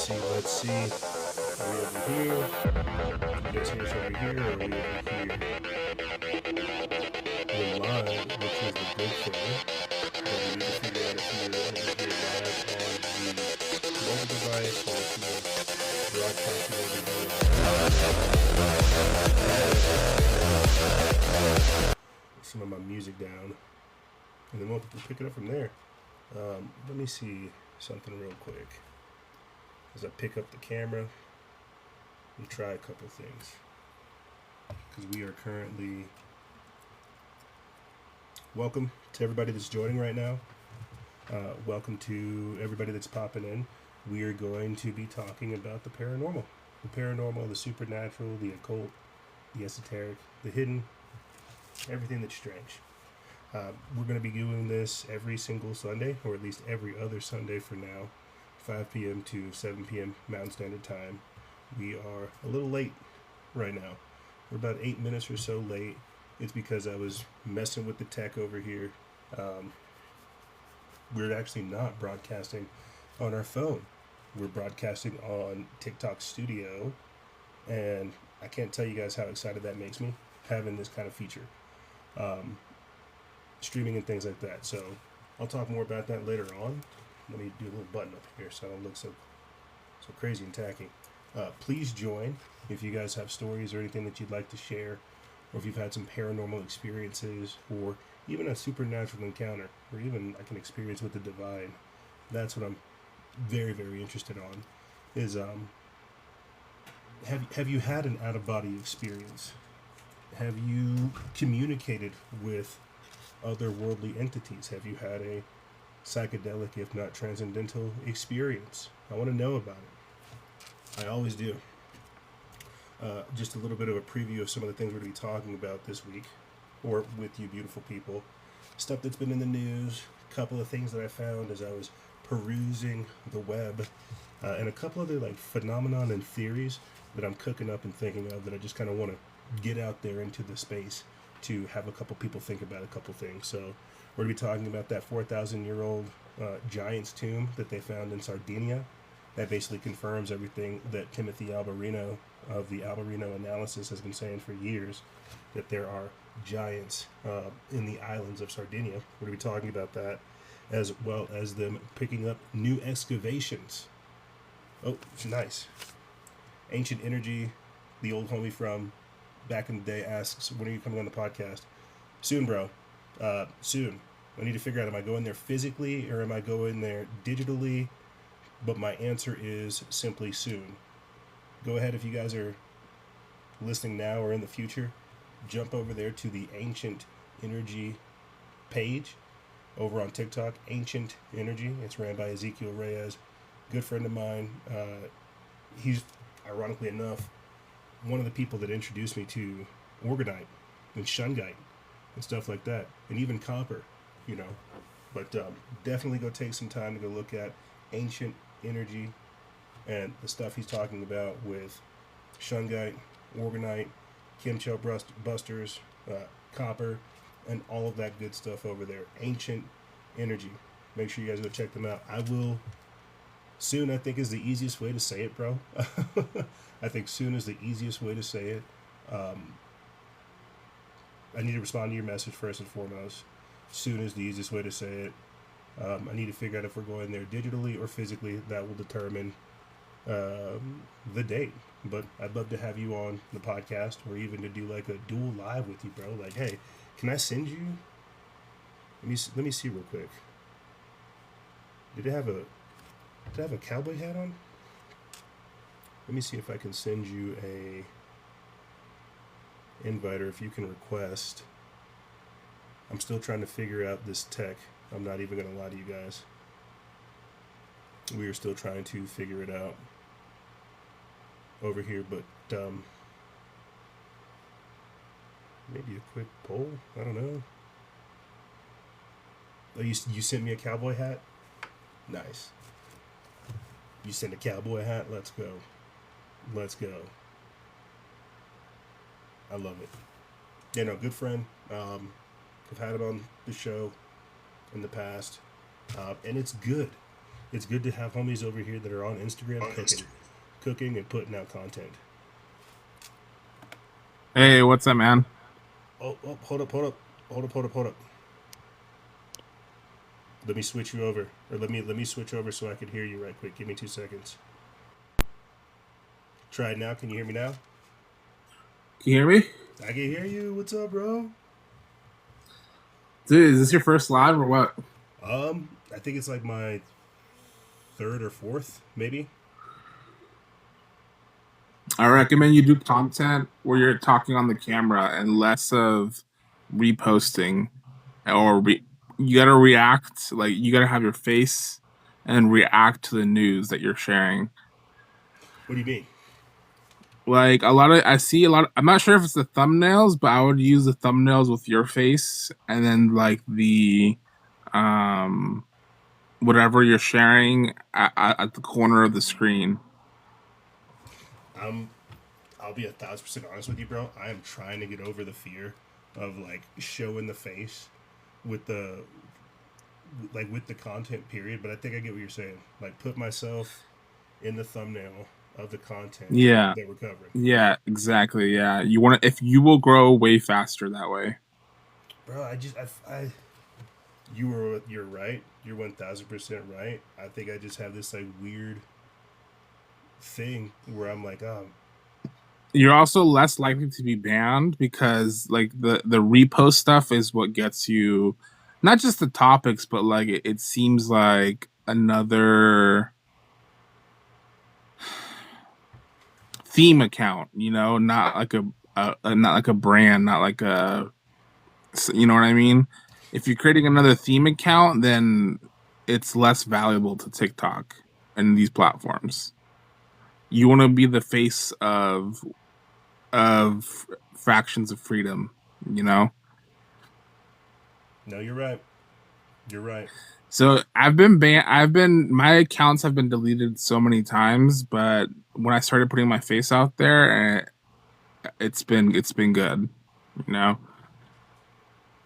Let's see. Are we over here? Can you guys hear us over here, or are we over here? We're live, which is the good thing. But we need to figure out if you're over here live on the mobile device or if you're broadcasting over here. Some of my music down, and then we'll pick it up from there. Let me see something real quick as I pick up the camera and try a couple things, because we are currently welcome to everybody that's joining right now. Welcome to everybody that's popping in. We are going to be talking about the paranormal, the supernatural, the occult, the esoteric, the hidden, everything that's strange. We're going to be doing this every single Sunday, or at least every other Sunday for now, 5 p.m. to 7 p.m. Mountain Standard Time. We are a little late right now. We're about 8 minutes or so late. It's because I was messing with the tech over here. We're actually not broadcasting on our phone. We're broadcasting on TikTok Studio, and I can't tell you guys how excited that makes me, having this kind of feature. Streaming and things like that. So I'll talk more about that later on. Let me do a little button up here so I don't look so crazy and tacky. Please join if you guys have stories or anything that you'd like to share, or if you've had some paranormal experiences, or even a supernatural encounter, or even like an experience with the divine. That's what I'm very, very interested on. Is have you had an out-of-body experience? Have you communicated with otherworldly entities? Have you had a psychedelic, if not transcendental, experience? I want to know about it. I always do. Just a little bit of a preview of some of the things we're going to be talking about this week, or with you beautiful people. Stuff that's been in the news, a couple of things that I found as I was perusing the web, and a couple other like phenomenon and theories that I'm cooking up and thinking of that I just kind of want to get out there into the space to have a couple people think about a couple things. So we're going to be talking about that 4,000-year-old giant's tomb that they found in Sardinia. That basically confirms everything that Timothy Alberino of the Alberino analysis has been saying for years, that there are giants in the islands of Sardinia. We're going to be talking about that, as well as them picking up new excavations. Oh, nice. Ancient Energy, the old homie from back in the day, asks, when are you coming on the podcast? Soon, bro. Soon. I need to figure out, am I going there physically or am I going there digitally? But my answer is simply soon. Go ahead, if you guys are listening now or in the future, jump over there to the Ancient Energy page over on TikTok. Ancient Energy. It's ran by Ezekiel Reyes, good friend of mine. He's, ironically enough, one of the people that introduced me to Orgonite and Shungite and stuff like that, and even copper, you know. But definitely go take some time to go look at Ancient Energy and the stuff he's talking about with Shungite, Orgonite, chemtrail busters, copper, and all of that good stuff over there. Ancient Energy. Make sure you guys go check them out. I will soon, I think, is the easiest way to say it, bro. I think soon is the easiest way to say it. I need to respond to your message first and foremost. Soon is the easiest way to say it. I need to figure out if we're going there digitally or physically. That will determine the date. But I'd love to have you on the podcast, or even to do like a dual live with you, bro. Like, hey, can I send you? Let me see real quick. Did it have a cowboy hat on? Let me see if I can send you a invite, or if you can request. I'm still trying to figure out this tech. I'm not even going to lie to you guys. We are still trying to figure it out over here, but maybe a quick poll. I don't know. Oh, you sent me a cowboy hat? Nice. You sent a cowboy hat? Let's go. Let's go. I love it. Yeah, no, good friend. I've had him on the show in the past, and it's good. It's good to have homies over here that are on Instagram cooking and putting out content. Hey, what's up, man? Oh, hold up. Let me switch you over, or let me switch over so I can hear you right quick. Give me 2 seconds. Try it now. Can you hear me now? Can you hear me? I can hear you. What's up, bro? Dude, is this your first live or what? I think it's like my third or fourth, maybe. I recommend you do content where you're talking on the camera and less of reposting you gotta react, like you gotta have your face and react to the news that you're sharing. What do you mean? Like I see a lot I'm not sure if it's the thumbnails, but I would use the thumbnails with your face and then like the um whatever you're sharing at the corner of the screen. I'm. I'll be 1,000% honest with you, bro. I am trying to get over the fear of like showing the face with the with the content period. But I think I get what you're saying. Like put myself in the thumbnail of the content Yeah. that we're covering. Yeah, exactly. Yeah. You want to, if you will grow way faster that way. Bro, you're right. You're 1,000% right. I think I just have this like weird thing where I'm like, You're also less likely to be banned because like the repost stuff is what gets you not just the topics, but like it seems like another theme account, not like not like a brand, not like you know what I mean? If you're creating another theme account, then it's less valuable to TikTok and these platforms. You want to be the face of fractions of freedom, you know? no, you're right. You're right. So I've been banned. My accounts have been deleted so many times, but when I started putting my face out there, it's been good, you know?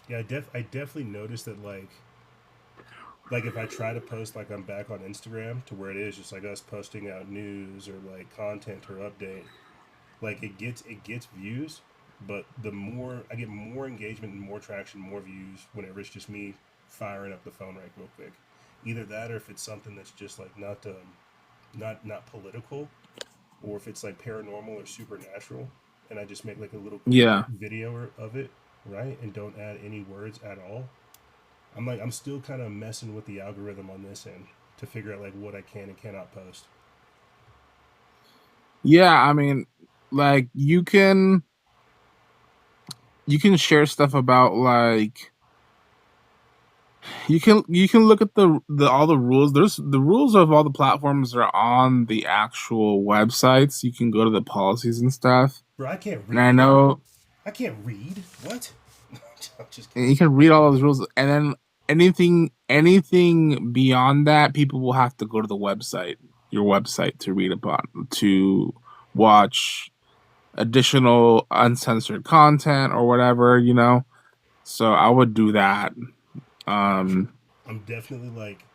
Yeah, I definitely noticed that like if I try to post like I'm back on Instagram to where it is just like us posting out news or like content or update, like it gets views, but the more I get more engagement and more traction, more views whenever it's just me firing up the phone right real quick. Either that or if it's something that's just like not political, or if it's like paranormal or supernatural, and I just make like a little quick Yeah. video of it, right, and don't add any words at all. I'm still kind of messing with the algorithm on this end to figure out like what I can and cannot post. Yeah, I mean, like you can share stuff about like you can look at the all the rules. There's the rules of all the platforms are on the actual websites. You can go to the policies and stuff. Bro, I can't And I read. know I can't read. What? I'm just and kidding. you can read all those rules, and then anything beyond that, people will have to go to the website, your website, to read about, to watch additional uncensored content or whatever. So I would do that. Gotcha. Um, I'm definitely like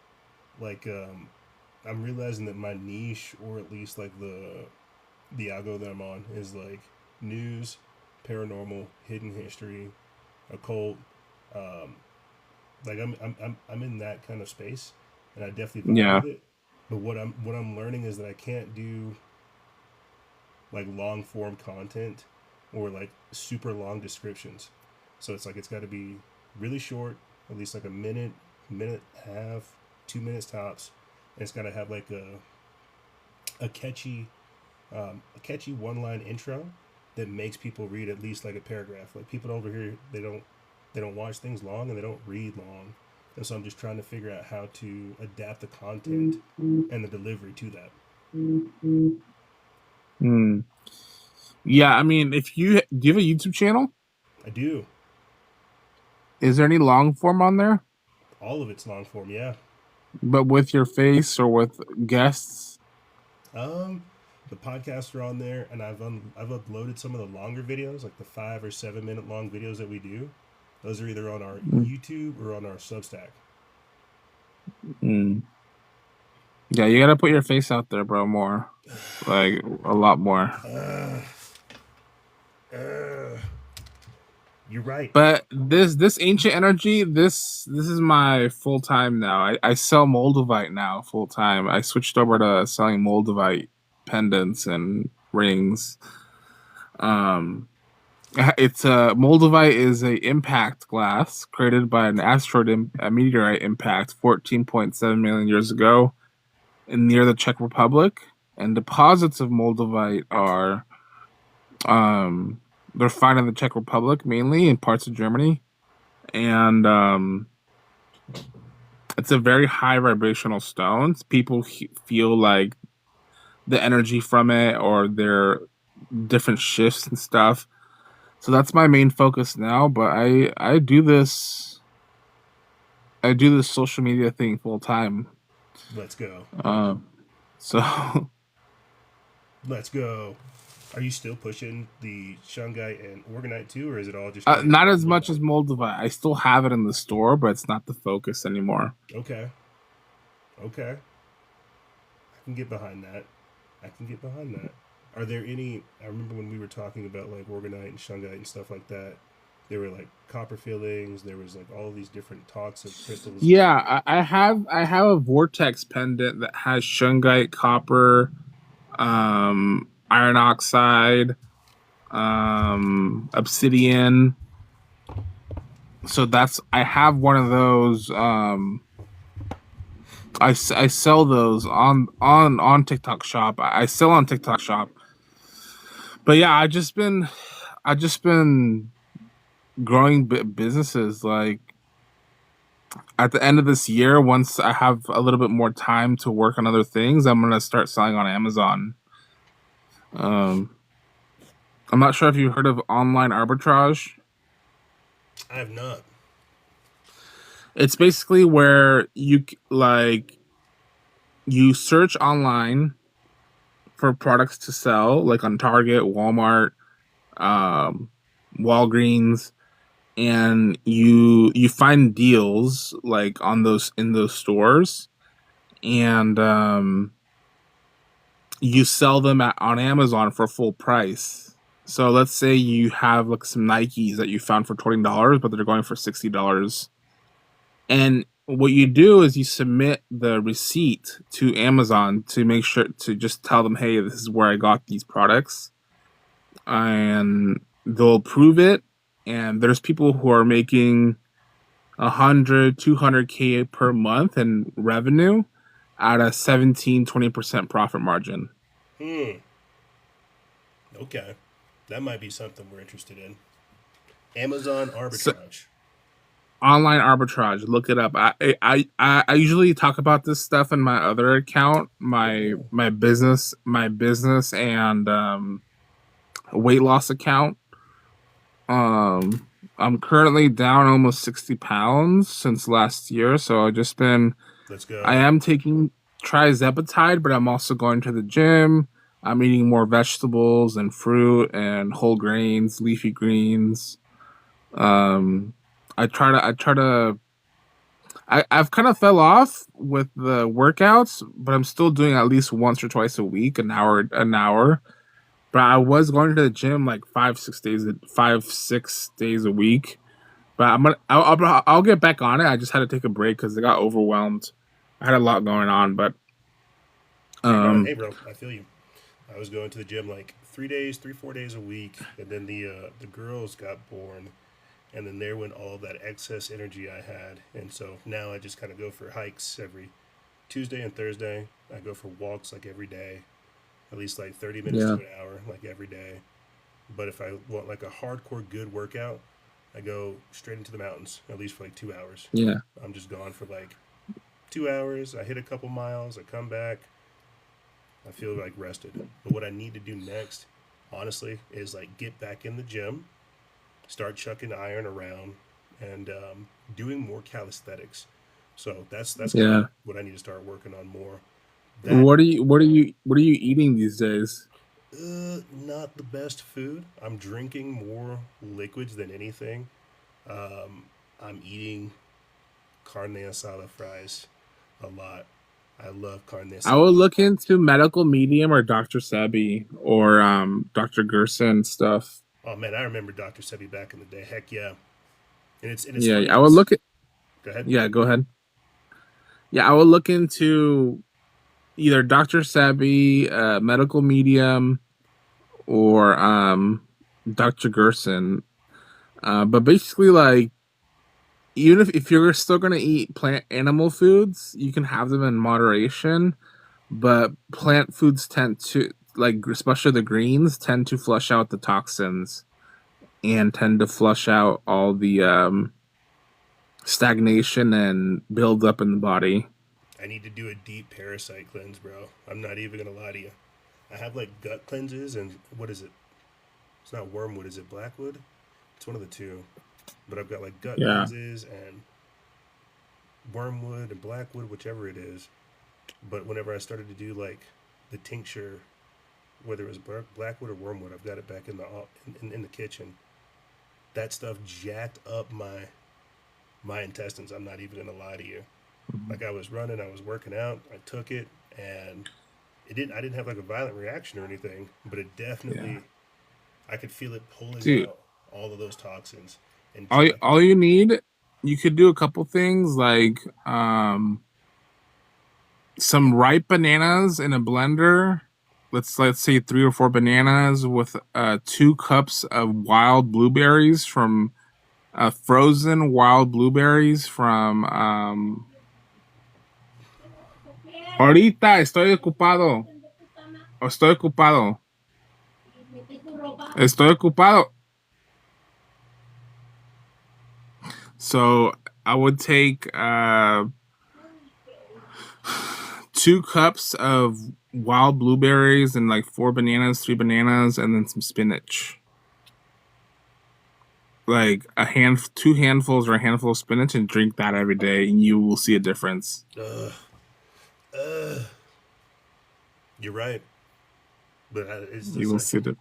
I'm realizing that my niche, or at least like the algo that I'm on, is like news, paranormal, hidden history, occult. Um, like I'm in that kind of space, and I definitely vibe yeah, with it. But what I'm learning is that I can't do like long form content or like super long descriptions. So it's like it's got to be really short, at least like a minute, minute half, 2 minutes tops, and it's got to have like a catchy a catchy one line intro that makes people read at least like a paragraph. Like people over here, they don't watch things long and they don't read long, and so I'm just trying to figure out how to adapt the content and the delivery to that. Hmm. Yeah. I mean, if you do you have a YouTube channel? I do. Is there any long form on there? All of it's long form, yeah. But with your face or with guests? Um, the podcasts are on there, and I've uploaded some of the longer videos, like the 5 or 7 minute long videos that we do. Those are either on our Mm. YouTube or on our Substack. Mm. Yeah, you gotta put your face out there, bro. More, like a lot more. Uh, uh, you're right. But this ancient energy, this is my full time now. I sell Moldavite now full time. I switched over to selling Moldavite pendants and rings. Um, it's Moldavite is a impact glass created by an a meteorite impact 14.7 million years ago near the Czech Republic. And deposits of Moldavite are um they're found in the Czech Republic mainly in parts of Germany, and it's a very high vibrational stone. People feel like the energy from it or their different shifts and stuff. So that's my main focus now. But I do this social media thing full time. Let's go. Um, so Let's go. Are you still pushing the shungite and organite too, or is it all just kind of not as much Moldavite? as Moldova. I still have it in the store, but it's not the focus anymore. Okay. Okay. I can get behind that. I can get behind that. Are there any? I remember when we were talking about like organite and shungite and stuff like that. There were like copper fillings. There was like all these different talks of crystals. Yeah, I have a vortex pendant that has shungite, copper, iron oxide, obsidian. So that's I have one of those. I sell those on TikTok Shop. I sell on TikTok Shop. But yeah, I just been growing businesses. Like at the end of this year, once I have a little bit more time to work on other things, I'm gonna start selling on Amazon. Um, I'm not sure if you heard of online arbitrage. I have not. It's basically where like you search online for products to sell, like on Target, Walmart, um, Walgreens, and you find deals like on those in those stores, and you sell them on Amazon for full price. So let's say you have like some Nikes that you found for $20, but they're going for $60. And what you do is you submit the receipt to Amazon to make sure to just tell them, hey, this is where I got these products. And they'll approve it. And there's people who are making 100, 200K per month in revenue at a 17-20% profit margin. Hmm. Okay. That might be something we're interested in. Amazon So arbitrage. online arbitrage, look it up. I usually talk about this stuff in my other account, Okay. my business and weight loss account. Um, I'm currently down almost 60 pounds since last year, so Let's I go. am taking trizepatide, but I'm also going to the gym. I'm eating more vegetables and fruit and whole grains, leafy greens. Um, I try to I've kind of fell off with the workouts, but I'm still doing at least once or twice a week, an hour. But I was going to the gym like 5 6 days a week. But I'll get back on it. I just had to take a break because I got overwhelmed. I had a lot going on, but Hey um, bro, I feel you. I was going to the gym like 3 days, 4 days a week, and then the girls got born, and then there went all that excess energy I had, and so now I just kind of go for hikes every Tuesday and Thursday. I go for walks like every day, at least like 30 minutes to yeah, an hour, like every day. But if I want like a hardcore good workout, I go straight into the mountains, at least for like 2 hours. yeah. I'm just gone for like 2 hours. I hit a couple miles. I come back. I feel like rested. But what I need to do next, honestly, is like get back in the gym, start chucking iron around, and doing more calisthenics. So that's kind of Yeah. what I need to start working on more. That What are you eating these days? not the best food. I'm drinking more liquids than anything. I'm eating carne asada fries a lot. I love carne I would asada. look into Medical Medium or Dr. Sebi or Dr. Gerson stuff. Oh man, I remember Dr. Sebi back in the day. Heck yeah. And it's Yeah, funny I would because look at. go ahead. Yeah, go ahead. Yeah, I would look into either Dr. Sebi, Medical Medium, or Dr. Gerson. But basically, like, even if you're still gonna eat plant animal foods, you can have them in moderation. But plant foods tend to, like, especially the greens, tend to flush out the toxins and tend to flush out all the stagnation and build up in the body. I need to do a deep parasite cleanse, bro. I'm not even gonna lie to you. I have like gut cleanses and what is it? It's not wormwood, is it blackwood? It's one of the two. But I've got like gut Yeah. cleanses and wormwood and blackwood, whichever it is. But whenever I started to do like the tincture, whether it was blackwood or wormwood, I've got it back in the kitchen. That stuff jacked up my intestines. I'm not even gonna lie to you. Like I was running, I was working out, I took it, and it didn't. I didn't have like a violent reaction or anything, but it Yeah. definitely, I could feel it pulling Dude, out all of those toxins and jacking all up. you need, you could do a couple things like some ripe bananas in a blender. Let's say 3 or 4 bananas with 2 cups of wild blueberries from frozen wild blueberries from ahorita estoy ocupado. Estoy ocupado. Estoy ocupado. So I would take 2 cups of wild blueberries and like 4 bananas, 3 bananas, and then some spinach. Like 2 handfuls or a handful of spinach, and drink that every day, and you will see a difference. Ugh, ugh. You're right, but it's You just will like see the.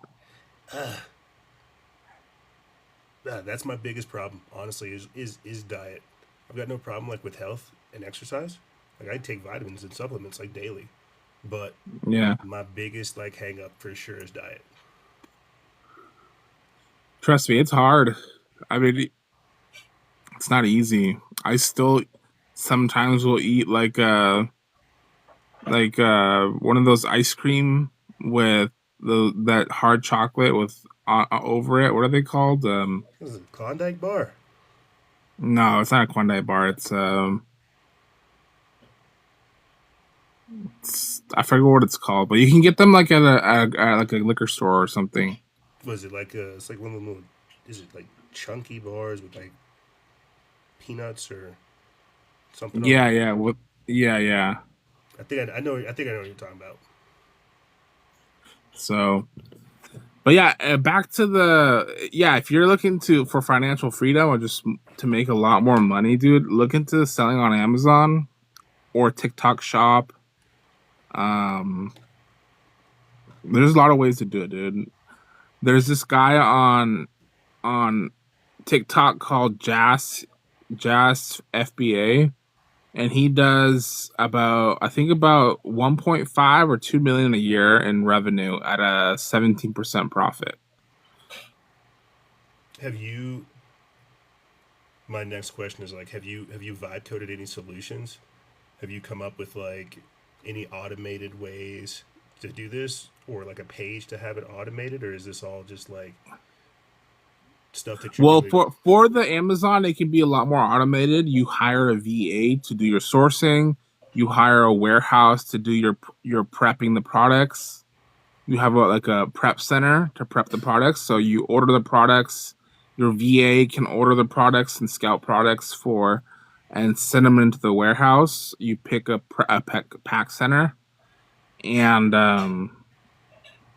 that's my biggest problem. Honestly, is diet. I've got no problem like with health and exercise. Like I take vitamins and supplements like daily, but Yeah, my biggest like hang up for sure is diet. trust me, it's hard. I mean, it's not easy. I still sometimes will eat one of those ice cream with the that hard chocolate with over it. What are they called? This is a Klondike bar. No, it's not a Klondike bar. I forget what it's called, but you can get them like at like a liquor store or something. Was it like it's like one of the little, is it like chunky bars with like peanuts or something on Yeah, them? yeah, yeah. I know. I think I know what you're talking about. So, but yeah, back to the yeah. If you're looking to for financial freedom or just to make a lot more money, dude, look into selling on Amazon or TikTok Shop. Um, there's a lot of ways to do it, dude. There's this guy on TikTok called Jazz FBA, and he does about I think about 1.5 or 2 million a year in revenue at a 17% profit. Have you? My next question is like, have you vibe coded any solutions? Have you come up with like any automated ways to do this, or like a page to have it automated, or is this all just like stuff that you're Well, doing? for the Amazon, it can be a lot more automated. You hire a VA to do your sourcing. You hire a warehouse to do your prepping the products. You have like a prep center to prep the products. So you order the products. Your VA can order the products and scout products for, and send them into the warehouse. You pick a pack center, and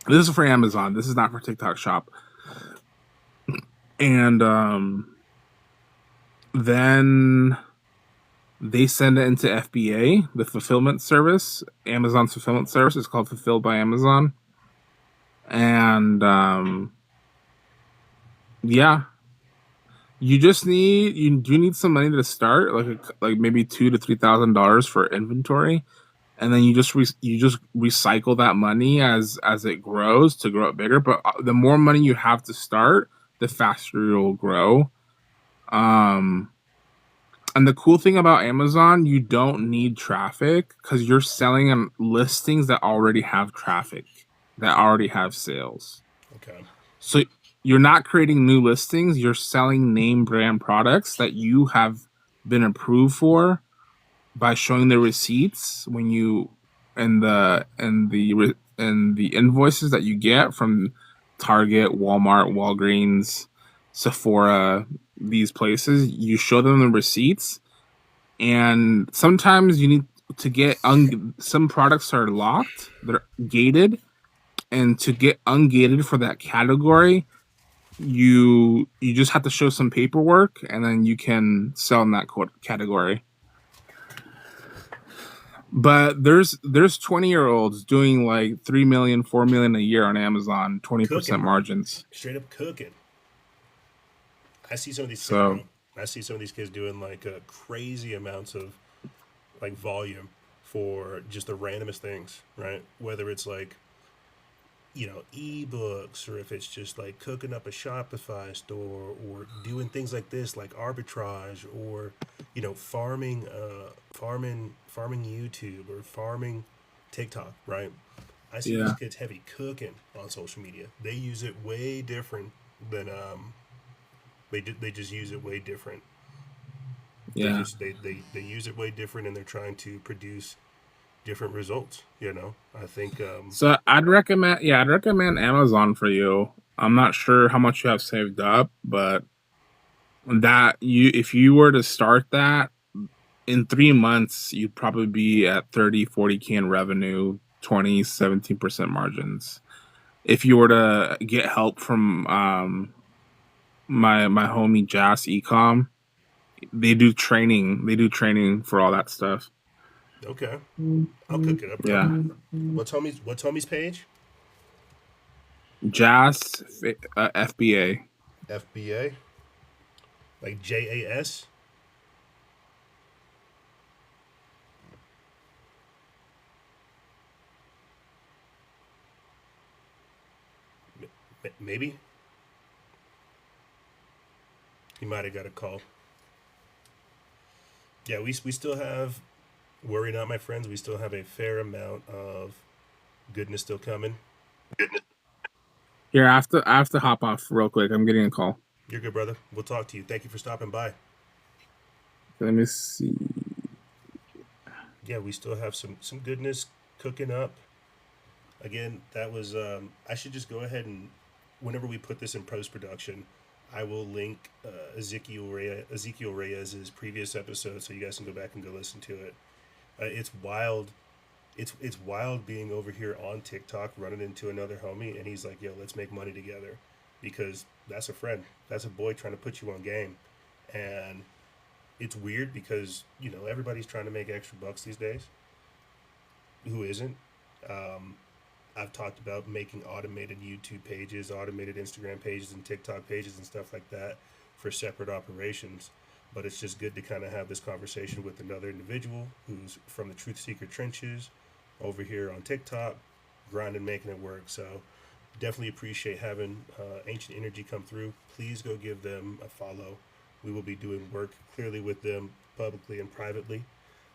this is for Amazon. This is not for TikTok Shop. And then they send it into FBA, the fulfillment service. Amazon's fulfillment service is called Fulfilled by Amazon. And yeah, you do need some money to start, like maybe $2,000 to $3,000 for inventory, and then you just recycle that money as it grows to grow it bigger. But the more money you have to start, the faster you'll grow. Um, and the cool thing about Amazon, you don't need traffic because you're selling on listings that already have traffic, that already have sales. Okay. So you're not creating new listings, you're selling name brand products that you have been approved for by showing the receipts when you and the invoices that you get from Target, Walmart, Walgreens, Sephora, these places, you show them the receipts, and sometimes you need to get some products are locked, they're gated, and to get ungated for that category, you just have to show some paperwork, and then you can sell in that category. But there's 20-year-olds doing like 3 million, 4 million a year on Amazon, Cooking, 20% bro. margins. Straight up cooking. I see some of these kids, So bro. I see some of these kids doing like crazy amounts of like volume for just the randomest things, right? Whether it's like, ebooks, or if it's just like cooking up a Shopify store, or doing things like this like arbitrage, or farming YouTube, or farming TikTok, right? I see these yeah, kids heavy cooking on social media. They use it way different than they just use it way different. They yeah. just they use it way different, and they're trying to produce different results. I think So I'd recommend Amazon for you. I'm not sure how much you have saved up, but that you if you were to start that in 3 months, you'd probably be at 30, 40K in revenue, 20, 17% margins. If you were to get help from my homie Jas Ecom, they do training for all that stuff. okay, I'll cook it up, bro. Yeah. What's homie's page? Jas FBA. FBA, like JAS. Maybe he might have got a call. Yeah, we still have, worry not, my friends. We still have a fair amount of goodness still coming. Here, I have to hop off real quick. I'm getting a call. You're good, brother. We'll talk to you. Thank you for stopping by. Let me see. Yeah, we still have some goodness cooking up. Again, that was I should just go ahead and, whenever we put this in post production, I will link Ezekiel Reyes's previous episode, so you guys can go back and go listen to it. It's wild. It's wild being over here on TikTok running into another homie, and he's like, "Yo, let's make money together," because that's a friend. That's a boy trying to put you on game, and it's weird because everybody's trying to make extra bucks these days. Who isn't? Um, I've talked about making automated YouTube pages, automated Instagram pages, and TikTok pages and stuff like that for separate operations. But it's just good to kind of have this conversation with another individual who's from the Truth Seeker trenches over here on TikTok, grinding, making it work. So definitely appreciate having Ancient Energy come through. Please go give them a follow. We will be doing work clearly with them publicly and privately.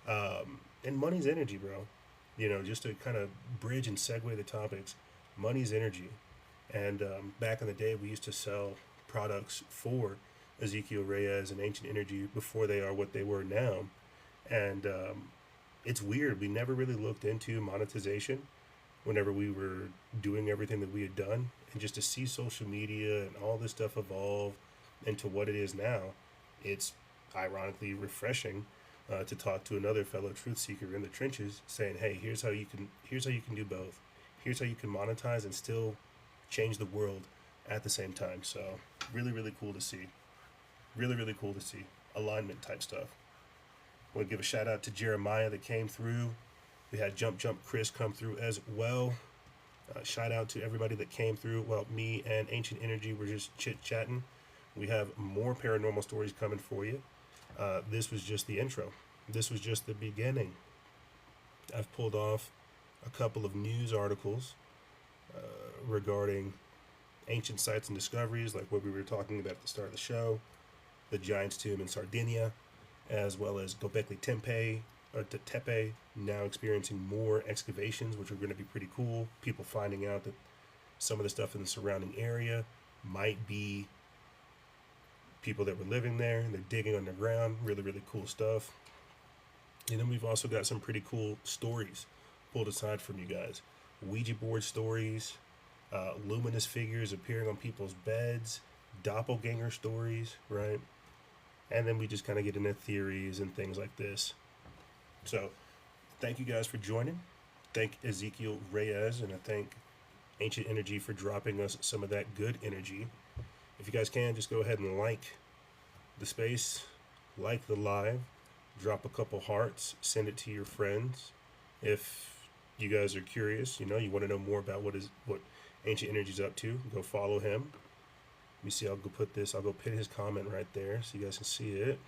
And money's energy, bro. Just to kind of bridge and segue the topics, money's energy. And back in the day, we used to sell products for Ezekiel Reyes and Ancient Energy before they are what they were now. And it's weird. We never really looked into monetization whenever we were doing everything that we had done. And just to see social media and all this stuff evolve into what it is now, it's ironically refreshing to talk to another fellow truth seeker in the trenches, saying, "Hey, here's how you can do both. Here's how you can monetize and still change the world at the same time." So, really, really cool to see. Really, really cool to see alignment type stuff. I want to give a shout out to Jeremiah that came through. We had Jump Chris come through as well. Shout out to everybody that came through. Well, me and Ancient Energy were just chit chatting. We have more paranormal stories coming for you. This was just the intro. This was just the beginning. I've pulled off a couple of news articles regarding ancient sites and discoveries, like what we were talking about at the start of the show, the Giant's Tomb in Sardinia, as well as Gobekli Tepe, now experiencing more excavations, which are going to be pretty cool. People finding out that some of the stuff in the surrounding area might be people that were living there. They're digging underground. Really, really cool stuff. And then we've also got some pretty cool stories pulled aside from you guys. Ouija board stories, luminous figures appearing on people's beds, doppelganger stories, right? And then we just kind of get into theories and things like this. So, thank you guys for joining. Thank Ezekiel Reyes, and I thank Ancient Energy for dropping us some of that good energy. If you guys can, just go ahead and like the space, like the live, drop a couple hearts, send it to your friends. If you guys are curious, you want to know more about what Ancient Energy's up to, go follow him. Let me see, I'll go pin his comment right there so you guys can see it.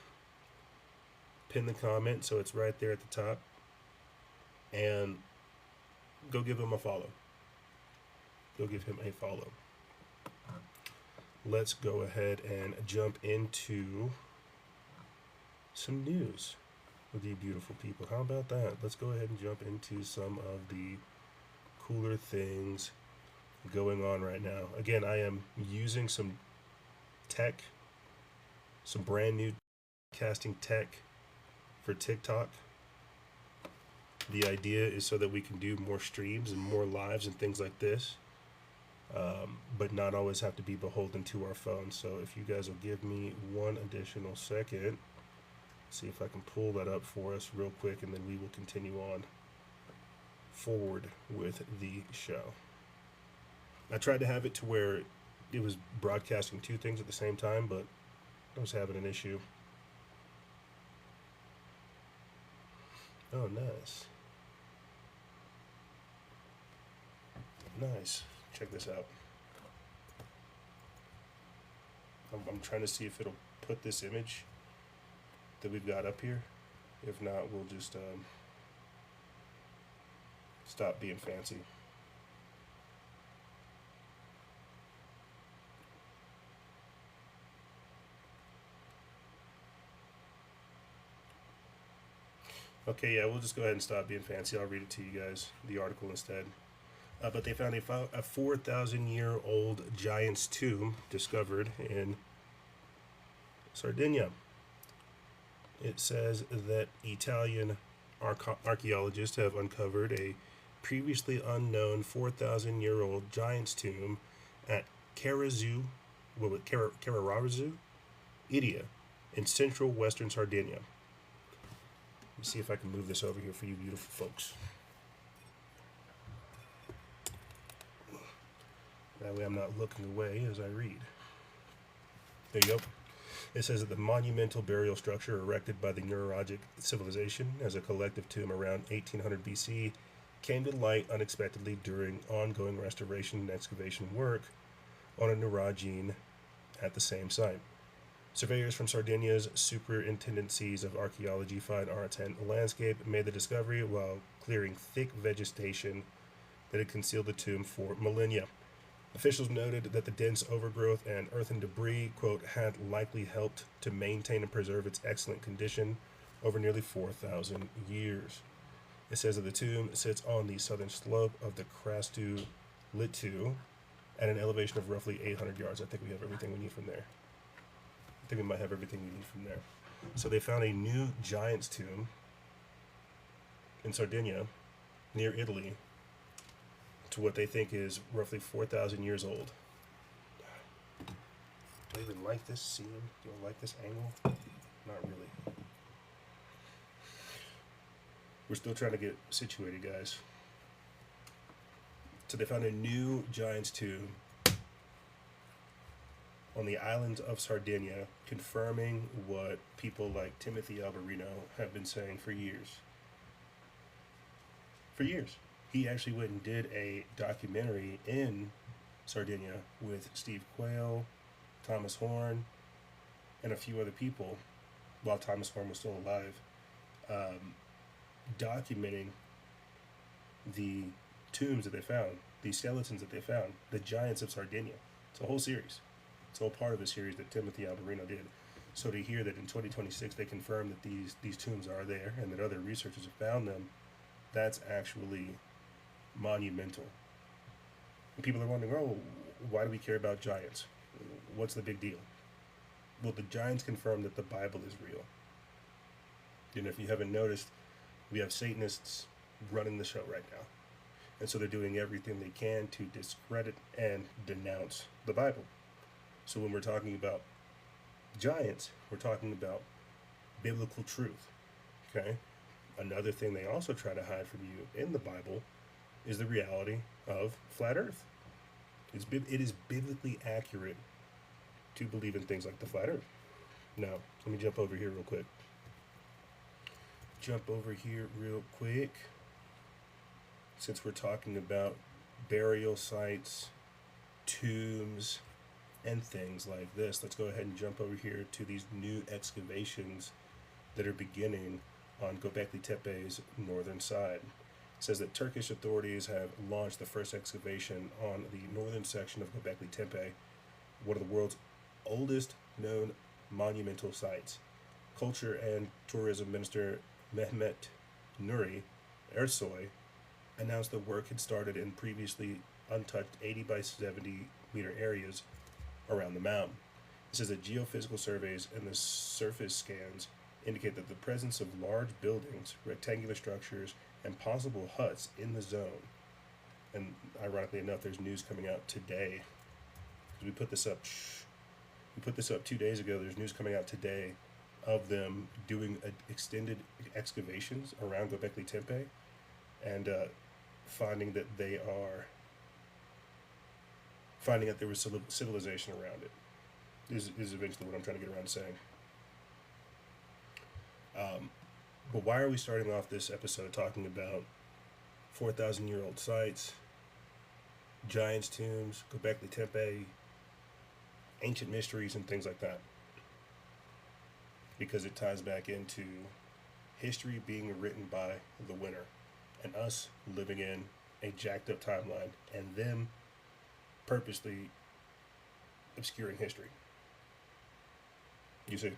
Pin the comment so it's right there at the top. And go give him a follow. Go give him a follow. Let's go ahead and jump into some news with you beautiful people. How about that? Let's go ahead and jump into some of the cooler things going on right now. Again, I am using some tech, some brand new casting tech for TikTok. The idea is so that we can do more streams and more lives and things like this, but not always have to be beholden to our phones. So if you guys will give me one additional second, see if I can pull that up for us real quick, and then we will continue on forward with the show. I tried to have it to where it was broadcasting two things at the same time, but I was having an issue. Oh, nice. Nice. Check this out. I'm trying to see if it'll put this image that we've got up here. If not, we'll just stop being fancy. Okay, yeah, we'll just go ahead and stop being fancy. I'll read it to you guys, the article instead. But they found a 4,000-year-old giant's tomb discovered in Sardinia. It says that Italian archaeologists have uncovered a previously unknown 4,000-year-old giant's tomb at Cararazu, Idia, in central western Sardinia. Let me see if I can move this over here for you beautiful folks. That way I'm not looking away as I read. There you go. It says that the monumental burial structure erected by the Neurologic civilization as a collective tomb around 1800 BC came to light unexpectedly during ongoing restoration and excavation work on a neurogene at the same site. Surveyors from Sardinia's Superintendencies of Archaeology, Fine Arts, and Landscape made the discovery while clearing thick vegetation that had concealed the tomb for millennia. Officials noted that the dense overgrowth and earthen debris, quote, had likely helped to maintain and preserve its excellent condition over nearly 4,000 years. It says that the tomb sits on the southern slope of the Crastu Litu at an elevation of roughly 800 yards. I think we have everything we need from there. I think we might have everything we need from there. So they found a new giant's tomb in Sardinia, near Italy, to what they think is roughly 4,000 years old. Do I even like this scene? Do I like this angle? Not really. We're still trying to get situated, guys. So they found a new giant's tomb on the island of Sardinia, confirming what people like Timothy Alberino have been saying for years. For years. He actually went and did a documentary in Sardinia with Steve Quayle, Thomas Horn, and a few other people, while Thomas Horn was still alive, documenting the tombs that they found, the skeletons that they found, the giants of Sardinia. It's a whole series. It's a whole part of a series that Timothy Alberino did. So to hear that in 2026 they confirm that these tombs are there and that other researchers have found them, that's actually monumental. And people are wondering, oh, why do we care about giants? What's the big deal? Well, the giants confirm that the Bible is real. And if you haven't noticed, we have Satanists running the show right now. And so they're doing everything they can to discredit and denounce the Bible. So when we're talking about giants, we're talking about biblical truth. Okay? Another thing they also try to hide from you in the Bible is the reality of flat earth. It is biblically accurate to believe in things like the flat earth. Now, let me jump over here real quick. Since we're talking about burial sites, tombs, and things like this, let's go ahead and jump over here to these new excavations that are beginning on Göbekli Tepe's northern side. It says that Turkish authorities have launched the first excavation on the northern section of Göbekli Tepe, one of the world's oldest known monumental sites. Culture and Tourism Minister Mehmet Nuri Ersoy announced the work had started in previously untouched 80 by 70 meter areas around the mountain. It says that geophysical surveys and the surface scans indicate that the presence of large buildings, rectangular structures, and possible huts in the zone. And ironically enough, there's news coming out today. We put this up 2 days ago. There's news coming out today of them doing extended excavations around Göbekli Tepe and finding that there was civilization around it. Is eventually what I'm trying to get around to saying. But why are we starting off this episode talking about 4,000-year-old sites, giants' tombs, Göbekli Tepe, ancient mysteries, and things like that? Because it ties back into history being written by the winner and us living in a jacked up timeline and them purposely obscuring history. You see?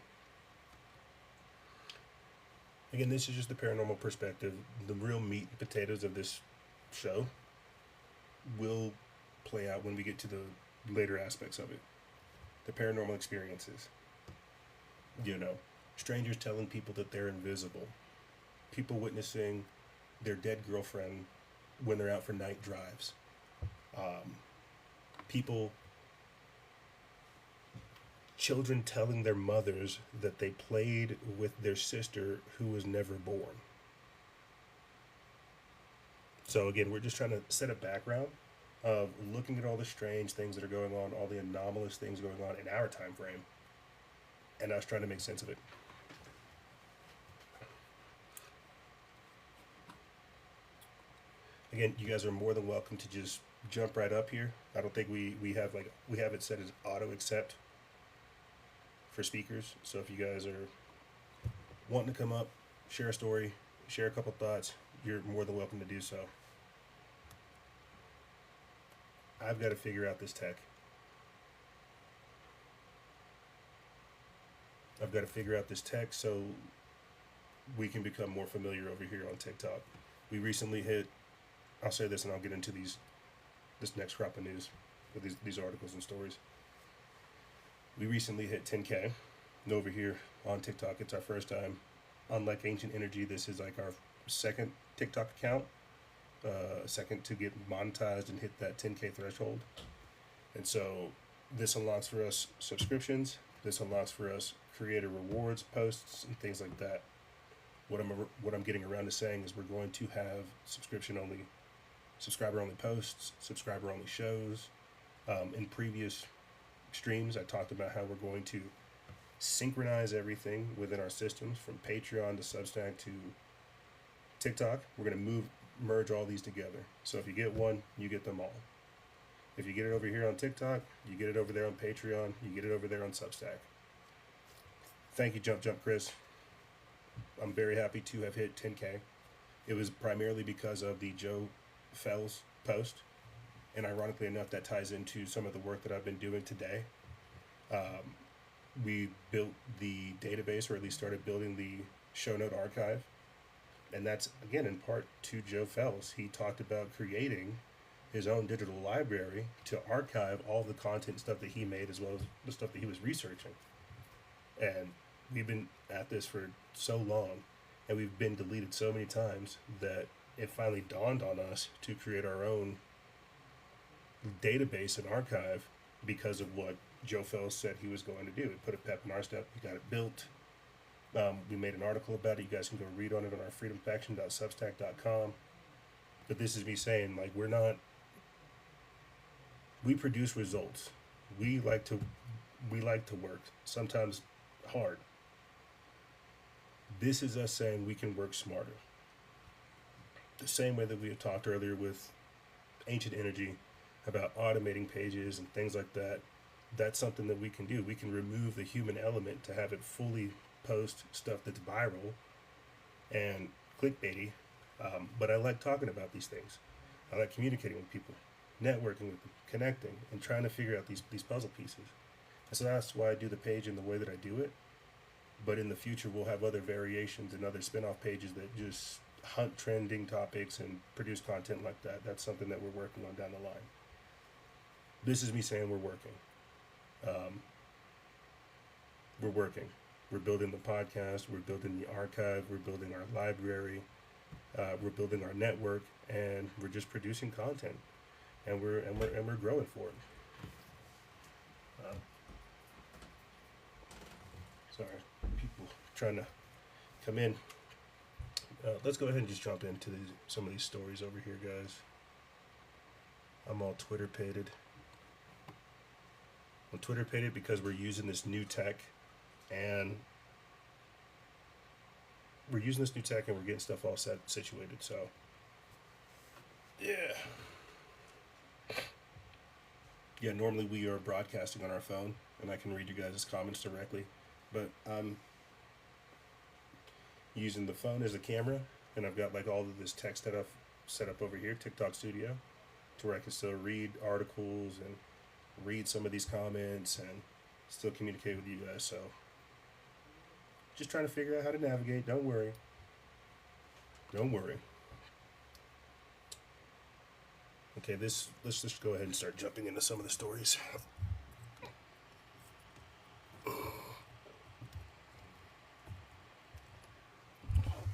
Again, this is just the paranormal perspective. The real meat and potatoes of this show will play out when we get to the later aspects of it. The paranormal experiences. Strangers telling people that they're invisible. People witnessing their dead girlfriend when they're out for night drives. Children telling their mothers that they played with their sister who was never born. So again, we're just trying to set a background of looking at all the strange things that are going on, all the anomalous things going on in our time frame, and us trying to make sense of it. Again, you guys are more than welcome to just jump right up here. I don't think we have it set as auto accept for speakers. So if you guys are wanting to come up, share a story, share a couple thoughts, you're more than welcome to do so. I've got to figure out this tech. So we can become more familiar over here on TikTok. We recently hit, I'll say this and I'll get into this next crop of news with these articles and stories. We recently hit 10K. And over here on TikTok, it's our first time. Unlike Ancient Energy, this is like our second TikTok account. Second to get monetized and hit that 10K threshold. And so this unlocks for us subscriptions. This unlocks for us creator rewards, posts, and things like that. What I'm getting around to saying is we're going to have subscriber only posts, subscriber only shows. In previous streams, I talked about how we're going to synchronize everything within our systems from Patreon to Substack to TikTok. We're going to merge all these together. So if you get one, you get them all. If you get it over here on TikTok, you get it over there on Patreon, you get it over there on Substack. Thank you, Jump Chris. I'm very happy to have hit 10K. It was primarily because of the Joe Fells post, and ironically enough, that ties into some of the work that I've been doing today. We built the database, or at least started building the show note archive, and that's again in part to Joe Fells. He talked about creating his own digital library to archive all the content stuff that he made, as well as the stuff that he was researching. And we've been at this for so long, and we've been deleted so many times that it finally dawned on us to create our own database and archive because of what Joe Fells said he was going to do. It put a pep in our step. We got it built. We made an article about it. You guys can go read on it on our freedomfaction.substack.com. But this is me saying, like, we produce results. We like to work, sometimes hard. This is us saying we can work smarter. The same way that we had talked earlier with Ancient Energy about automating pages and things like that. That's something that we can do. We can remove the human element to have it fully post stuff that's viral and clickbaity. But I like talking about these things. I like communicating with people, networking with them, connecting, and trying to figure out these puzzle pieces. And so that's why I do the page in the way that I do it. But in the future, we'll have other variations and other spin-off pages that just hunt trending topics and produce content like that. That's something that we're working on down the line. This is me saying we're working. We're working. We're building the podcast. We're building the archive. We're building our library. We're building our network, and we're just producing content, and we're growing for it. Sorry, people trying to come in. Let's go ahead and just jump into some of these stories over here, guys. I'm all Twitter-pated. I'm Twitter-pated because we're using this new tech, and we're getting stuff all situated. So, yeah. Yeah, normally we are broadcasting on our phone, and I can read you guys' comments directly. But I'm using the phone as a camera, and I've got like all of this tech stuff set up over here, TikTok Studio, to where I can still read articles and read some of these comments and still communicate with you guys. So just trying to figure out how to navigate. Don't worry. Okay, let's just go ahead and start jumping into some of the stories.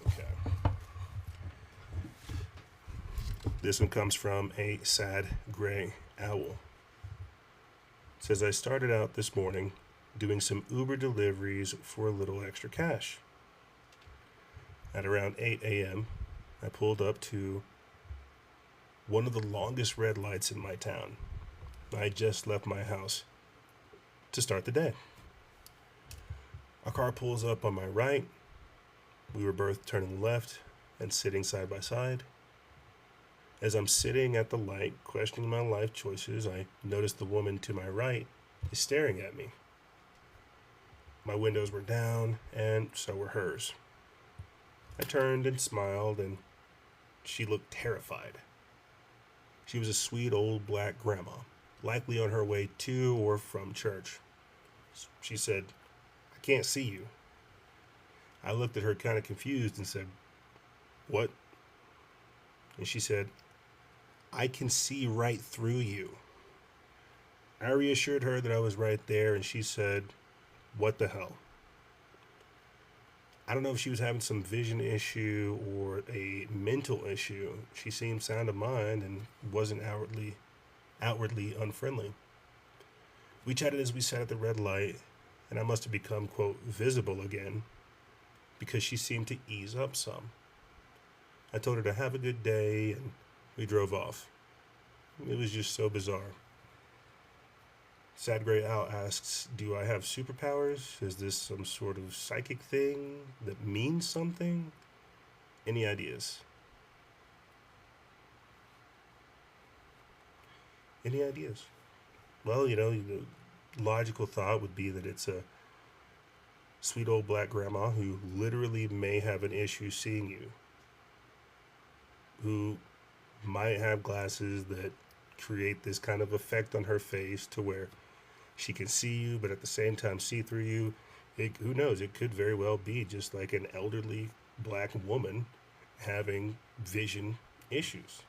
Okay. This one comes from a sad gray owl. It says, I started out this morning doing some Uber deliveries for a little extra cash. At around 8 a.m., I pulled up to one of the longest red lights in my town. I just left my house to start the day. A car pulls up on my right. We were both turning left and sitting side by side. As I'm sitting at the light, questioning my life choices, I notice the woman to my right is staring at me. My windows were down, and so were hers. I turned and smiled, and she looked terrified. She was a sweet old black grandma, likely on her way to or from church. She said, I can't see you. I looked at her kind of confused and said, what? And she said, I can see right through you. I reassured her that I was right there, and she said, what the hell? I don't know if she was having some vision issue or a mental issue. She seemed sound of mind and wasn't outwardly unfriendly. We chatted as we sat at the red light, and I must have become, quote, visible again, because she seemed to ease up some. I told her to have a good day, and we drove off. It was just so bizarre. Sad Gray Owl asks, do I have superpowers? Is this some sort of psychic thing that means something? Any ideas? Any ideas? Well, the logical thought would be that it's a sweet old black grandma who literally may have an issue seeing you. who might have glasses that create this kind of effect on her face to where she can see you, but at the same time see through you. Who knows? It could very well be just like an elderly black woman having vision issues.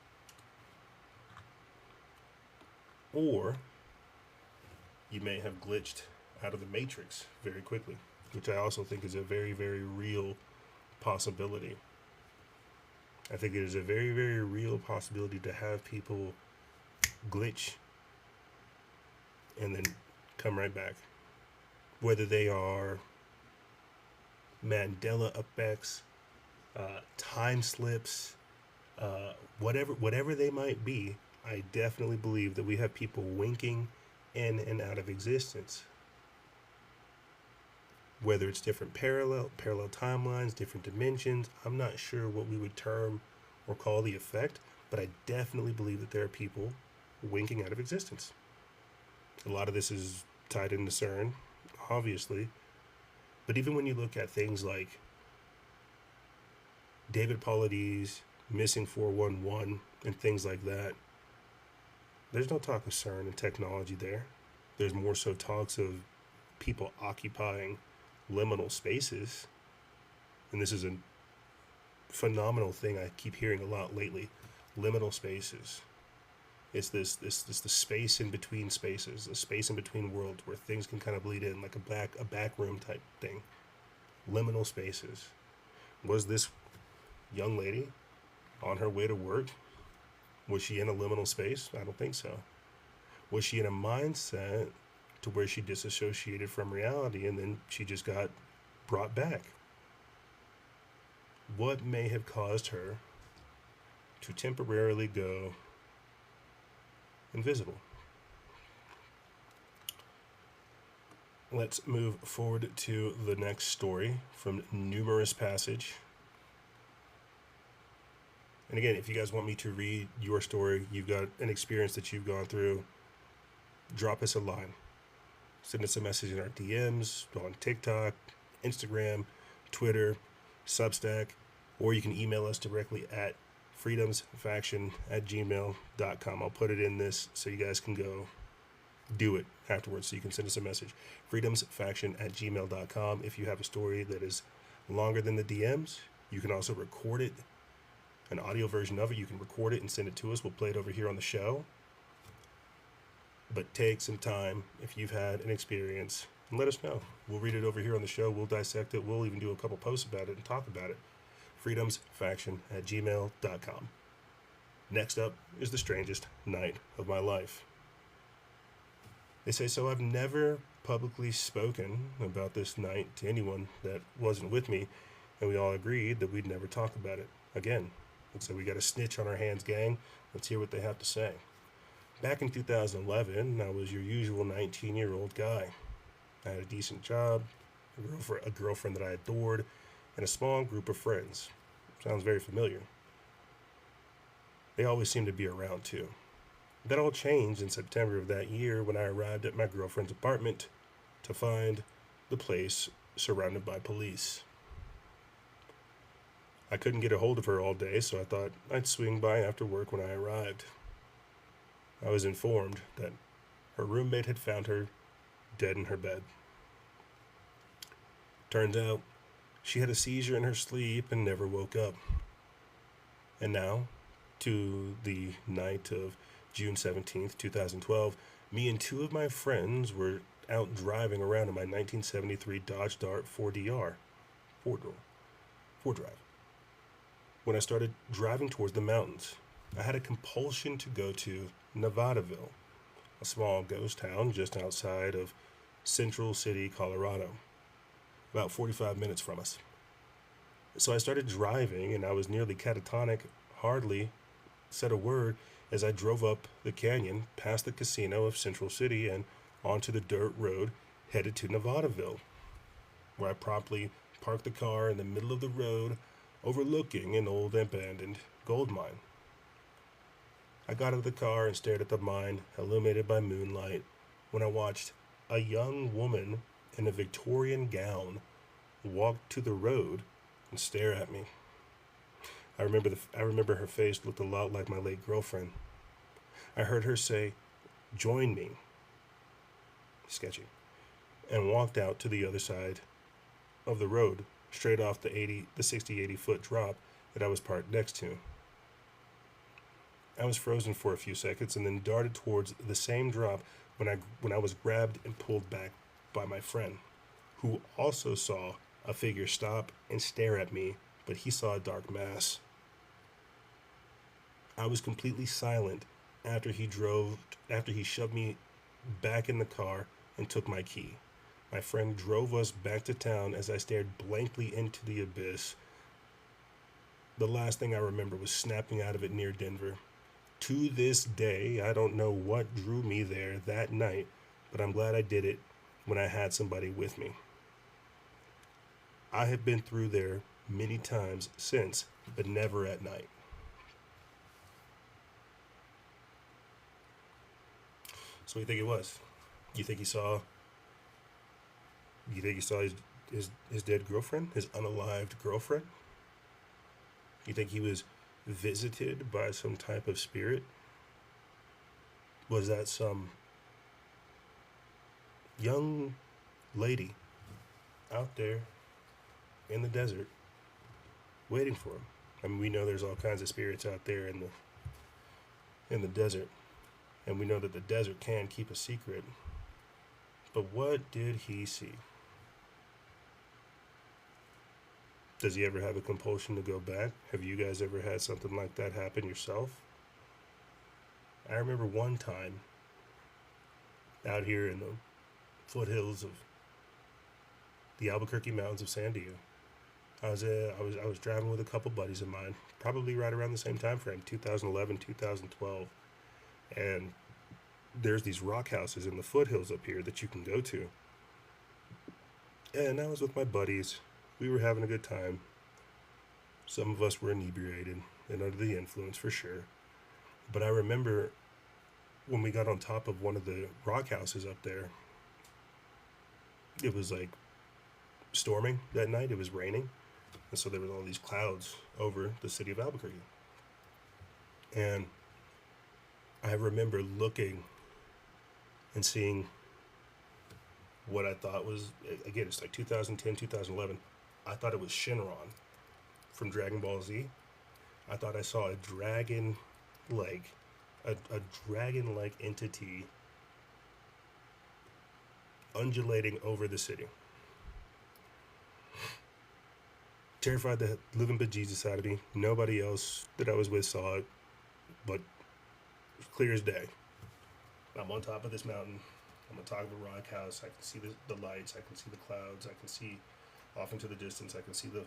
Or you may have glitched out of the matrix very quickly, which I also think is a very, very real possibility. I think it is a very, very real possibility to have people glitch and then come right back. Whether they are Mandela effects, time slips, whatever they might be, I definitely believe that we have people winking in and out of existence. Whether it's different parallel timelines, different dimensions, I'm not sure what we would term or call the effect, but I definitely believe that there are people winking out of existence. A lot of this is tied into CERN, obviously, but even when you look at things like David Paulides, Missing 411, and things like that, there's no talk of CERN and technology there. There's more so talks of people occupying liminal spaces. And this is a phenomenal thing I keep hearing a lot lately. Liminal spaces. It's this the space in between spaces, a space in between worlds where things can kind of bleed in, like a back room type thing. Liminal spaces. Was this young lady on her way to work? Was she in a liminal space? I don't think so. Was she in a mindset to where she disassociated from reality and then she just got brought back? What may have caused her to temporarily go invisible? Let's move forward to the next story from Numerous Passage. And again, if you guys want me to read your story, you've got an experience that you've gone through, drop us a line. Send us a message in our DMs on TikTok, Instagram, Twitter, Substack, or you can email us directly at freedomsfaction@gmail.com. I'll put it in this so you guys can go do it afterwards, so you can send us a message. freedomsfaction@gmail.com. If you have a story that is longer than the DMs, you can also record it, an audio version of it. You can record it and send it to us. We'll play it over here on the show. But take some time if you've had an experience and let us know. We'll read it over here on the show. We'll dissect it. We'll even do a couple posts about it and talk about it. freedomsfaction@gmail.com. Next up is the strangest night of my life. They say, so I've never publicly spoken about this night to anyone that wasn't with me, and we all agreed that we'd never talk about it again. And so we got a snitch on our hands, gang. Let's hear what they have to say. Back in 2011, I was your usual 19-year-old guy. I had a decent job, a girlfriend that I adored, and a small group of friends. Sounds very familiar. They always seemed to be around too. That all changed in September of that year when I arrived at my girlfriend's apartment to find the place surrounded by police. I couldn't get a hold of her all day, so I thought I'd swing by after work when I arrived. I was informed that her roommate had found her dead in her bed. Turns out she had a seizure in her sleep and never woke up. And now, to the night of June 17th, 2012, me and two of my friends were out driving around in my 1973 Dodge Dart 4DR, four drive. When I started driving towards the mountains, I had a compulsion to go to Nevadaville, a small ghost town just outside of Central City, Colorado, about 45 minutes from us. So I started driving, and I was nearly catatonic, hardly said a word as I drove up the canyon past the casino of Central City and onto the dirt road headed to Nevadaville, where I promptly parked the car in the middle of the road overlooking an old abandoned gold mine. I got out of the car and stared at the mine, illuminated by moonlight, when I watched a young woman in a Victorian gown walk to the road and stare at me. I remember her face looked a lot like my late girlfriend. I heard her say, "Join me." Sketchy. And walked out to the other side of the road, straight off the 60-80 foot drop that I was parked next to. I was frozen for a few seconds and then darted towards the same drop when I was grabbed and pulled back by my friend, who also saw a figure stop and stare at me, but he saw a dark mass. I was completely silent after he shoved me back in the car and took my key. My friend drove us back to town as I stared blankly into the abyss. The last thing I remember was snapping out of it near Denver. To this day, I don't know what drew me there that night, but I'm glad I did it when I had somebody with me. I have been through there many times since, but never at night. So what do you think it was? You think he saw? You think he saw his dead girlfriend, his unalived girlfriend? You think he was visited by some type of spirit? Was that some young lady out there in the desert waiting for him? I mean, we know there's all kinds of spirits out there in the desert, and we know that the desert can keep a secret. But what did he see? Does he ever have a compulsion to go back? Have you guys ever had something like that happen yourself? I remember one time out here in the foothills of the Albuquerque Mountains of San Diego. I was driving with a couple buddies of mine, probably right around the same time frame, 2011, 2012, and there's these rock houses in the foothills up here that you can go to. And I was with my buddies. We were having a good time. Some of us were inebriated and under the influence for sure. But I remember when we got on top of one of the rock houses up there, it was like storming that night. It was raining. And so there was all these clouds over the city of Albuquerque. And I remember looking and seeing what I thought was, again, it's like 2010, 2011. I thought it was Shinron from Dragon Ball Z. I thought I saw a dragon-like entity undulating over the city. Terrified the living bejesus out of me. Nobody else that I was with saw it, but clear as day. I'm on top of this mountain. I'm on top of a rock house. I can see the lights. I can see the clouds. I can see off into the distance. I can see the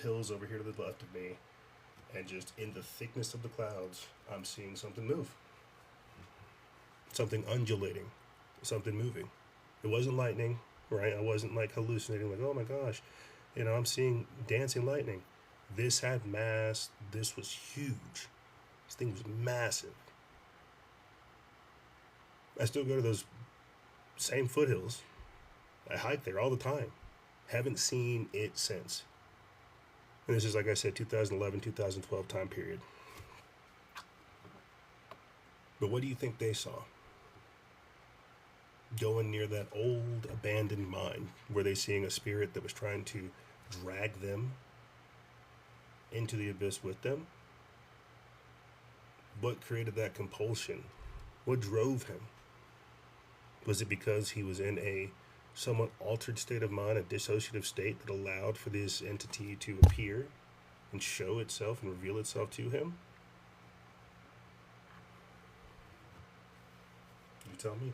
hills over here to the left of me. And just in the thickness of the clouds, I'm seeing something move. Something undulating. Something moving. It wasn't lightning, right? I wasn't like hallucinating, like, oh my gosh. I'm seeing dancing lightning. This had mass. This was huge. This thing was massive. I still go to those same foothills. I hike there all the time. Haven't seen it since. And this is, like I said, 2011, 2012 time period. But what do you think they saw? Going near that old abandoned mine, were they seeing a spirit that was trying to drag them into the abyss with them? What created that compulsion? What drove him? Was it because he was in a somewhat altered state of mind, a dissociative state that allowed for this entity to appear and show itself and reveal itself to him? You tell me.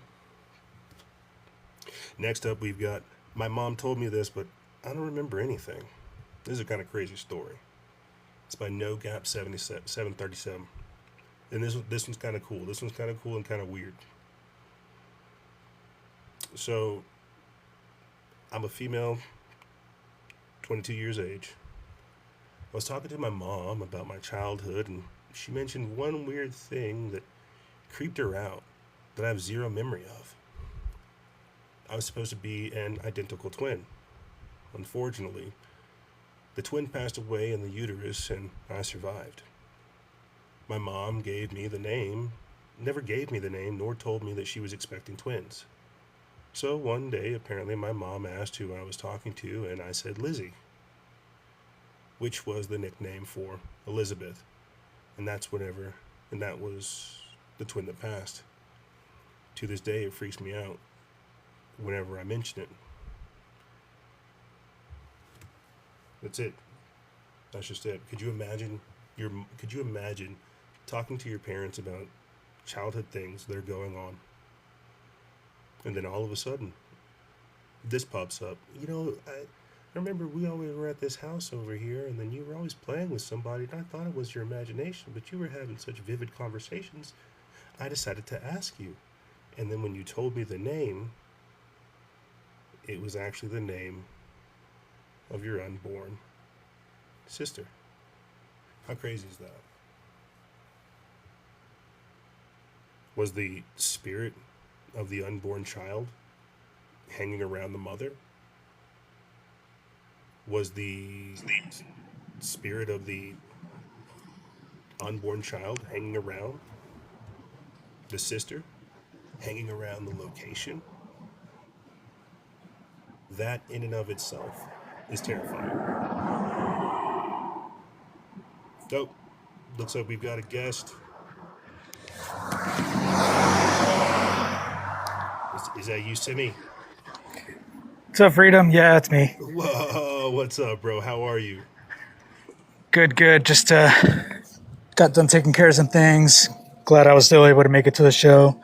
Next up, we've got, my mom told me this, but I don't remember anything. This is a kind of crazy story. It's by No Gap 737. And this one's kind of cool. This one's kind of cool and kind of weird. So, I'm a female, 22 years age. I was talking to my mom about my childhood, and she mentioned one weird thing that creeped her out that I have zero memory of. I was supposed to be an identical twin. Unfortunately, The twin passed away in the uterus, and I survived. My mom gave me the name, never gave me the name, nor told me that she was expecting twins. So one day, apparently, my mom asked who I was talking to, and I said Lizzie, which was the nickname for Elizabeth. And that was the twin that passed. To this day, it freaks me out whenever I mention it. That's it. That's just it. Could you imagine talking to your parents about childhood things that are going on, and then all of a sudden this pops up? I remember we always were at this house over here, and then you were always playing with somebody, and I thought it was your imagination, but you were having such vivid conversations. I decided to ask you. And then when you told me the name, it was actually the name of your unborn sister. How crazy is that? Was the spirit of the unborn child hanging around the mother? Was the spirit of the unborn child hanging around the sister? Hanging around the location? That in and of itself is terrifying. Nope. Looks like we've got a guest. Is that you, Simi? What's up, Freedom? Yeah, it's me. Whoa, what's up, bro? How are you? Good, good. Just got done taking care of some things. Glad I was still able to make it to the show.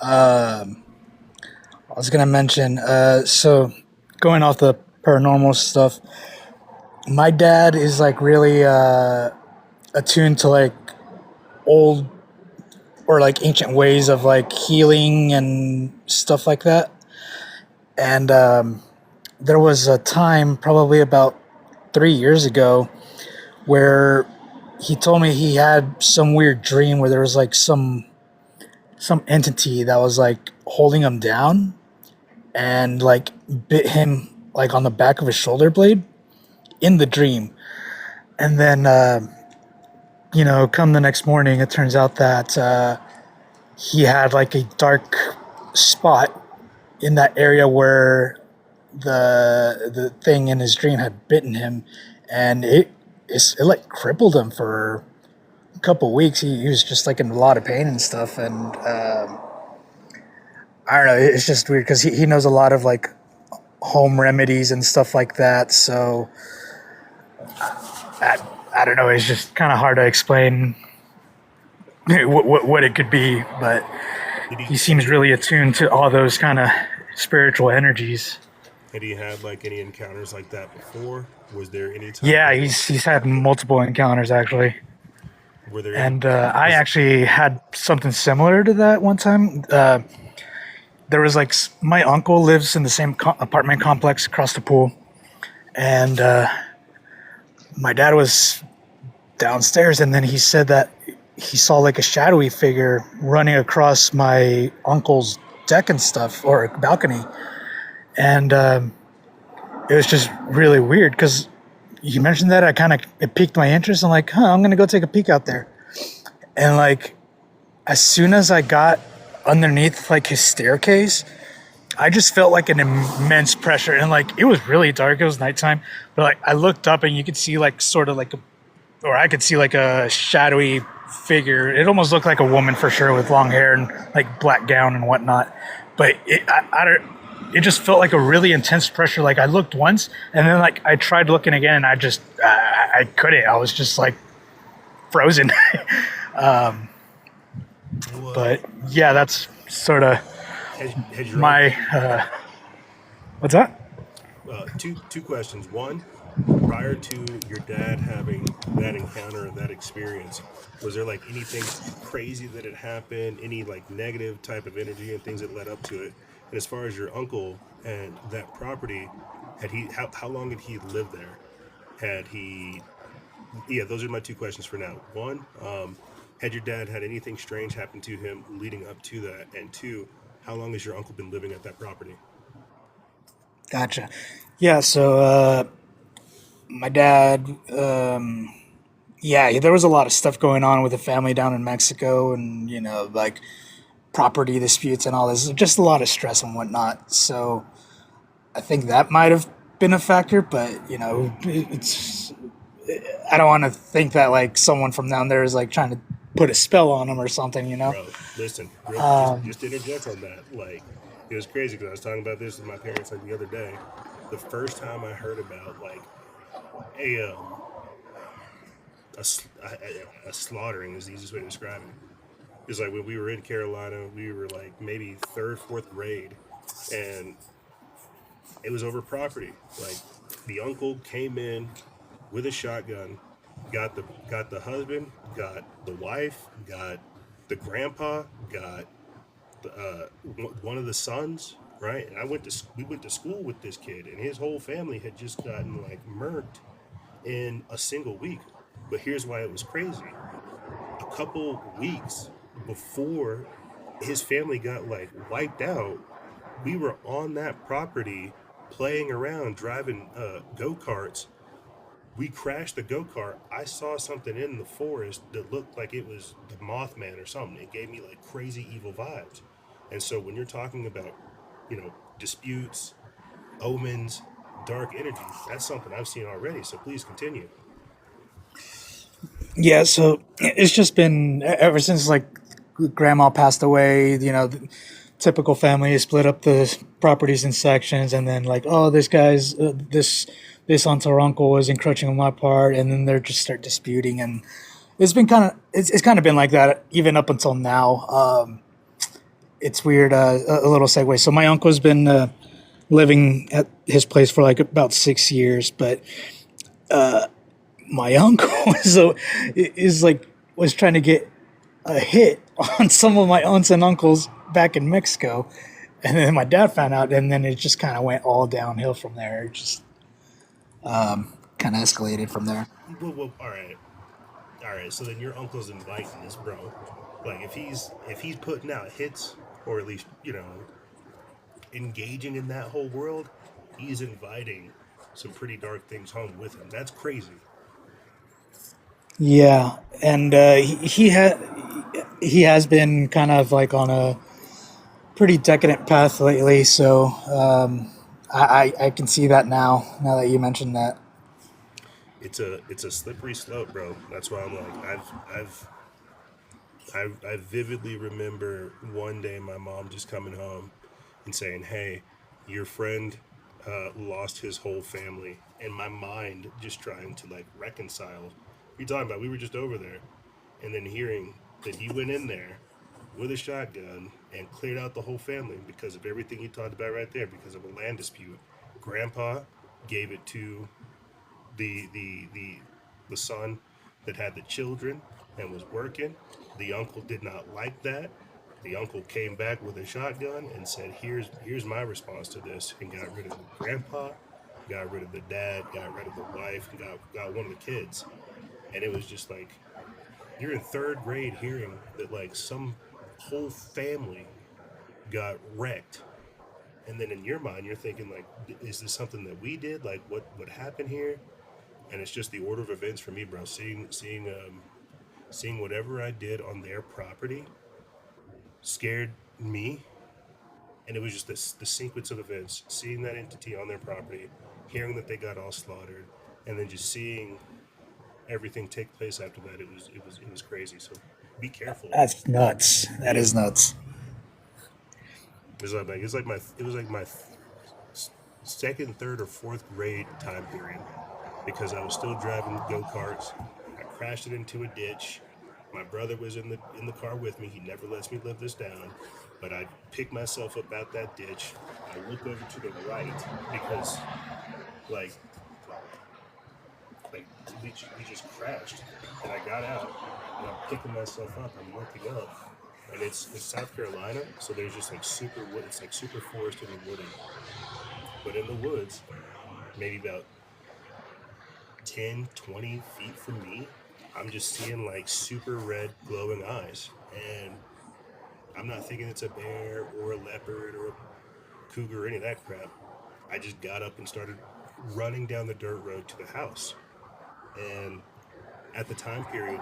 I was gonna mention, so going off the paranormal stuff, my dad is like really attuned to like old or like ancient ways of like healing and stuff like that. And there was a time, probably about 3 years ago, where he told me he had some weird dream where there was like some entity that was like holding him down and like bit him like on the back of his shoulder blade in the dream. And then come the next morning, it turns out that he had like a dark spot in that area where the thing in his dream had bitten him, and it like crippled him for a couple weeks. He was just like in a lot of pain and stuff, and I don't know. It's just weird because he knows a lot of like home remedies and stuff like that. So I don't know. It's just kind of hard to explain what it could be, but he seems really attuned to all those kind of spiritual energies. Had he had like any encounters like that before? Was there any time? Yeah, he's had multiple encounters actually. Were there? And I actually had something similar to that one time. There was like my uncle lives in the same apartment complex across the pool, and my dad was downstairs, and then he said that he saw like a shadowy figure running across my uncle's deck and stuff, or balcony, and it was just really weird because you mentioned that. It piqued my interest. I'm like, I'm gonna go take a peek out there, and like as soon as I got underneath like his staircase, I just felt like an immense pressure, and like it was really dark. It was nighttime, but like I looked up and you could see like sort of like I could see like a shadowy figure. It almost looked like a woman for sure, with long hair and like black gown and whatnot. But it just felt like a really intense pressure. Like I looked once, and then like I tried looking again, and I couldn't. I was just like frozen. But yeah, that's sort of my. What's that? Two questions. One, prior to your dad having that encounter and that experience, was there like anything crazy that had happened? Any like negative type of energy and things that led up to it? And as far as your uncle and that property, how long had he lived there? Had he? Yeah, those are my two questions for now. One, had your dad had anything strange happen to him leading up to that? And two, how long has your uncle been living at that property? Gotcha. Yeah, so My dad, yeah, there was a lot of stuff going on with the family down in Mexico, and like property disputes and all this, just a lot of stress and whatnot. So I think that might have been a factor, but it's I don't want to think that like someone from down there is like trying to put a spell on him or something. Bro, listen, just to interject on that, like it was crazy because I was talking about this with my parents like the other day. The first time I heard about like a a slaughtering is the easiest way to describe it. Is like when we were in Carolina, we were like maybe third, fourth grade, and it was over property. Like the uncle came in with a shotgun, got the husband, got the wife, got the grandpa, got one of the sons, right? And we went to school with this kid, and his whole family had just gotten like murked in a single week. But here's why it was crazy: a couple weeks before his family got like wiped out, we were on that property playing around, driving go karts. We crashed the go kart. I saw something in the forest that looked like it was the Mothman or something. It gave me like crazy evil vibes. And so when you're talking about, disputes, omens, dark energy, that's something I've seen already. So please continue. Yeah, so it's just been ever since like grandma passed away. The typical family split up the properties in sections, and then like, oh, this guy's this aunt or uncle is encroaching on my part, and then they just start disputing, and it's kind of been like that even up until now. It's weird. A little segue. So my uncle's been living at his place for like about 6 years, but my uncle is like was trying to get a hit on some of my aunts and uncles back in Mexico, and then my dad found out, and then it just kind of went all downhill from there. It just kind of escalated from there. All right, all right. So then your uncle's inviting this, bro. Like if he's putting out hits, or at least engaging in that whole world, he's inviting some pretty dark things home with him. That's crazy. Yeah, and he has been kind of like on a pretty decadent path lately. So I can see that now that you mentioned that. It's a slippery slope, bro. That's why I'm like I vividly remember one day my mom just coming home and saying, "Hey, your friend lost his whole family," and my mind just trying to like reconcile. What are you talking about? We were just over there, and then hearing that he went in there with a shotgun and cleared out the whole family because of everything you talked about right there, because of a land dispute. Grandpa gave it to the son that had the children and was working. The uncle did not like that. The uncle came back with a shotgun and said, "Here's my response to this," and got rid of the grandpa, got rid of the dad, got rid of the wife, and got one of the kids. And it was just like you're in third grade hearing that like some whole family got wrecked, and then in your mind you're thinking like, is this something that we did? Like what happened here? And it's just the order of events for me, bro. Seeing whatever I did on their property scared me, and it was just the sequence of events. Seeing that entity on their property, hearing that they got all slaughtered, and then just seeing everything take place after that. It was crazy. So be careful. That's nuts. That Yeah, is nuts. it was like my second, third, or fourth grade time period because I was still driving go karts. I crashed it into a ditch. My brother was in the car with me. He never lets me live this down. But I pick myself up out that ditch. I look over to the right because like we just crashed, and I got out and I'm picking myself up. I'm looking up, and it's South Carolina, so there's just like super wood. It's like super forested and wooded. But in the woods, maybe about 10, 20 feet from me, I'm just seeing like super red glowing eyes. And I'm not thinking it's a bear or a leopard or a cougar or any of that crap. I just got up and started running down the dirt road to the house. And at the time period,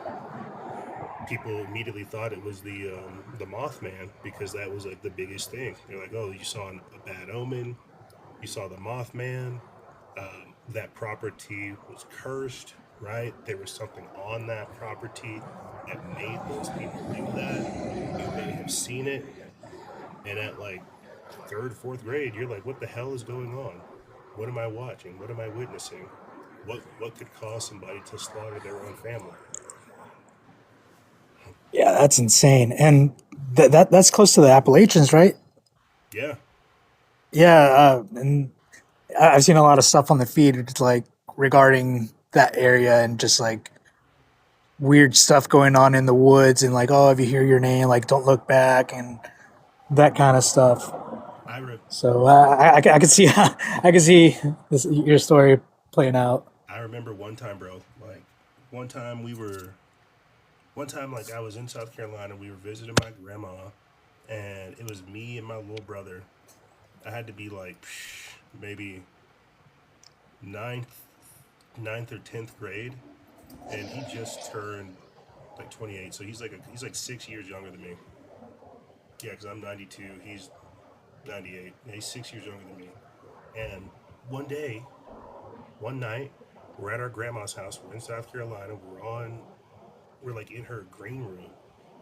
people immediately thought it was the Mothman because that was like the biggest thing. They're like, "Oh, you saw a bad omen. You saw the Mothman. That property was cursed, right? There was something on that property that made those people do that. You may have seen it." And at like third, fourth grade, you're like, "What the hell is going on? What am I watching? What am I witnessing? What could cause somebody to slaughter their own family?" Yeah, that's insane. And that's close to the Appalachians, right? Yeah, Yeah, and I've seen a lot of stuff on the feed, like regarding that area and just like weird stuff going on in the woods and like, oh, if you hear your name, like don't look back and that kind of stuff. I re- So I can see I can see your story playing out. I remember one time, bro. Like one time we were one time like I was in South Carolina. We were visiting my grandma, and it was me and my little brother. I had to be like maybe ninth, ninth or tenth grade, and he just turned like 28. So he's like 6 years younger than me. Yeah, because I'm 92. He's 98. Yeah, he's 6 years younger than me. And one day, one night, we're at our grandma's house. We're in South Carolina. We're like in her green room,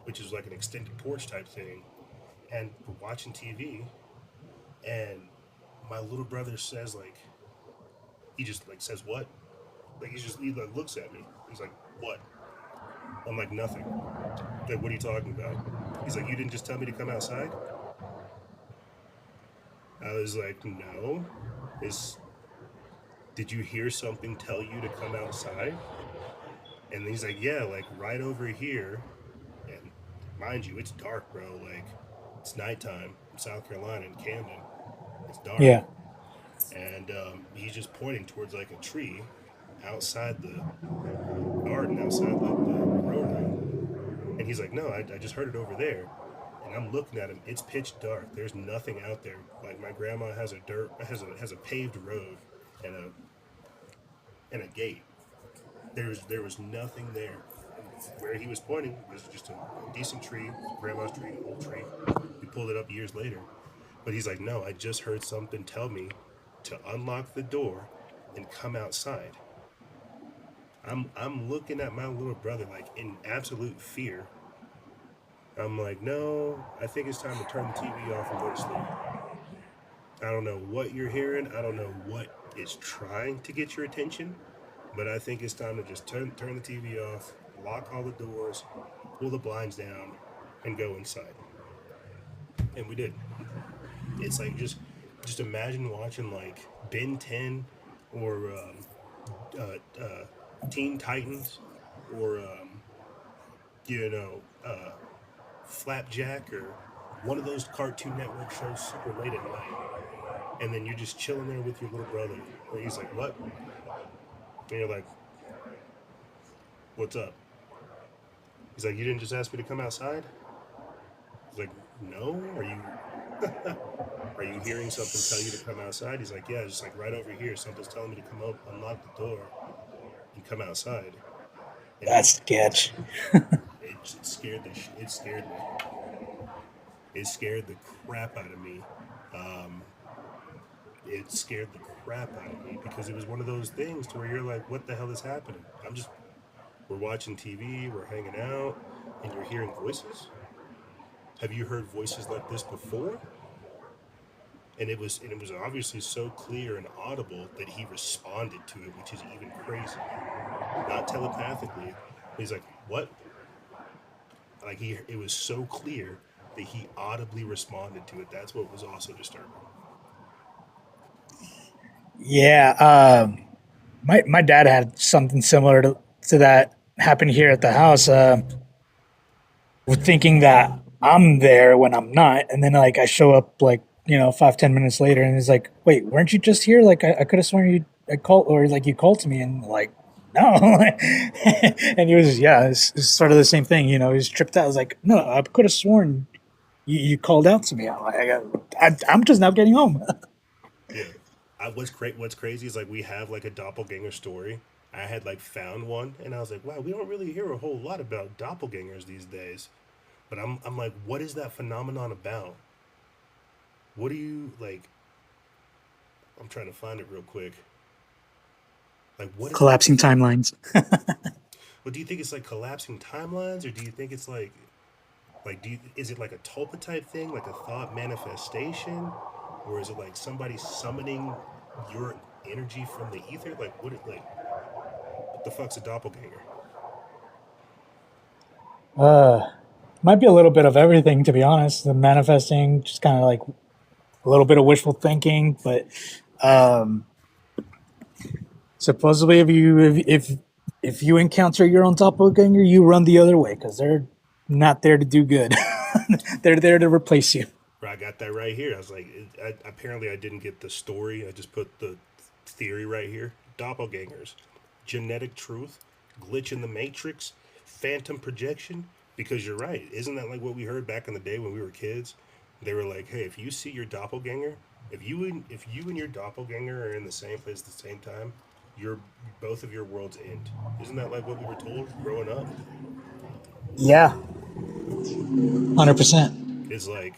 which is like an extended porch type thing, and we're watching TV. And my little brother says like, he just like says what? Like he like looks at me. He's like, "What?" I'm like, "Nothing." Like, "What are you talking about?" He's like, "You didn't just tell me to come outside?" I was like, "No." Is Did you hear something tell you to come outside? And he's like, "Yeah, like right over here." And mind you, it's dark, bro. Like it's nighttime in South Carolina in Camden. It's dark, Yeah, and he's just pointing towards like a tree outside the garden, outside like the grow room. And he's like, "No, I just heard it over there." And I'm looking at him. It's pitch dark. There's nothing out there. Like my grandma has a paved road and a gate. There was nothing there. And where he was pointing was just a decent tree, grandma's tree, an old tree. We pulled it up years later. But he's like, "No, I just heard something tell me to unlock the door and come outside." I'm looking at my little brother like in absolute fear. I'm like, "No, I think it's time to turn the TV off and go to sleep." I don't know what you're hearing. I don't know what is trying to get your attention, but I think it's time to just turn the TV off, lock all the doors, pull the blinds down, and go inside. And we did. It's like just imagine watching like Ben 10 or Teen Titans or you know Flapjack or one of those Cartoon Network shows super late at night, and then you're just chilling there with your little brother. And he's like, "What?" And you're like, "What's up?" He's like, "You didn't just ask me to come outside?" He's like, "No. Are you hearing something tell you to come outside?" He's like, "Yeah, just like right over here. Something's telling me to come up, unlock the door, and come outside." And that's sketch. it scared it scared me. It scared the crap out of me. Um, it scared the crap out of me because it was one of those things to where you're like, "What the hell is happening?" We're watching TV, we're hanging out, and you're hearing voices. Have you heard voices like this before? And it was obviously so clear and audible that he responded to it, which is even crazy. Not telepathically. He's like, "What?" Like it was so clear that he audibly responded to it. That's what was also disturbing. Yeah, my dad had something similar to that happen here at the house. Thinking that I'm there when I'm not, and then like I show up like 5-10 minutes later, and he's like, "Wait, weren't you just here? Like I could have sworn you I called or like you called to me," and like no, and he was it's sort of the same thing. He was tripped out. I was like, "No, I could have sworn you called out to me." I'm like, I'm just now getting home. Yeah. What's crazy is like we have like a doppelganger story. I had like found one, and I was like, wow, we don't really hear a whole lot about doppelgangers these days. But I'm like, what is that phenomenon about? What do you like? I'm trying to find it real quick. Like, what is that? Collapsing timelines. What do you think it's like collapsing timelines, or do you think it's like is it like a tulpa type thing, like a thought manifestation, or is it like somebody summoning your energy from the ether? What the fuck's a doppelganger? Uh, might be a little bit of everything, to be honest. The manifesting, just kind of like a little bit of wishful thinking, but um, supposedly, if you encounter your own doppelganger, you run the other way because they're not there to do good. They're there to replace you. I got that right here. I was like, apparently I didn't get the story. I just put the theory right here. Doppelgangers, genetic truth, glitch in the matrix, phantom projection. Because you're right. Isn't that like what we heard back in the day when we were kids? They were like, hey, if you see your doppelganger, if you and your doppelganger are in the same place at the same time, your both of your worlds end. Isn't that like what we were told growing up? Yeah, 100%. It's like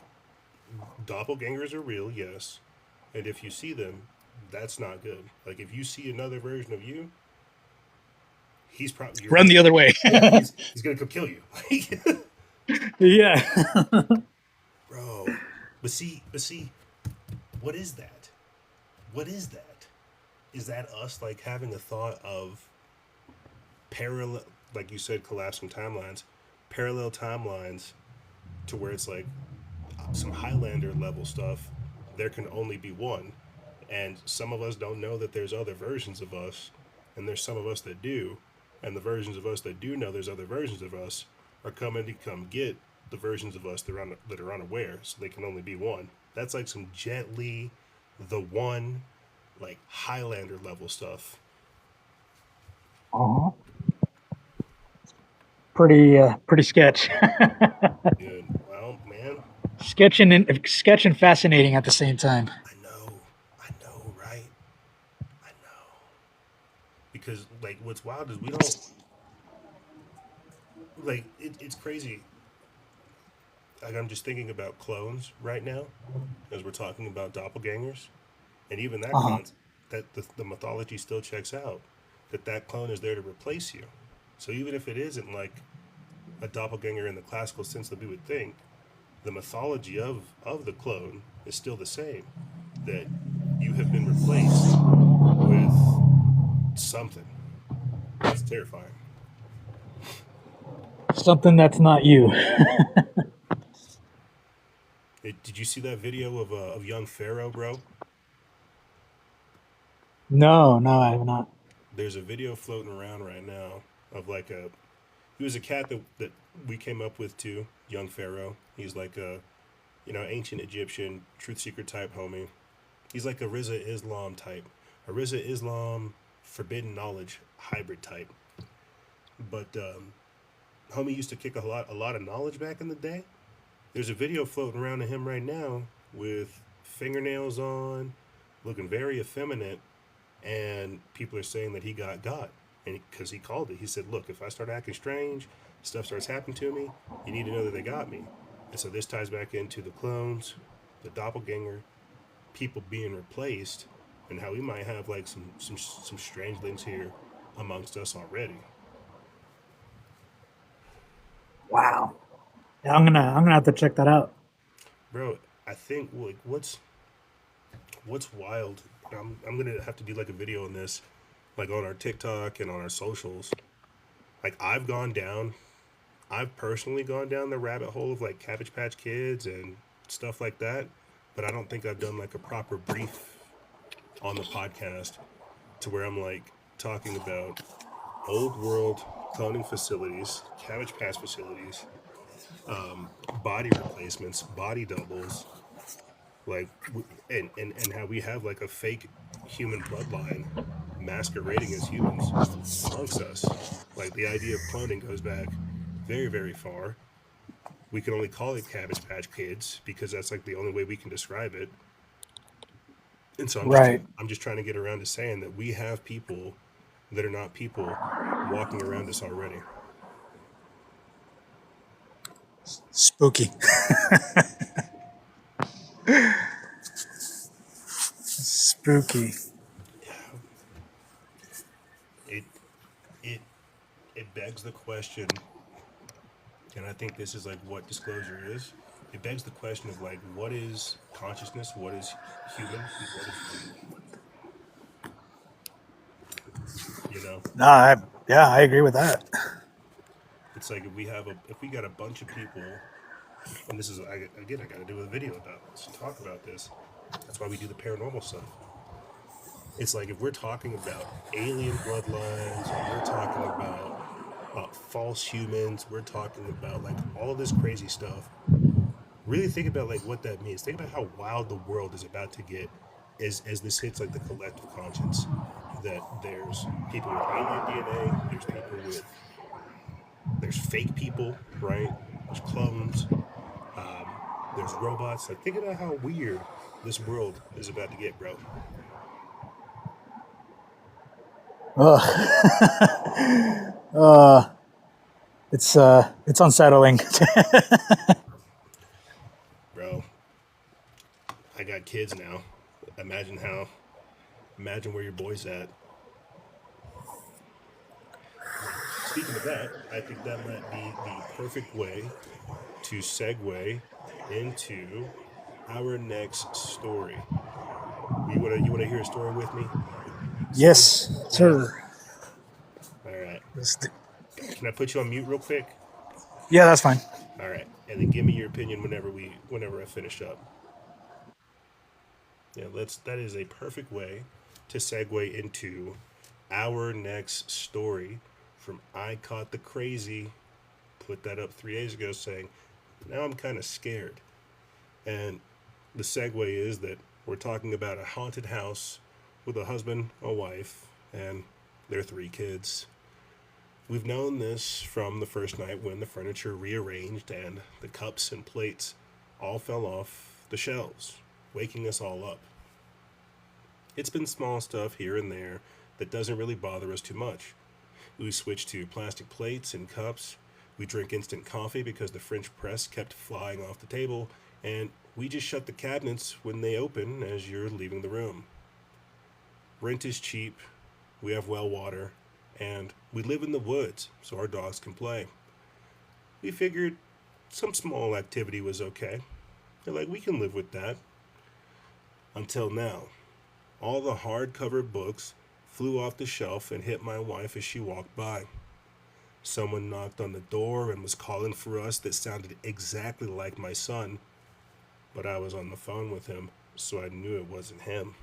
doppelgangers are real, yes, and if you see them, that's not good. Like if you see another version of you, he's probably you're Run right. the other way. Yeah, he's gonna come kill you, Yeah. bro. But see, what is that? What is that? Is that us like having a thought of parallel, like you said, collapsing timelines, parallel timelines, to where it's like some Highlander level stuff? There can only be one, and some of us don't know that there's other versions of us, and there's some of us that do, and the versions of us that do know there's other versions of us are coming to come get the versions of us that are unaware, so they can only be one. That's like some Jet Li, the one, like Highlander level stuff. Uh-huh. Pretty sketch. Good. Well, man, Sketch and fascinating at the same time. I know, right? I know. Because like, what's wild is we don't like. It's crazy. Like I'm just thinking about clones right now, as we're talking about doppelgangers, and even that Uh-huh. that the mythology still checks out. That clone is there to replace you. So even if it isn't like a doppelganger in the classical sense that we would think, the mythology of the clone is still the same. That you have been replaced with something. That's terrifying. Something that's not you. Did you see that video of young Pharaoh, bro? No, no, I have not. There's a video floating around right now of like a he was a cat that we came up with too, young Pharaoh. He's like a ancient Egyptian truth seeker type homie. He's like a Riza Islam type, a Riza Islam forbidden knowledge hybrid type. But homie used to kick a lot of knowledge back in the day. There's a video floating around of him right now with fingernails on, looking very effeminate, and people are saying that he got, and because he called it, he said, "Look, if I start acting strange, stuff starts happening to me. You need to know that they got me." And so this ties back into the clones, the doppelganger, people being replaced, and how we might have like some strange links here amongst us already, Wow. Yeah, I'm gonna have to check that out. bro. I think like what's wild. I'm gonna have to do like a video on this, like on our TikTok and on our socials. Like I've personally gone down the rabbit hole of like Cabbage Patch Kids and stuff like that, but I don't think I've done like a proper brief on the podcast to where I'm like talking about old world cloning facilities, Cabbage Patch facilities, body replacements, body doubles, like and how we have like a fake human bloodline masquerading as humans amongst us. Like the idea of cloning goes back very, very far. We can only call it Cabbage Patch Kids because that's like the only way we can describe it. And so Right. I'm just trying to get around to saying that we have people that are not people walking around us already. Spooky. Spooky. It it it begs the question, and I think this is like what disclosure is. It begs the question of like what is consciousness, what is human, and what is worldly. You know, No, yeah, I agree with that. it's like if we got a bunch of people, and this is again I got to do a video about this, talk about this. That's why we do the paranormal stuff. It's like if we're talking about alien bloodlines, or we're talking about false humans, we're talking about like all this crazy stuff. Really think about like what that means. Think about how wild the world is about to get as this hits like the collective conscience. That there's people with alien DNA, there's fake people, right? There's clones, there's robots. Like think about how weird this world is about to get, bro. Ugh. It's unsettling. Bro, I got kids now. Imagine how imagine where your boy's at. Speaking of that, I think that might be the perfect way to segue into our next story. You wanna hear a story with me? Something Yes, yes. sir. All right. Let's do- Can I put you on mute real quick? Yeah, that's fine. All right. And then give me your opinion whenever I finish up. Yeah, let's that is a perfect way to segue into our next story from I Caught the Crazy. Put that up 3 days ago saying, now I'm kind of scared. And the segue is that we're talking about a haunted house with a husband, a wife, and their 3 kids. We've known this from the first night when the furniture rearranged and the cups and plates all fell off the shelves, waking us all up. It's been small stuff here and there that doesn't really bother us too much. We switched to plastic plates and cups. We drink instant coffee because the French press kept flying off the table, and we just shut the cabinets when they open as you're leaving the room. Rent is cheap, we have well water, and we live in the woods so our dogs can play. We figured some small activity was okay. They're like, we can live with that. Until now. All the hardcover books flew off the shelf and hit my wife as she walked by. Someone knocked on the door and was calling for us that sounded exactly like my son, but I was on the phone with him, so I knew it wasn't him.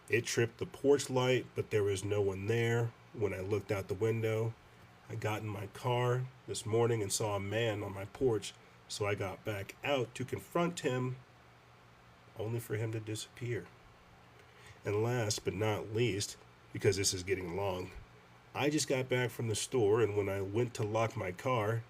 It tripped the porch light, but there was no one there. When I looked out the window, I got in my car this morning and saw a man on my porch, so I got back out to confront him, only for him to disappear. And last but not least, because this is getting long, I just got back from the store, and when I went to lock my car,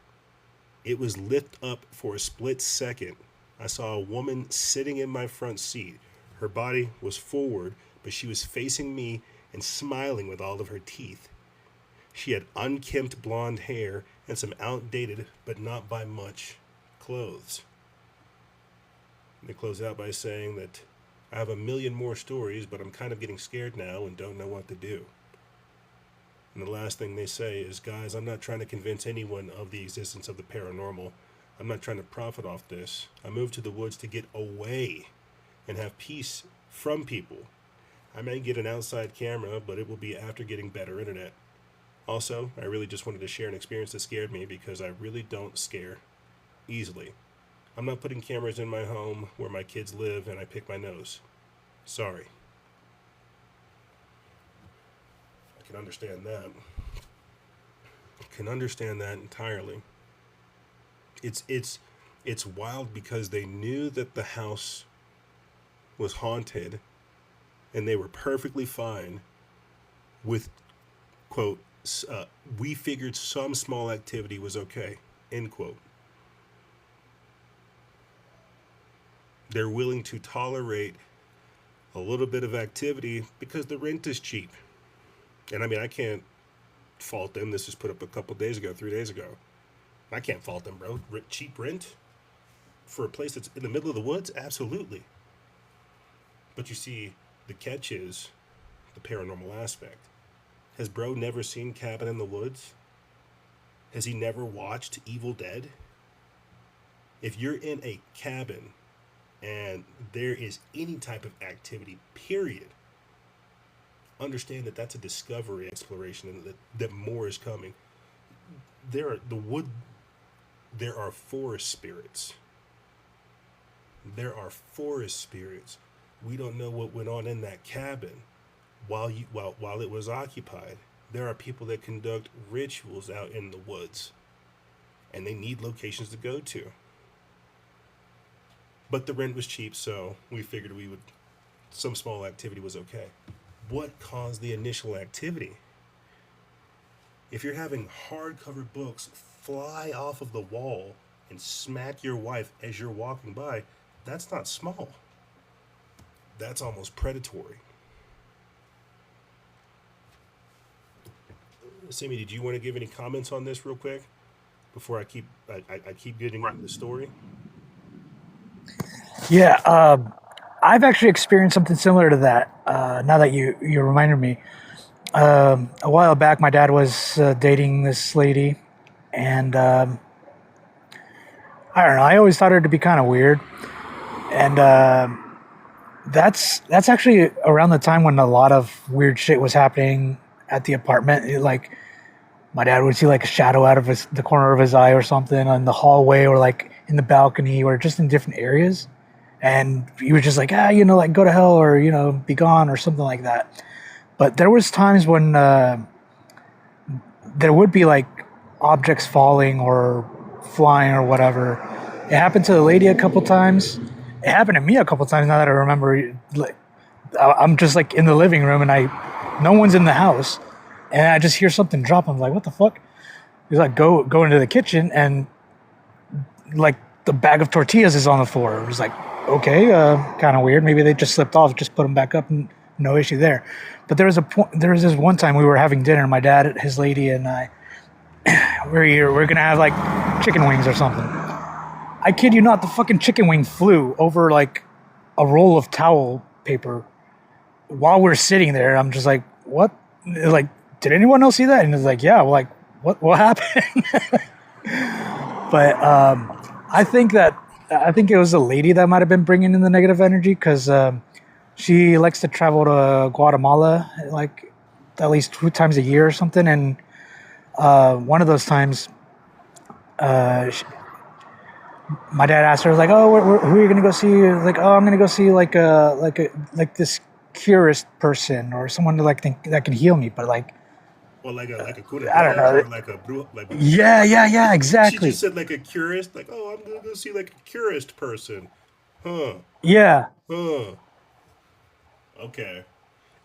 it was lift up for a split second. I saw a woman sitting in my front seat. Her body was forward, but she was facing me and smiling with all of her teeth. She had unkempt blonde hair and some outdated, but not by much, clothes. They close out by saying that I have a million more stories, but I'm kind of getting scared now and don't know what to do. And the last thing they say is, guys, I'm not trying to convince anyone of the existence of the paranormal. I'm not trying to profit off this. I moved to the woods to get away and have peace from people. I may get an outside camera, but it will be after getting better internet. Also, I really just wanted to share an experience that scared me because I really don't scare easily. I'm not putting cameras in my home where my kids live and I pick my nose. Sorry. I can understand that. I can understand that entirely. It's it's it's wild because they knew that the house was haunted and they were perfectly fine with quote we figured some small activity was okay, end quote. They're willing to tolerate a little bit of activity because the rent is cheap. And I mean, I can't fault them. This was put up a couple days ago, 3 days ago. I can't fault them, bro. Cheap rent for a place that's in the middle of the woods? Absolutely. But you see, the catch is the paranormal aspect. Has bro never seen Cabin in the Woods? Has he never watched Evil Dead? If you're in a cabin and there is any type of activity, period, understand that that's a discovery exploration and that more is coming. There are forest spirits. There are forest spirits. We don't know what went on in that cabin while it was occupied. There are people that conduct rituals out in the woods, and they need locations to go to. But the rent was cheap, so we figured some small activity was okay. What caused the initial activity? If you're having hardcover books fly off of the wall and smack your wife as you're walking by, that's not small. That's almost predatory. Sammy, did you want to give any comments on this real quick before I keep getting into the story? Yeah, I've actually experienced something similar to that. Now that you reminded me, a while back, my dad was dating this lady, and I don't know. I always thought her to be kind of weird, and that's actually around the time when a lot of weird shit was happening at the apartment. Like my dad would see like a shadow out of the corner of his eye or something in the hallway or like in the balcony or just in different areas. And he was just like, like go to hell or, be gone or something like that. But there was times when there would be like objects falling or flying or whatever. It happened to the lady a couple times. It happened to me a couple times now that I remember. Like, I'm just like in the living room and no one's in the house. And I just hear something drop. I'm like, what the fuck? He's like, go into the kitchen and like the bag of tortillas is on the floor. It was like, okay, kind of weird. Maybe they just slipped off, just put them back up and no issue there. But there was this one time we were having dinner, my dad, his lady, and I, we're going to have like chicken wings or something. I kid you not, the fucking chicken wing flew over like a roll of towel paper while we're sitting there. I'm just like, what? Like, did anyone else see that? And it's like, yeah, like, what happened? But I think it was a lady that might have been bringing in the negative energy because she likes to travel to Guatemala like at least 2 times a year or something. And one of those times, my dad asked her, like, "Oh, who are you gonna go see?" Like, "Oh, I'm gonna go see like this curist person or someone that can heal me." But like, Or like a I don't know. or like a Yeah, she exactly. just said like a curist, like, oh, I'm gonna go see like a curist person. Huh. Yeah. Huh. Okay.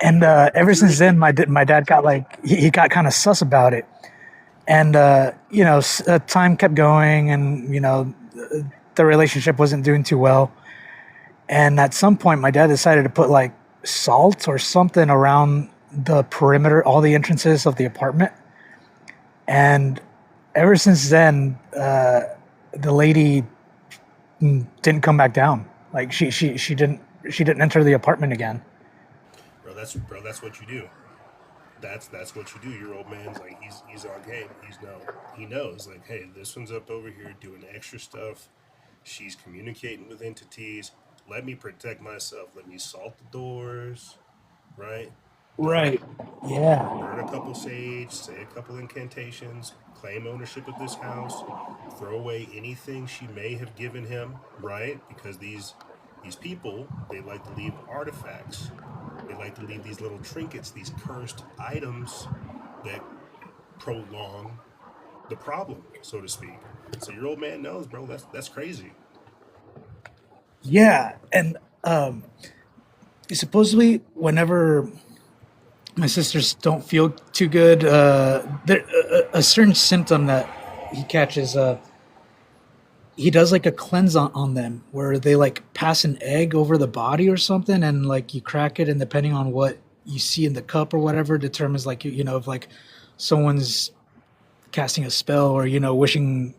And ever since then, my dad got like he got kind of sus about it, and time kept going, and the relationship wasn't doing too well. And at some point, my dad decided to put like salt or something around the perimeter, all the entrances of the apartment. And ever since then, the lady didn't come back down. Like she didn't enter the apartment again. Bro, that's what you do. That's what you do. Your old man's like he's on game. He knows like, hey, this one's up over here doing extra stuff. She's communicating with entities. Let me protect myself. Let me salt the doors, right? Right. Yeah. Burn a couple sage, say a couple incantations, claim ownership of this house, throw away anything she may have given him, right? Because these people, they like to leave artifacts. They like to leave these little trinkets, these cursed items that prolong the problem, so to speak. So your old man knows, bro. That's crazy. Yeah. And supposedly, whenever my sisters don't feel too good, there a certain symptom that he catches. he does like a cleanse on them where they like pass an egg over the body or something, and like you crack it, and depending on what you see in the cup or whatever determines like you know if like someone's casting a spell or you know wishing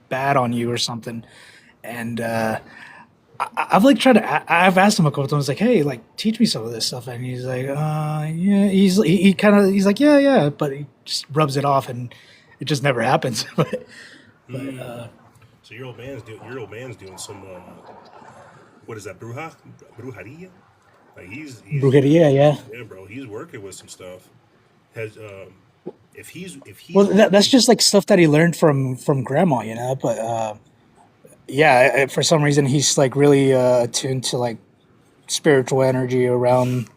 bad on you or something. And I've like tried to. I've asked him a couple times, like, "Hey, like, teach me some of this stuff," and he's like, yeah." He kind of he's like, "Yeah, yeah," but he just rubs it off, and it just never happens. But Mm. So your old man's doing some what is that brujeria? Like he's brujeria, yeah. yeah, bro. He's working with some stuff. Has if Well, he's that's working, just like stuff that he learned from grandma, you know. But yeah, for some reason he's like really attuned to like spiritual energy around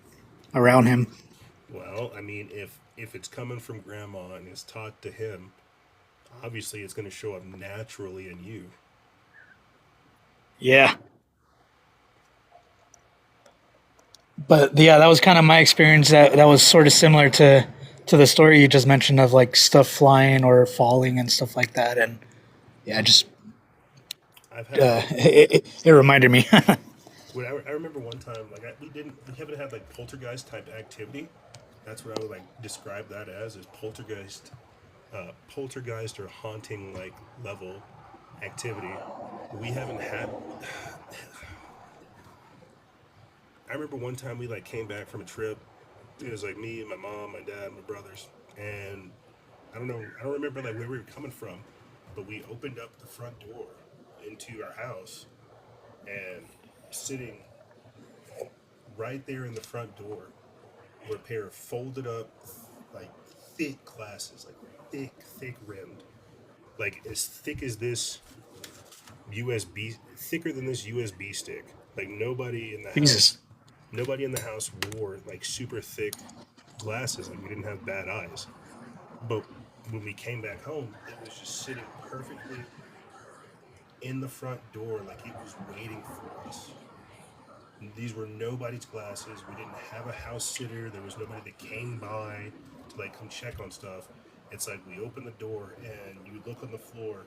him. well, I mean, if it's coming from grandma and it's taught to him, obviously it's going to show up naturally in you. Yeah, but yeah, that was kind of my experience. That was sort of similar to the story you just mentioned of like stuff flying or falling and stuff like that. And yeah, just I've had it reminded me. when I remember one time like we haven't had like poltergeist type activity. That's what I would like describe that as is poltergeist or haunting like level activity. We haven't had. I remember one time we like came back from a trip. It was like me and my mom, my dad, my brothers, and I don't know. I don't remember like where we were coming from, but we opened up the front door into our house, and sitting right there in the front door were a pair of folded up, like thick glasses, like thick rimmed, like as thick as this USB, thicker than this USB stick. Like Jesus. nobody in the house wore like super thick glasses. Like we didn't have bad eyes, but when we came back home, it was just sitting perfectly in the front door, like it was waiting for us. These were nobody's glasses. We didn't have a house sitter. There was nobody that came by to like come check on stuff. It's like we open the door and you look on the floor.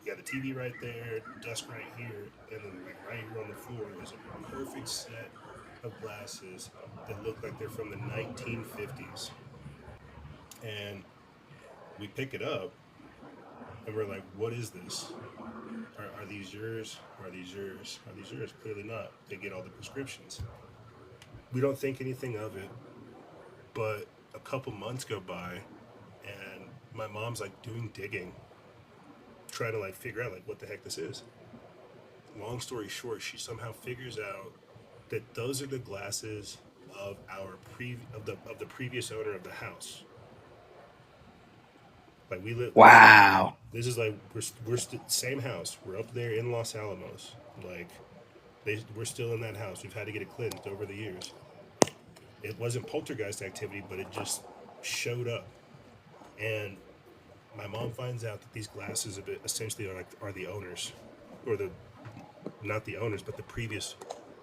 You got the TV right there, desk right here, and then like right here on the floor is a perfect set of glasses that look like they're from the 1950s. And we pick it up and we're like, "What is this? Are these yours? Are these yours? Are these yours?" Clearly not. They get all the prescriptions. We don't think anything of it, but a couple months go by, and my mom's like doing digging, trying to like figure out like what the heck this is. Long story short, she somehow figures out that those are the glasses of of the previous owner of the house. Like we live like Wow. this is like same house. We're up there in Los Alamos. Like we're still in that house. We've had to get it cleansed over the years. It wasn't poltergeist activity, but it just showed up. And my mom finds out that these glasses essentially are the owners, or the not the owners, but the previous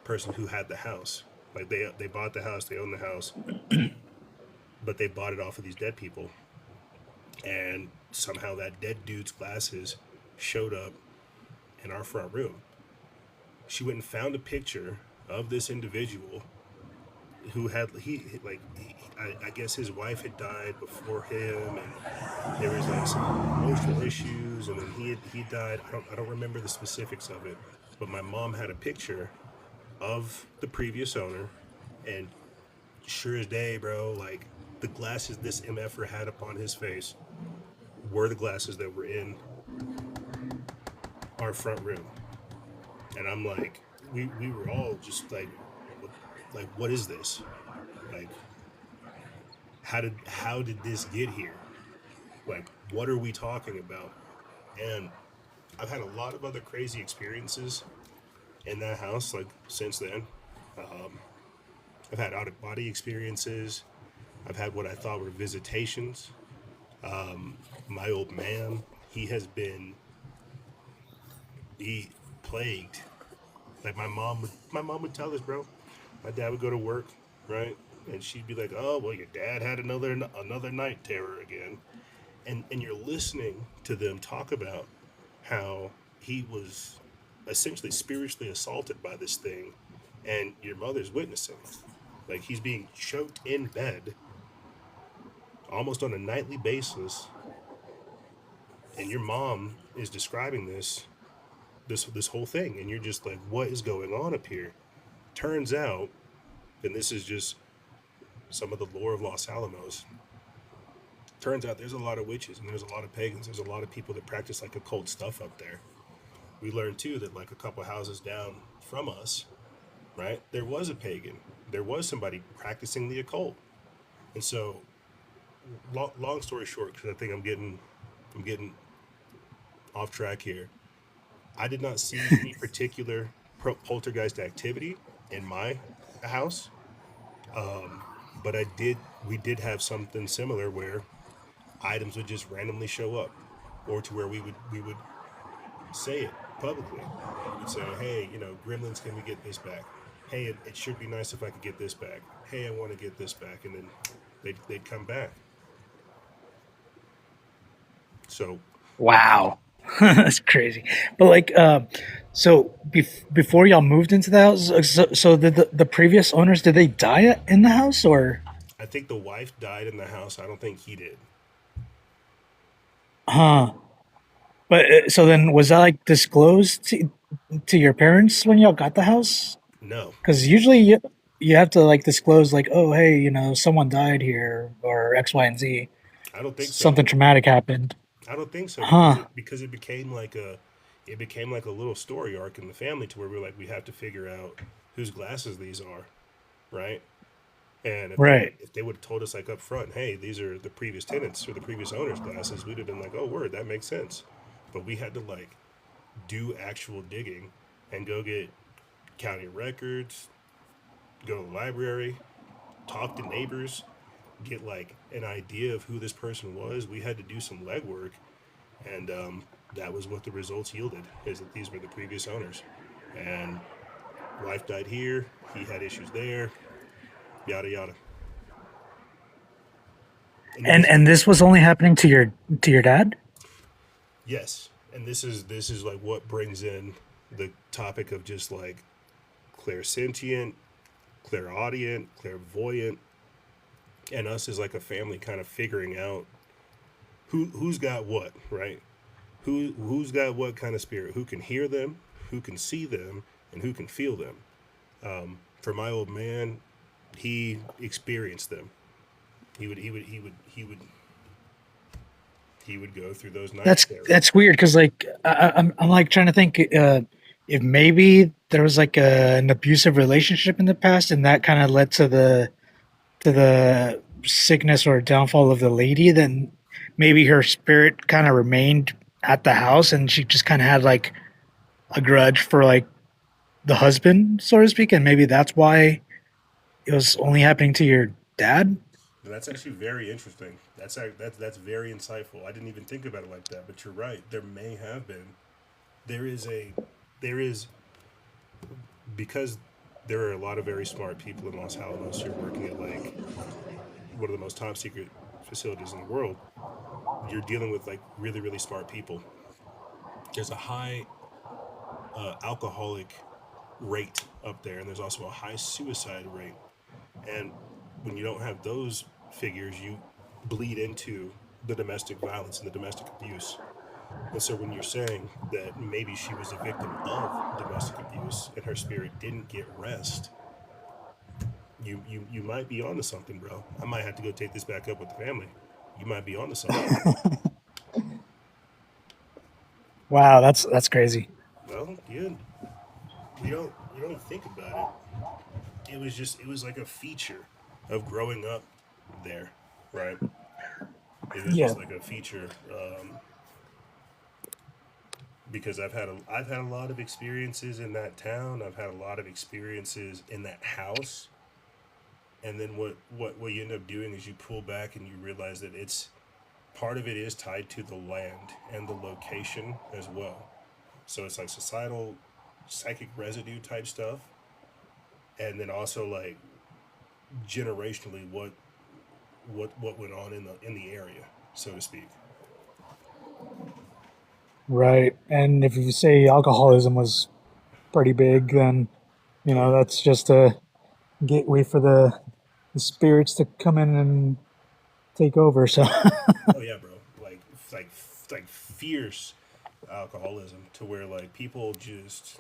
person who had the house. Like they bought the house, they own the house, but they bought it off of these dead people, and somehow that dead dude's glasses showed up in our front room. She went and found a picture of this individual who had I guess his wife had died before him, and there was like some emotional issues, and then he died. I don't remember the specifics of it, but my mom had a picture of the previous owner, and sure as day, bro, like the glasses this mf'er had upon his face were the glasses that were in our front room, and I'm like, we were all just like what is this? Like how did this get here? Like what are we talking about? And I've had a lot of other crazy experiences in that house like since then. I've had out of body experiences. I've had what I thought were visitations. My old man, he has been he plagued. Like my mom would tell us, bro. My dad would go to work, right? And she'd be like, "Oh, well, your dad had another night terror again." And you're listening to them talk about how he was essentially spiritually assaulted by this thing, and your mother's witnessing. Like he's being choked in bed almost on a nightly basis, and your mom is describing this whole thing, and you're just like, what is going on up here? Turns out, and this is just some of the lore of Los Alamos. Turns out there's a lot of witches and there's a lot of pagans. There's a lot of people that practice like occult stuff up there. We learned too that like a couple houses down from us, right, there was a pagan. There was somebody practicing the occult. And so, long story short, because I think I'm getting off track here. I did not see any particular poltergeist activity in my house, but I did. We did have something similar where items would just randomly show up, or to where we would say it publicly. We would say, "Hey, Gremlins, can we get this back? Hey, it should be nice if I could get this back. Hey, I want to get this back," and then they'd come back. So Wow, that's crazy. But like, so before y'all moved into the house, so did the previous owners, did they die in the house or? I think the wife died in the house. I don't think he did. Huh. But so then was that like disclosed to your parents when y'all got the house? No, Because usually you have to like disclose like, oh hey, someone died here or X, Y, and Z. I don't think so. Something traumatic happened. I don't think so because Huh. it became like a little story arc in the family to where we're like we have to figure out whose glasses these are, right? And Right. if they would have told us like up front, hey, these are the previous tenants or the previous owners' glasses, we'd have been like, oh word, that makes sense. But we had to like do actual digging and go get county records, go to the library, talk to neighbors, get like an idea of who this person was. We had to do some legwork, and that was what the results yielded. Is that these were the previous owners, and wife died here. He had issues there. Yada yada. And it was And this was only happening to your dad? yes, and this is like what brings in the topic of just like clairsentient, clairaudient, clairvoyant, and us as like a family kind of figuring out who's got what, right? Who's got what kind of spirit? Who can hear them? Who can see them? And who can feel them? For my old man, he experienced them. He would go through those night stares. That's weird because like I'm like trying to think if maybe there was like an abusive relationship in the past and that kind of led to the sickness or downfall of the lady. Then maybe her spirit kind of remained at the house and she just kind of had like a grudge for like the husband, so to speak, and maybe that's why it was only happening to your dad. And that's actually very interesting. That's very insightful. I didn't even think about it like that, but you're right. There may have been. There is a there is because there are a lot of very smart people in Los Alamos who are working at like one of the most top secret facilities in the world. You're dealing with like really really smart people. There's a high alcoholic rate up there, and there's also a high suicide rate. And when you don't have those figures, you bleed into the domestic violence and the domestic abuse. And so when you're saying that maybe she was a victim of domestic abuse and her spirit didn't get rest, you might be onto something, bro. I might have to go take this back up with the family. You might be onto something. Wow, that's crazy. Well, yeah, you don't think about it. It was like a feature of growing up there, right? It was Yeah. just like a feature because I've had a lot of experiences in that town. I've had a lot of experiences in that house, and then what you end up doing is you pull back and you realize that it's part of it is tied to the land and the location as well. So it's like societal psychic residue type stuff, and then also like generationally what went on in the area, so to speak. Right. And if you say alcoholism was pretty big, then Oh yeah. that's just a gateway for the spirits to come in and take over. So Oh yeah, bro. Like fierce alcoholism to where like people just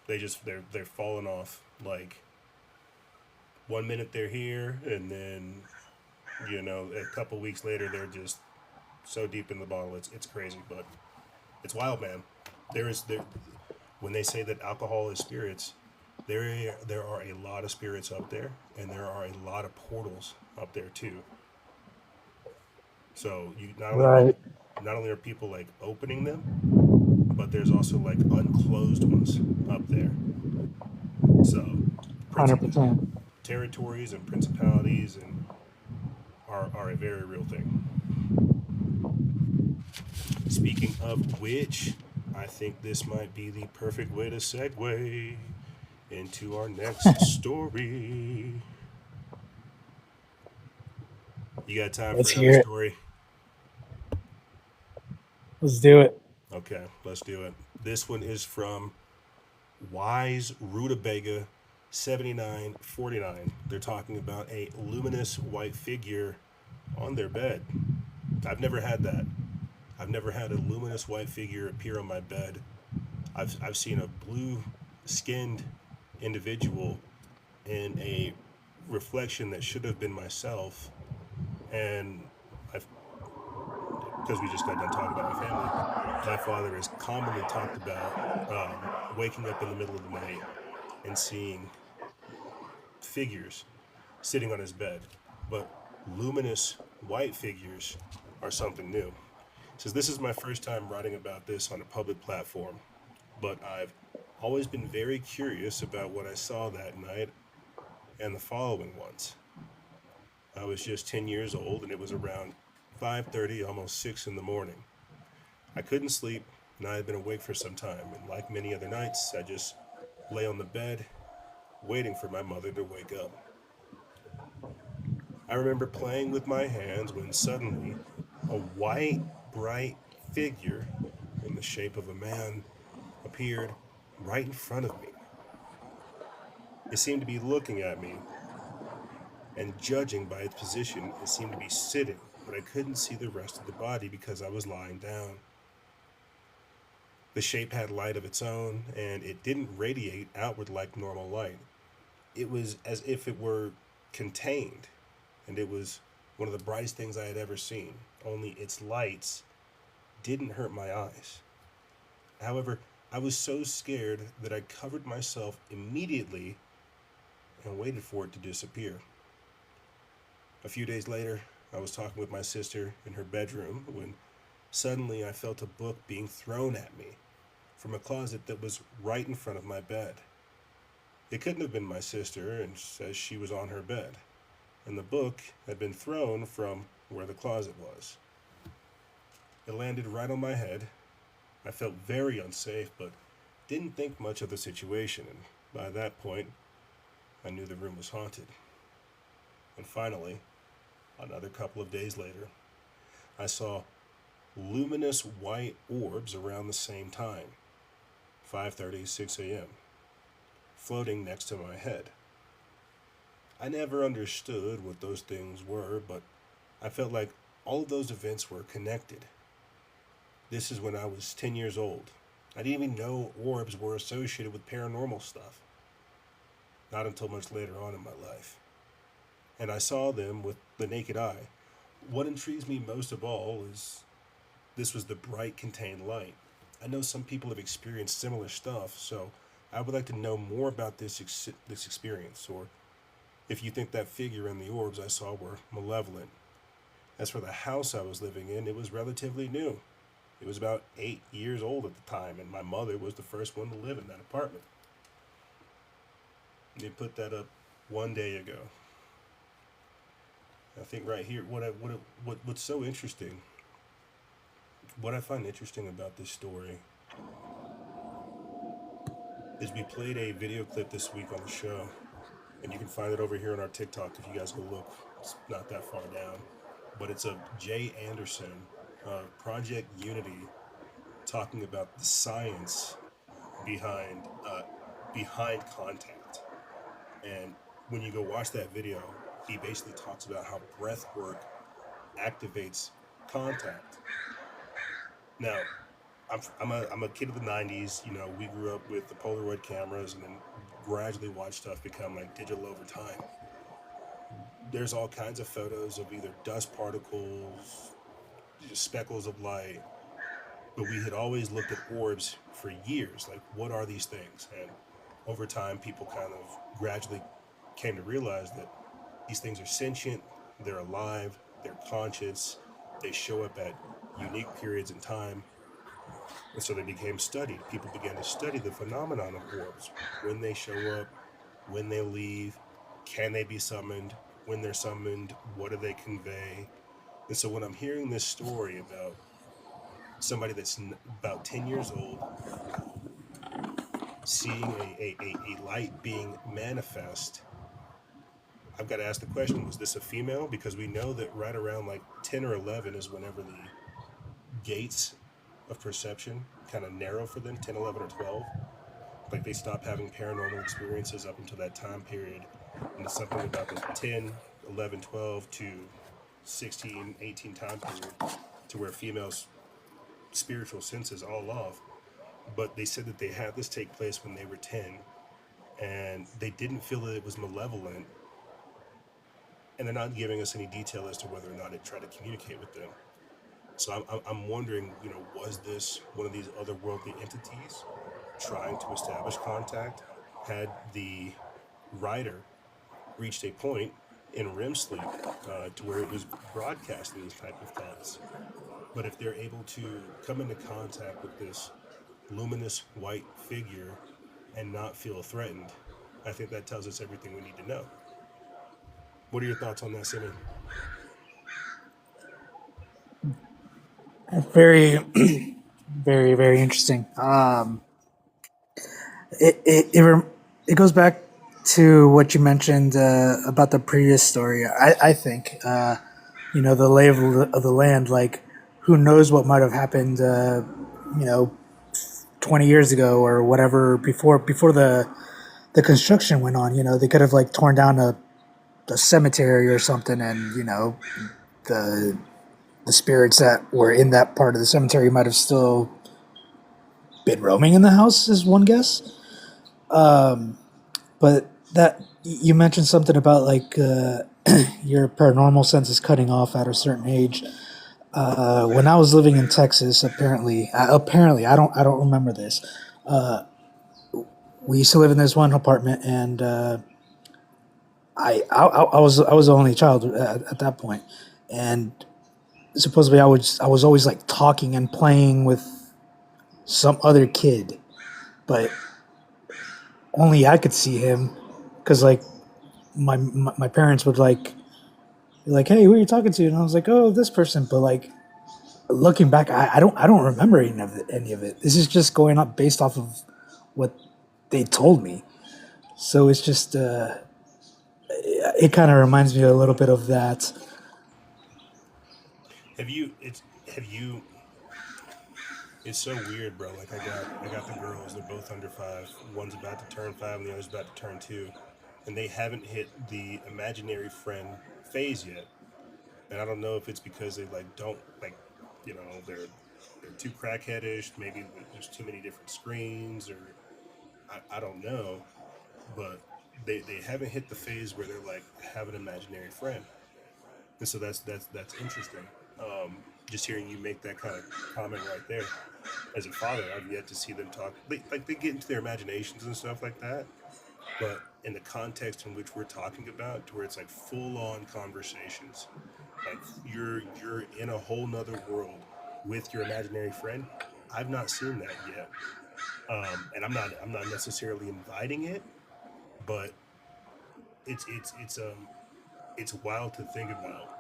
they're falling off. Like 1 minute they're here, and then a couple weeks later they're just so deep in the bottle. It's crazy, but it's wild, man. There when they say that alcohol is spirits, there are a lot of spirits up there, and there are a lot of portals up there too. So you right, not only are people like opening them, but there's also like unclosed ones up there. So princip- 100%. territories and principalities and are a very real thing. Speaking of which, I think this might be the perfect way to segue into our next story. You got time for Let's another hear it. story? Let's do it. Okay, let's do it. This one is from Wise Rutabaga 7949. They're talking about a luminous white figure on their bed. I've never had that. I've never had a luminous white figure appear on my bed. I've seen a blue skinned individual in a reflection that should have been myself. And I've, because we just got done talking about my family, my father has commonly talked about waking up in the middle of the night and seeing figures sitting on his bed. But luminous white figures are something new. He says, this is my first time writing about this on a public platform, but I've always been very curious about what I saw that night and the following ones. I was just 10 years old, and it was around 5:30, almost 6 in the morning. I couldn't sleep, and I had been awake for some time, and like many other nights, I just lay on the bed waiting for my mother to wake up. I remember playing with my hands when suddenly a white, bright figure in the shape of a man appeared right in front of me. It seemed to be looking at me, and judging by its position, it seemed to be sitting, but I couldn't see the rest of the body because I was lying down. The shape had light of its own, and it didn't radiate outward like normal light. It was as if it were contained, and it was one of the brightest things I had ever seen, only its lights didn't hurt my eyes. However, I was so scared that I covered myself immediately and waited for it to disappear. A few days later, I was talking with my sister in her bedroom when suddenly I felt a book being thrown at me from a closet that was right in front of my bed. It couldn't have been my sister, and as she was on her bed, and the book had been thrown from where the closet was. It landed right on my head. I felt very unsafe, but didn't think much of the situation, and by that point, I knew the room was haunted. And finally, another couple of days later, I saw luminous white orbs around the same time, 5:30, 6 a.m., floating next to my head. I never understood what those things were, but I felt like all of those events were connected. This is when I was 10 years old. I didn't even know orbs were associated with paranormal stuff. Not until much later on in my life. And I saw them with the naked eye. What intrigues me most of all is this was the bright contained light. I know some people have experienced similar stuff, so I would like to know more about this experience, or if you think that figure and the orbs I saw were malevolent. As for the house I was living in, it was relatively new. It was about 8 years old at the time, and my mother was the first one to live in that apartment. They put that up 1 day ago. I think right here, what's so interesting, what I find interesting about this story is we played a video clip this week on the show, and you can find it over here on our TikTok if you guys go look. It's not that far down, but it's of Jay Anderson, Project Unity. talking about the science behind behind contact. And when you go watch that video, he basically talks about how breath work activates contact. Now, I'm a kid of the '90s. You know, we grew up with the Polaroid cameras, and then gradually watched stuff become like digital over time. There's all kinds of photos of either dust particles, speckles of light, but we had always looked at orbs for years. Like, what are these things? And over time, people kind of gradually came to realize that these things are sentient, they're alive, they're conscious, they show up at unique periods in time, and so they became studied. People began to study the phenomenon of orbs, when they show up, when they leave, can they be summoned, when they're summoned, what do they convey. And so when I'm hearing this story about somebody that's about 10 years old seeing a light being manifest, I've got to ask the question, was this a female? Because we know that right around like 10 or 11 is whenever the gates of perception kind of narrow for them, 10, 11, or 12. Like, they stop having paranormal experiences up until that time period. And it's something about the 10, 11, 12 to 16, 18 time period to where females' spiritual senses all off. But they said that they had this take place when they were 10, and they didn't feel that it was malevolent, and they're not giving us any detail as to whether or not it tried to communicate with them. So I'm wondering, you know, was this one of these otherworldly entities trying to establish contact? Had the writer reached a point in REM sleep to where it was broadcasting these type of thoughts? But if they're able to come into contact with this luminous white figure and not feel threatened, I think that tells us everything we need to know. What are your thoughts on that, Simi? Very, very, very interesting. It goes back to what you mentioned about the previous story. I think the lay of the land. Like, who knows what might have happened? 20 years ago or whatever, before the construction went on. They could have like torn down a cemetery or something, and the the spirits that were in that part of the cemetery might have still been roaming in the house, is one guess. But that you mentioned something about like your paranormal senses cutting off at a certain age. When I was living in Texas, apparently I don't remember this. We used to live in this one apartment, and I was the only child at that point, and supposedly I was always like talking and playing with some other kid, but only I could see him, because like my parents would like be like, "Hey, who are you talking to?" And I was like, "Oh, this person." But like, looking back, I don't remember any of it. This is just going up based off of what they told me. So it's just it kind of reminds me a little bit of that. Have you? It's have you? It's so weird, bro. Like, I got the girls. They're both under 5. One's about to turn 5, and the other's about to turn 2, and they haven't hit the imaginary friend phase yet. And I don't know if it's because they like don't like, they're too crackheadish. Maybe there's too many different screens, or I don't know. But they haven't hit the phase where they're like have an imaginary friend. And so that's interesting. Just hearing you make that kind of comment right there. As a father, I've yet to see them talk. They get into their imaginations and stuff like that, but in the context in which we're talking about, to where it's like full on conversations, like you're in a whole nother world with your imaginary friend. I've not seen that yet, and I'm not necessarily inviting it, but it's wild to think about.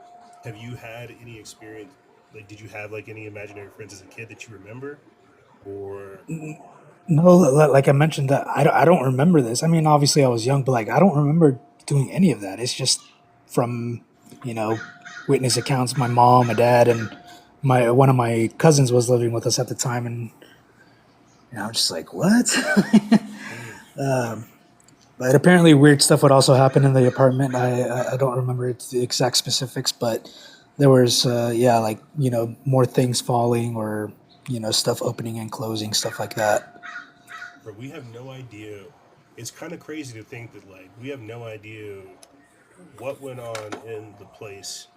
Have you had any experience? Like, did you have like any imaginary friends as a kid that you remember, or No, like I mentioned, that I don't remember this. I mean, obviously I was young, but like I don't remember doing any of that. It's just from you know witness accounts, my mom, my dad, and my one of my cousins was living with us at the time, and I'm just like, what? Mm. But apparently, weird stuff would also happen in the apartment. I don't remember the exact specifics, but there was yeah, like more things falling or stuff opening and closing, stuff like that. Bro, we have no idea. It's kind of crazy to think that like we have no idea what went on in the place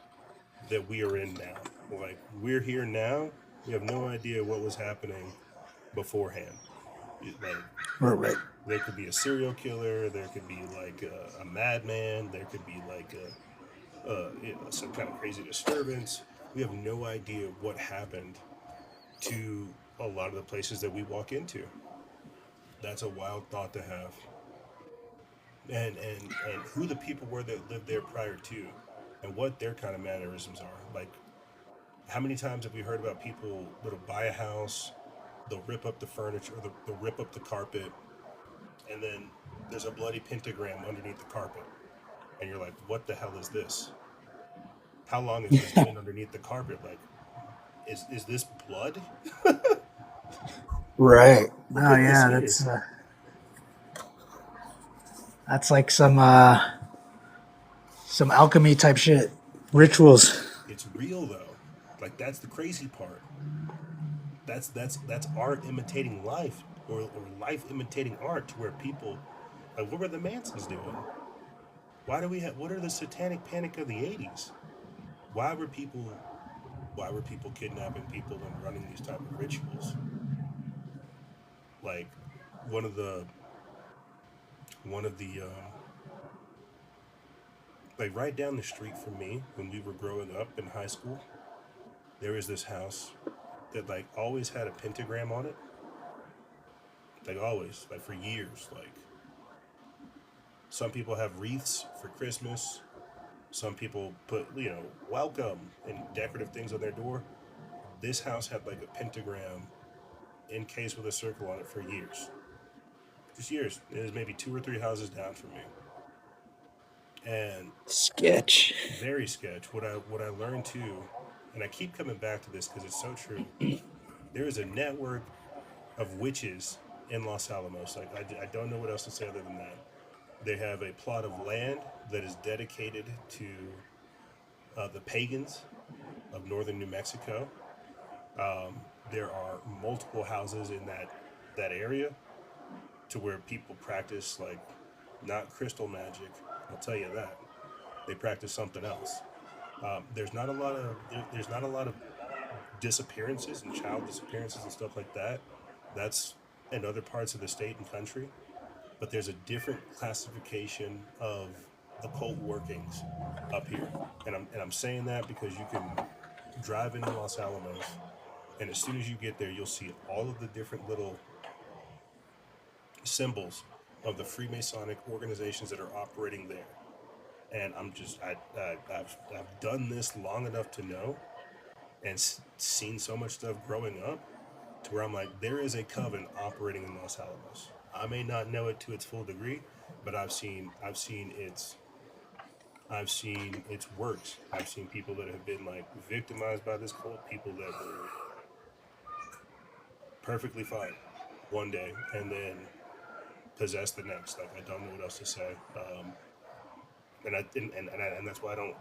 that we are in now. Like we're here now, we have no idea what was happening beforehand. Like Right. there could be a serial killer, there could be like a madman, there could be like some kind of crazy disturbance. We have no idea what happened to a lot of the places that we walk into. That's a wild thought to have. And who the people were that lived there prior to, and what their kind of mannerisms are. Like, how many times have we heard about people that'll buy a house, they'll rip up the furniture, or they'll rip up the carpet, and then there's a bloody pentagram underneath the carpet, and you're like, what the hell is this? How long has this been underneath the carpet? Like, is this blood? Right. Who Oh put this yeah, here? that's like some alchemy type shit, rituals. It's real though. Like that's the crazy part. That's art imitating life, or life imitating art, to where people like, what were the Mansons doing? Why do we have, what are the satanic panic of the 80s? Why were people why were people kidnapping people and running these type of rituals? Like one of the one of the like right down the street from me when we were growing up in high school, there was this house that like always had a pentagram on it. Like always, like for years. Like some people have wreaths for Christmas. Some people put, welcome and decorative things on their door. This house had like a pentagram encased with a circle on it for years. Just years. It was maybe two or three houses down from me. And Sketch. very sketch. What I learned too, and I keep coming back to this because it's so true. There is a network of witches in Los Alamos. Like I don't know what else to say other than that. They have a plot of land that is dedicated to the pagans of northern New Mexico. There are multiple houses in that area to where people practice like not crystal magic. I'll tell you that they practice something else. There's not a lot of disappearances and child disappearances and stuff like that. That's in other parts of the state and country, but there's a different classification of occult workings up here, and I'm saying that because you can drive into Los Alamos, and as soon as you get there, you'll see all of the different little symbols of the Freemasonic organizations that are operating there. And I've done this long enough to know and seen so much stuff growing up to where I'm like, there is a coven operating in Los Alamos. I may not know it to its full degree, but I've seen its works. I've seen people that have been like victimized by this cult, people that were perfectly fine one day and then possessed the next. Like I don't know what else to say. And that's why I don't.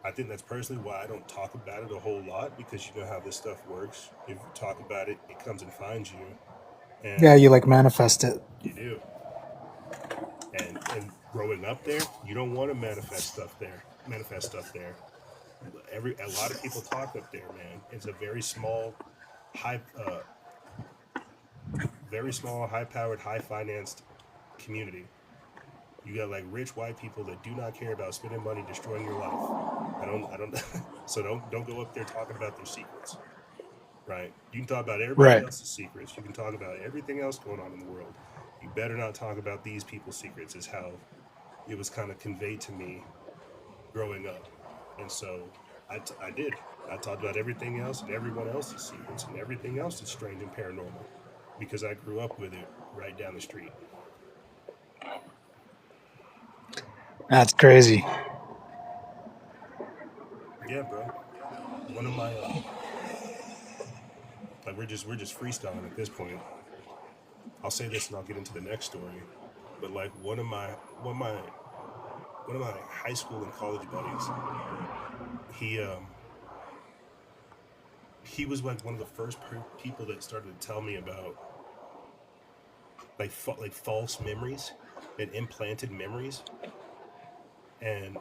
I think that's personally why I don't talk about it a whole lot, because you know how this stuff works. If you talk about it, it comes and finds you, Yeah, and you like manifest it. you do. And growing up there, you don't want to manifest stuff there. Manifest stuff there. A lot of people talk up there, man. It's a high, uh, very small, high powered, high financed community. You got like rich white people that do not care about spending money destroying your life. I don't. So don't go up there talking about their secrets, right? You can talk about everybody Right. else's secrets. You can talk about everything else going on in the world. You better not talk about these people's secrets. Is how it was kind of conveyed to me growing up, and so I did. I talked about everything else and everyone else's secrets and everything else that's strange and paranormal, because I grew up with it right down the street. That's crazy. Yeah, bro. One of my like we're just freestyling at this point. I'll say this and I'll get into the next story. But like one of my high school and college buddies, he he was like one of the first people that started to tell me about like like false memories and implanted memories, and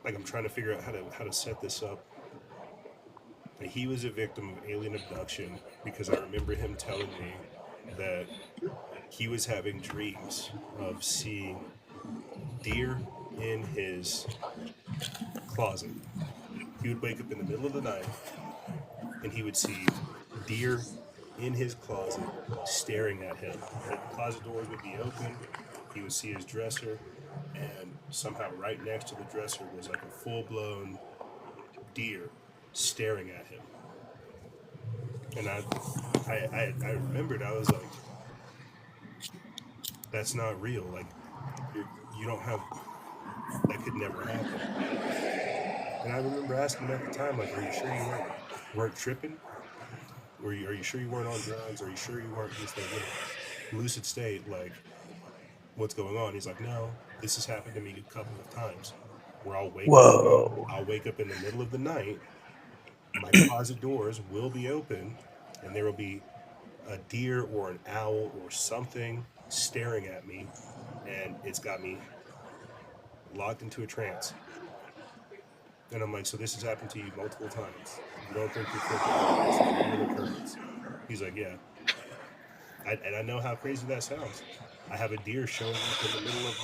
like I'm trying to figure out how to set this up. Like, he was a victim of alien abduction because I remember him telling me that he was having dreams of seeing deer in his closet. He would wake up in the middle of the night and he would see deer in his closet staring at him. Like, the closet doors would be open, he would see his dresser, and somehow right next to the dresser was like a full blown deer staring at him. And I remembered, I was like, that's not real. Like, you don't have, that could never happen. And I remember asking him at the time, like, are you sure you weren't tripping? Are you sure you weren't on drugs? Are you sure you weren't just like in a lucid state? Like, what's going on? He's like, no, this has happened to me a couple of times where Whoa. I'll wake up in the middle of the night, my closet doors will be open, and there will be a deer or an owl or something staring at me, and it's got me locked into a trance. And I'm like, so this has happened to you multiple times. You don't think you're tripping? This is a real occurrence. He's like, yeah. And I know how crazy that sounds. I have a deer showing up in the middle of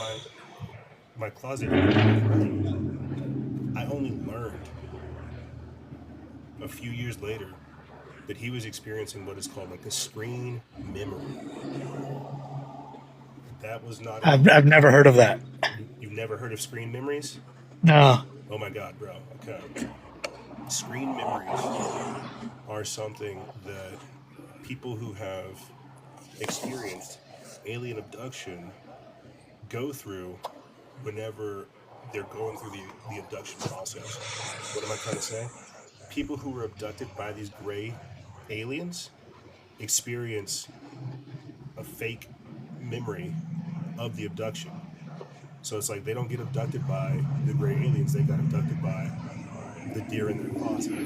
my closet in the middle of the night. I only learned a few years later that he was experiencing what is called like a screen memory. That was not a. I've never heard of that. You've never heard of screen memories? No. Oh my God, bro. Okay. Screen memories are something that people who have experienced alien abduction go through whenever they're going through the abduction process. What am I trying to say? People who were abducted by these gray aliens experience a fake memory of the abduction. So it's like they don't get abducted by the gray aliens, they got abducted by the deer in their closet.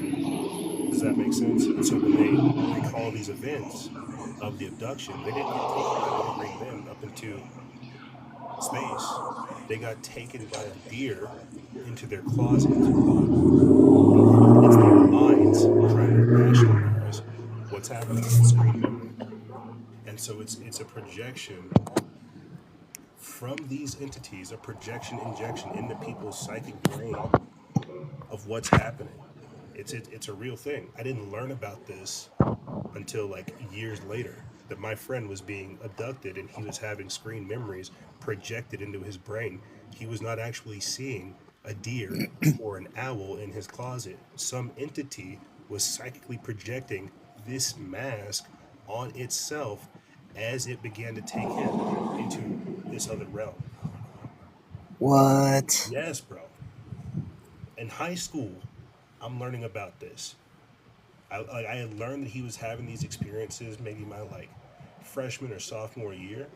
Does that make sense? And so when they recall these events of the abduction, they didn't get taken by little green men up into space. They got taken by a deer into their closet. And it's their minds trying to rationalize what's happening. It's a screen memory. And so it's a projection from these entities, a projection injection into people's psychic brain of what's happening. It's a real thing. I didn't learn about this until like years later, that my friend was being abducted and he was having screen memories projected into his brain. He was not actually seeing a deer or an owl in his closet. Some entity was psychically projecting this mask on itself as it began to take him into this other realm. What? Yes, bro. In high school, I'm learning about this. I had learned that he was having these experiences maybe my like freshman or sophomore year.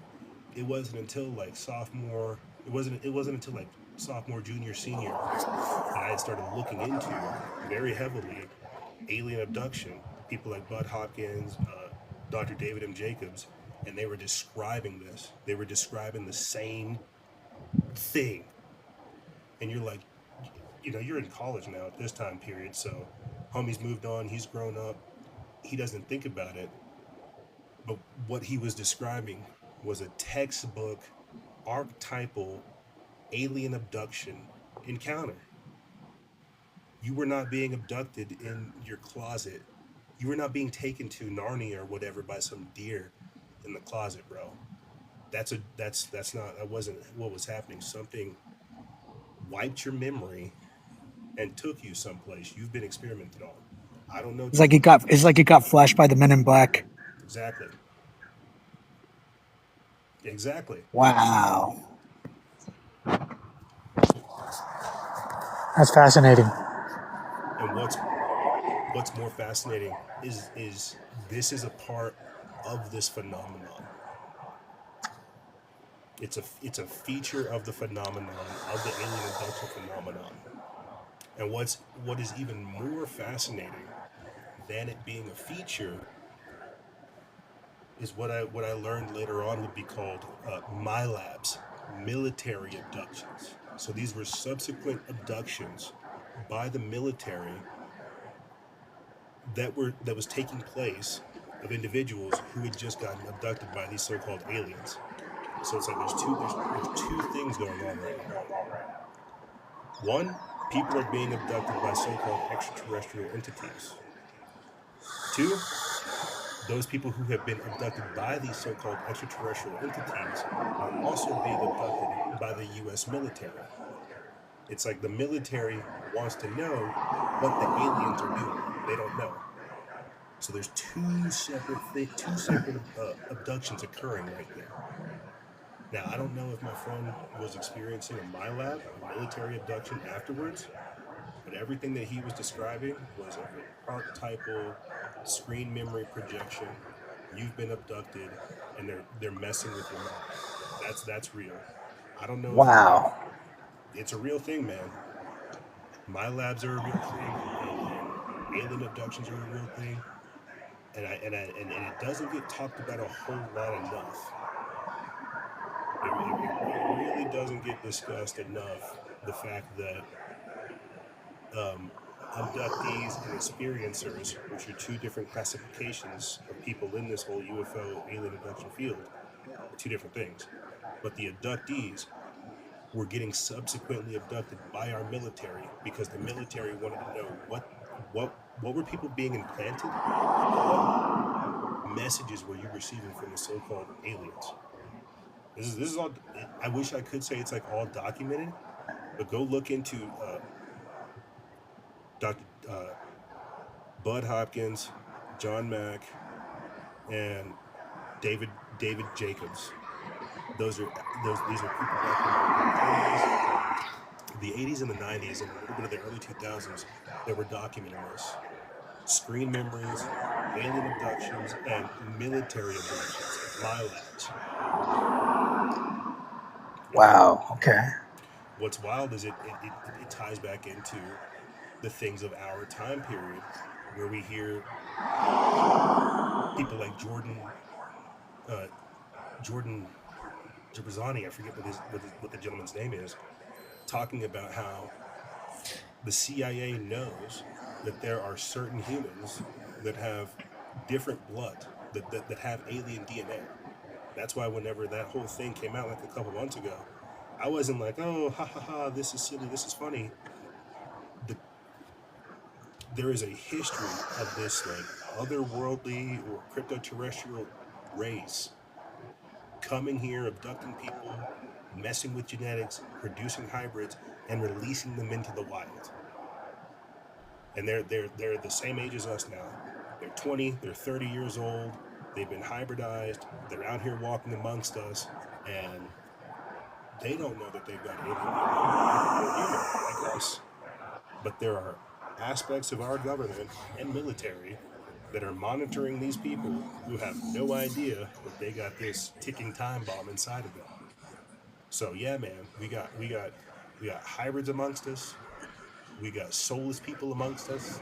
It wasn't until like sophomore. It wasn't until like sophomore, junior, senior that I had started looking into very heavily alien abduction. People like Bud Hopkins, Dr. David M. Jacobs, and they were describing this. They were describing the same thing, and you're like, you're in college now at this time period, so homie's moved on, he's grown up, he doesn't think about it. But what he was describing was a textbook, archetypal alien abduction encounter. You were not being abducted in your closet. You were not being taken to Narnia or whatever by some deer in the closet, bro. That wasn't what was happening. Something wiped your memory and took you someplace you've been experimented on. I don't know. It's like it got flashed by the Men in Black. Exactly. Exactly. Wow. That's fascinating. And what's more fascinating is this is a part of this phenomenon. It's a feature of the phenomenon of the alien abduction phenomenon. And what is even more fascinating than it being a feature is what I learned later on would be called MILABs, military abductions. So these were subsequent abductions by the military that was taking place of individuals who had just gotten abducted by these so-called aliens. So it's like there's two things going on right now. One, people are being abducted by so-called extraterrestrial entities. Two, those people who have been abducted by these so-called extraterrestrial entities are also being abducted by the U.S. military. It's like the military wants to know what the aliens are doing. They don't know. So there's two separate abductions occurring right there. Now I don't know if my friend was experiencing a MILAB, a military abduction afterwards, but everything that he was describing was of an archetypal screen memory projection. You've been abducted, and they're messing with your mind. That's real. I don't know if you have. Wow. It's a real thing, man. My labs are a real thing, and alien abductions are a real thing, and it doesn't get talked about a whole lot enough. It really doesn't get discussed enough. The fact that um, abductees and experiencers, which are two different classifications of people in this whole UFO alien abduction field, are two different things. But the abductees were getting subsequently abducted by our military because the military wanted to know what were people being implanted and what messages were you receiving from the so-called aliens. This is all. I wish I could say it's like all documented, but go look into Dr. Bud Hopkins, John Mack, and David David Jacobs. Those are those these are people back in the 80s and the 90s and a little bit of the early 2000s that were documenting this. Screen memories, alien abductions, and military abductions, my labs. Wow. Okay. What's wild is it ties back into the things of our time period where we hear people like uh, Jordan Jabrazani, I forget what the gentleman's name is, talking about how the CIA knows that there are certain humans that have different blood, that have alien DNA. That's why whenever that whole thing came out like a couple months ago, I wasn't like, oh, ha ha ha, this is silly, this is funny. The, there is a history of this like otherworldly or crypto-terrestrial race coming here, abducting people, messing with genetics, producing hybrids, and releasing them into the wild. And they're the same age as us now. They're 20, they're 30 years old. They've been hybridized. They're out here walking amongst us, and they don't know that they've got alien DNA. They're human like us, but there are aspects of our government and military that are monitoring these people who have no idea that they got this ticking time bomb inside of them. So yeah, man, we got hybrids amongst us. We got soulless people amongst us.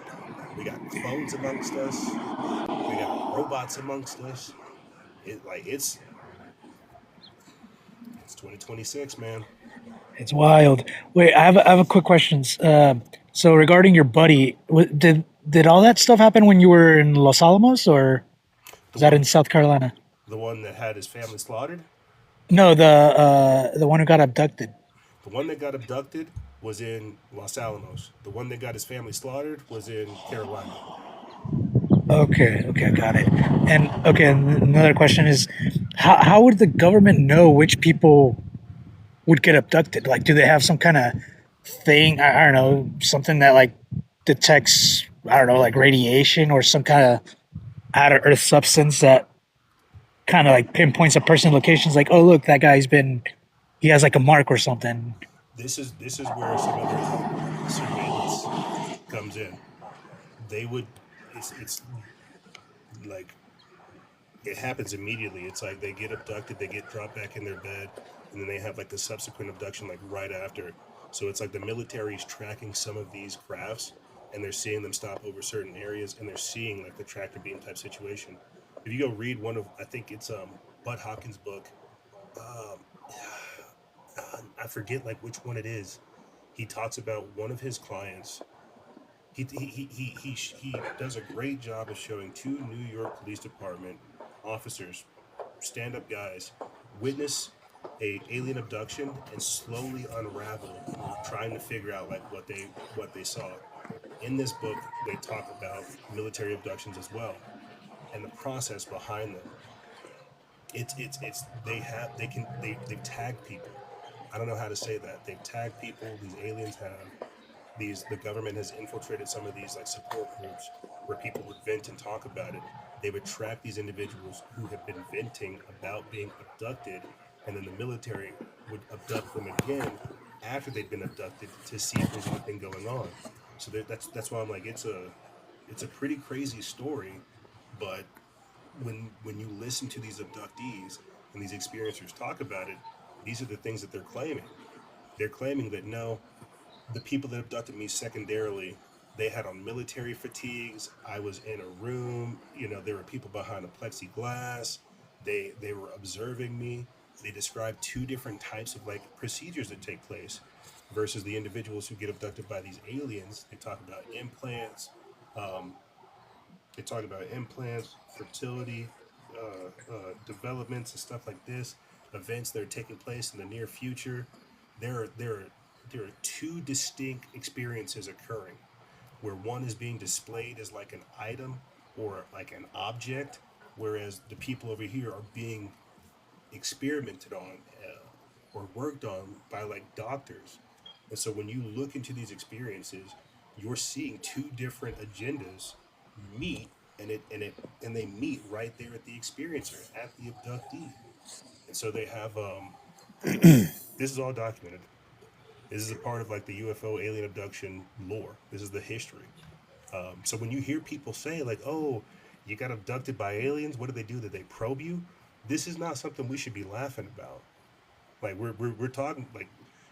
We got clones amongst us. We got robots amongst us. It's 2026, man. It's wild. Wait, I have a quick questions. So regarding your buddy, did all that stuff happen when you were in Los Alamos, or The was that one in South Carolina? the one that had his family slaughtered. No, the one who got abducted. The one that got abducted was in Los Alamos. The one that got his family slaughtered was in Carolina. Okay, okay, got it. And okay, and another question is, how would the government know which people would get abducted? Like, do they have some kind of thing? I don't know, something that like detects, I don't know, like radiation or some kind of out of earth substance that kind of like pinpoints a person locations like, oh look, that guy's been, he has like a mark or something. This is where some of the surveillance comes in. they would. It's like it happens immediately. It's like they get abducted, they get dropped back in their bed, and then they have like the subsequent abduction like right after. So it's like the military is tracking some of these crafts, and they're seeing them stop over certain areas, and they're seeing like the tractor beam type situation. If you go read one of, I think it's Bud Hawkins' book, um, I forget like which one it is. He talks about one of his clients. He does a great job of showing two New York Police Department officers, stand up guys, witness a alien abduction and slowly unravel, trying to figure out like what they saw. In this book, they talk about military abductions as well and the process behind them. It's they've tagged people. I don't know how to say that. They've tagged people. These aliens have these. The government has infiltrated some of these like support groups where people would vent and talk about it. They would track these individuals who have been venting about being abducted, and then the military would abduct them again after they'd been abducted to see if there's anything going on. So that's why I'm like it's a pretty crazy story, but when you listen to these abductees and these experiencers talk about it, these are the things that they're claiming. They're claiming that no, the people that abducted me secondarily, they had on military fatigues. I was in a room, there were people behind a plexiglass. They were observing me. They described two different types of like procedures that take place versus the individuals who get abducted by these aliens. They talk about implants. Um, they talk about implants, fertility, developments, and stuff like this. Events that are taking place in the near future. There are there are there are two distinct experiences occurring, where one is being displayed as like an item or like an object, whereas the people over here are being experimented on or worked on by like doctors. And so when you look into these experiences, you're seeing two different agendas meet, and they meet right there at the experiencer, at the abductee. And so they have this is all documented. This is a part of like the UFO alien abduction lore. This is the history. So when you hear people say like, "Oh, you got abducted by aliens," what do they do? Did they probe you? This is not something we should be laughing about. Like we're talking like,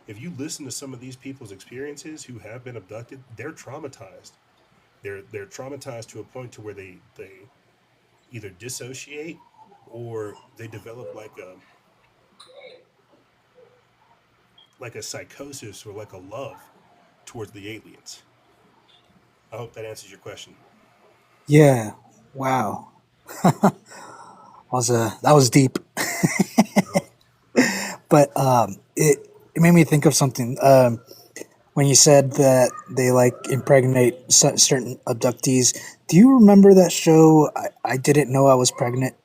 if you listen to some of these people's experiences who have been abducted, they're traumatized. They're traumatized to a point to where they either dissociate or they develop like a psychosis or like a love towards the aliens. I hope that answers your question. Yeah. Wow. That was deep. Oh, But it made me think of something. When you said that they like impregnate certain abductees, do you remember that show? I didn't know I was pregnant,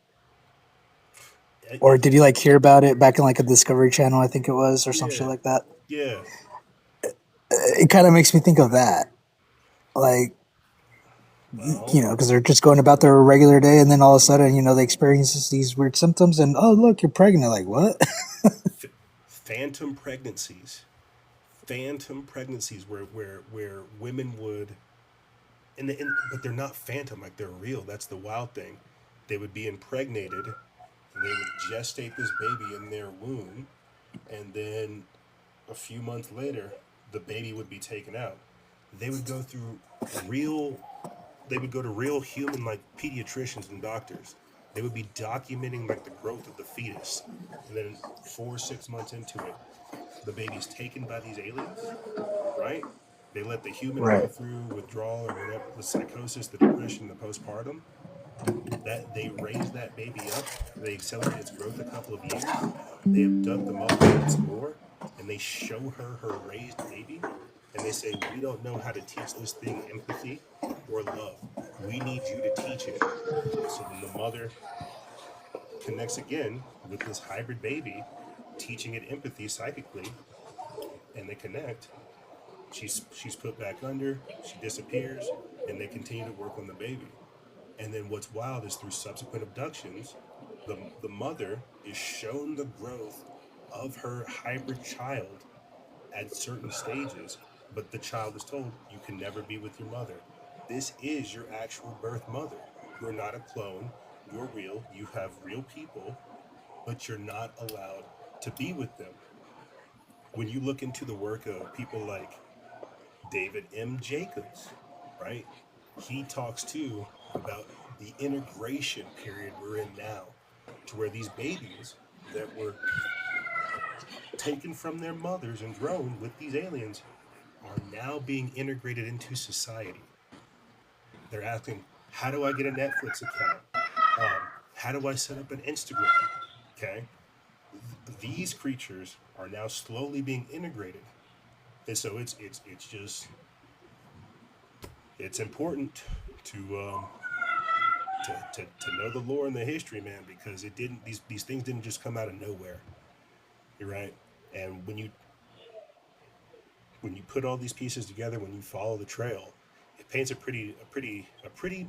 or did you like hear about it back in like a Discovery Channel? I think it was, or some shit yeah, like that. yeah. It kind of makes me think of that, like Well, because they're just going about their regular day, and then all of a sudden, they experience these weird symptoms, and oh look, you're pregnant. Like what? f- phantom pregnancies, phantom pregnancies, where women would, but they're not phantom, like they're real. That's the wild thing. They would be impregnated. They would gestate this baby in their womb, and then a few months later, the baby would be taken out. They would go through real they would go to real human like pediatricians and doctors. They would be documenting like the growth of the fetus, and then 4 or 6 months into it, the baby's taken by these aliens, right? They let the human go Right. through withdrawal or whatever, the psychosis, the depression, the postpartum. That they raise that baby up, they accelerate its growth a couple of years. They abduct the mother once more, and they show her her raised baby, and they say, "We don't know how to teach this thing empathy or love. We need you to teach it." So then the mother connects again with this hybrid baby, teaching it empathy psychically, and they connect. She's put back under, she disappears, and they continue to work on the baby. And then what's wild is through subsequent abductions, the mother is shown the growth of her hybrid child at certain stages, but the child is told you can never be with your mother. This is your actual birth mother. You're not a clone. You're real. You have real people, but you're not allowed to be with them. When you look into the work of people like David M. Jacobs, right? He talks too about the integration period we're in now, to where these babies that were taken from their mothers and grown with these aliens are now being integrated into society. They're asking, how do I get a Netflix account? How do I set up an Instagram? Okay. These creatures are now slowly being integrated. And so it's just it's important to to know the lore and the history, man, because it didn't these things didn't just come out of nowhere. You're right. And when you put all these pieces together, when you follow the trail, it paints a pretty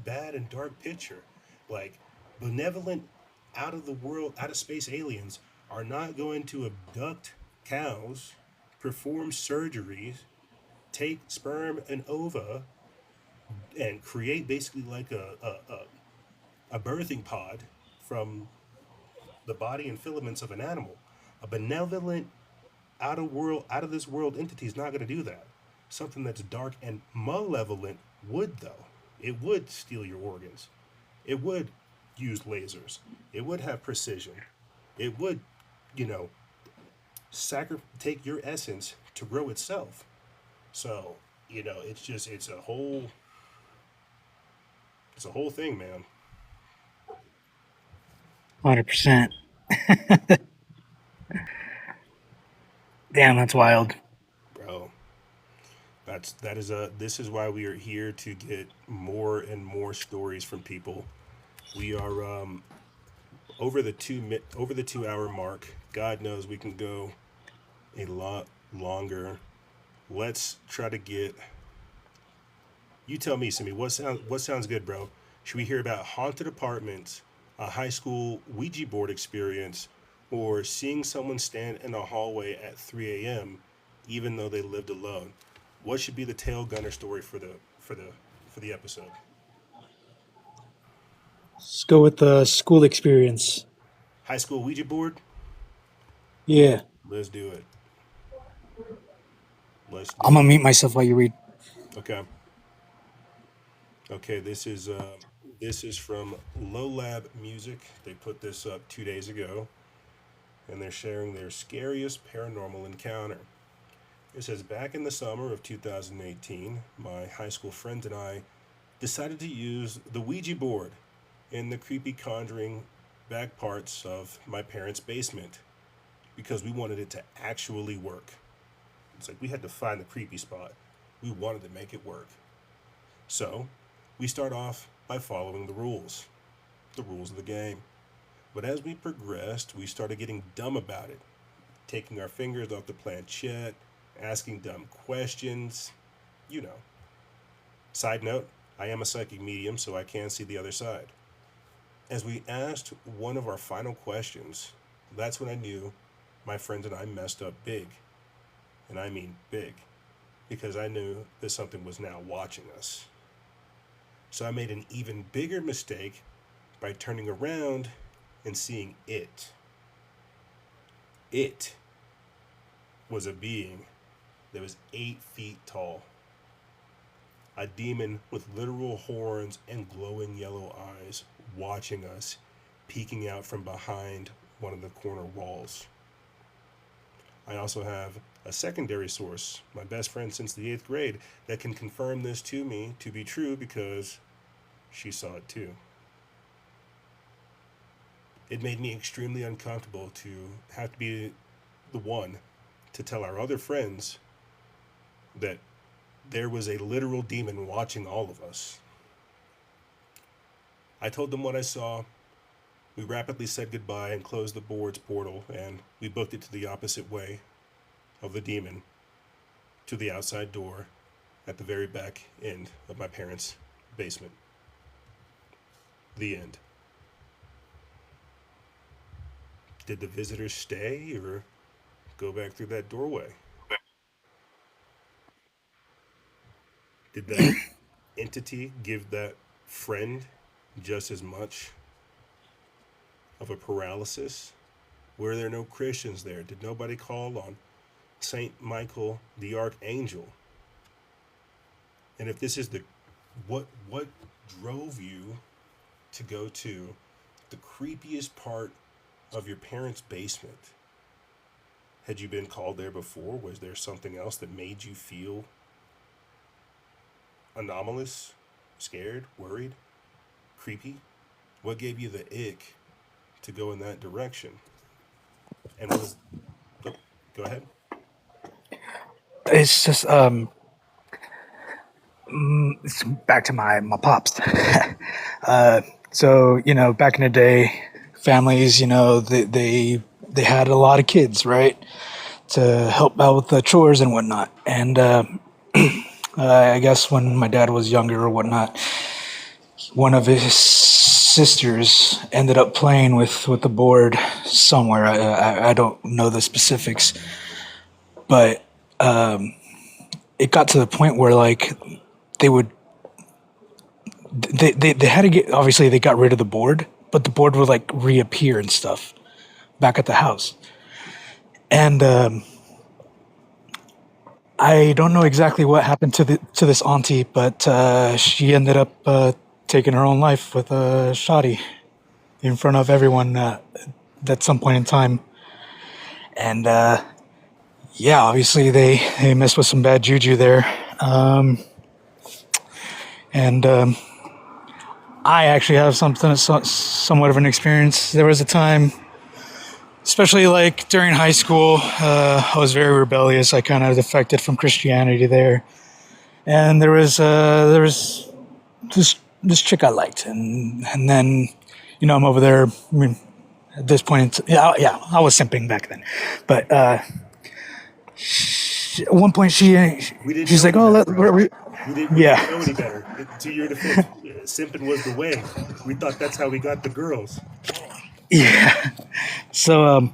bad and dark picture. Like benevolent out of space aliens are not going to abduct cows, perform surgeries, take sperm and ova, and create basically like a birthing pod from the body and filaments of an animal. A benevolent out of this world entity is not going to do that. Something that's dark and malevolent would, though. It would steal your organs. It would use lasers. It would have precision. It would, you know, take your essence to grow itself. So, it's just it's a whole thing, man. 100%. Damn, that's wild. Bro, this is why we are here to get more and more stories from people. We are over the 2 hour mark. God knows we can go a lot longer. Let's try to get. You tell me, Simi. What sounds good, bro? Should we hear about haunted apartments, a high school Ouija board experience, or seeing someone stand in a hallway at 3 a.m. even though they lived alone? What should be the tail gunner story for the episode? Let's go with the school experience. High school Ouija board. Yeah. Let's do it. Let's I'm do gonna it. mute myself while you read. Okay. Okay. This is from Low Lab Music. They put this up 2 days ago, and they're sharing their scariest paranormal encounter. It says, back in the summer of 2018, my high school friends and I decided to use the Ouija board in the creepy conjuring back parts of my parents' basement because we wanted it to actually work. It's like we had to find the creepy spot. We wanted to make it work. So we start off by following the rules of the game. But as we progressed, we started getting dumb about it, taking our fingers off the planchette, asking dumb questions. You know. Side note, I am a psychic medium, so I can see the other side. As we asked one of our final questions, that's when I knew my friends and I messed up big. And I mean big. Because I knew that something was now watching us. So I made an even bigger mistake by turning around and seeing it. It was a being that was 8 feet tall. A demon with literal horns and glowing yellow eyes watching us, peeking out from behind one of the corner walls. I also have a secondary source, my best friend since the 8th grade, that can confirm this to me to be true because she saw it too. It made me extremely uncomfortable to have to be the one to tell our other friends that there was a literal demon watching all of us. I told them what I saw. We rapidly said goodbye and closed the board's portal, and we booked it to the opposite way of the demon to the outside door at the very back end of my parents' basement. The end. Did the visitors stay or go back through that doorway? Did that entity give that friend just as much of a paralysis? Were there no Christians there? Did nobody call on Saint Michael the Archangel? And if this is the what drove you to go to the creepiest part of your parents' basement? Had you been called there before? Was there something else that made you feel anomalous, scared, worried, creepy? What gave you the ick to go in that direction? And was oh, go ahead. It's just it's back to my pops. So back in the day, families, they had a lot of kids, right, to help out with the chores and whatnot. And I guess when my dad was younger or whatnot, one of his sisters ended up playing with the board somewhere. I don't know the specifics, but it got to the point where like they would they had to get, obviously they got rid of the board, but the board would like reappear and stuff back at the house. And I don't know exactly what happened to this auntie, but she ended up taking her own life with a shoddy in front of everyone at some point in time. And yeah, obviously they messed with some bad juju there. And I actually have somewhat of an experience. There was a time, especially like during high school, I was very rebellious. I kind of defected from Christianity there, and there was this chick I liked, and then I'm over there. I mean, at this point, yeah, I was simping back then, but at one point she's like, "Oh, We didn't know yeah." any better. To your defense, simping was the way. We thought that's how we got the girls. Yeah. So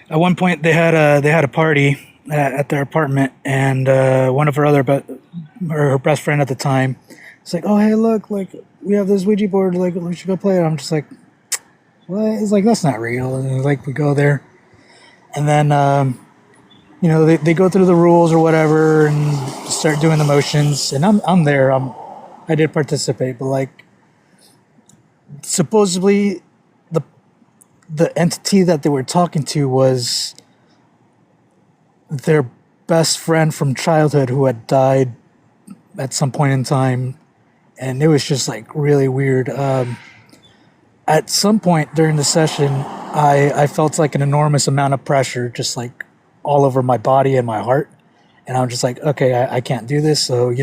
at one point they had a party at their apartment, and one of her best friend at the time, it's like, "Oh, hey, look, like we have this Ouija board, like we should go play it." I'm just like, "What?" It's like, that's not real. And like we go there, and then they go through the rules or whatever and start doing the motions, and I'm there. I did participate, but like supposedly the entity that they were talking to was their best friend from childhood who had died at some point in time, and it was just like really weird. At some point during the session, I felt like an enormous amount of pressure, just like all over my body and my heart, and I'm just like, okay, I can't do this. So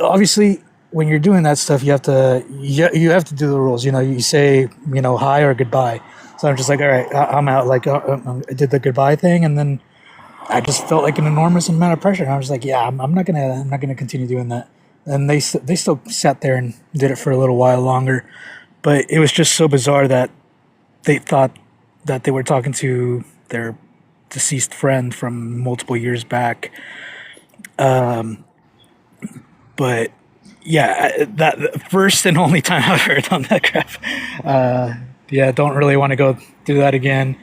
obviously when you're doing that stuff, you have to do the rules. You say hi or goodbye. So I'm just like, all right, I'm out. Like I did the goodbye thing, and then I just felt like an enormous amount of pressure. And I was like, yeah, I'm not gonna continue doing that. And they still sat there and did it for a little while longer, but it was just so bizarre that they thought that they were talking to their deceased friend from multiple years back. But yeah, that the first and only time I've heard on that crap. Yeah, don't really want to go through that again.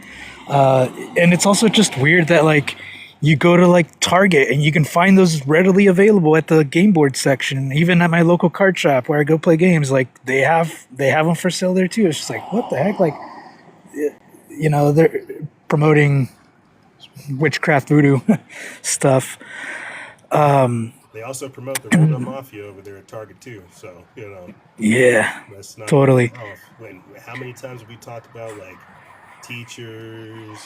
And it's also just weird that like you go to like Target and you can find those readily available at the game board section. Even at my local card shop where I go play games, like they have them for sale there too. It's just like, what the heck? Like, they're promoting witchcraft voodoo stuff. They also promote the Roll Mafia over there at Target too. So Yeah, let's not totally. off. How many times have we talked about like teachers,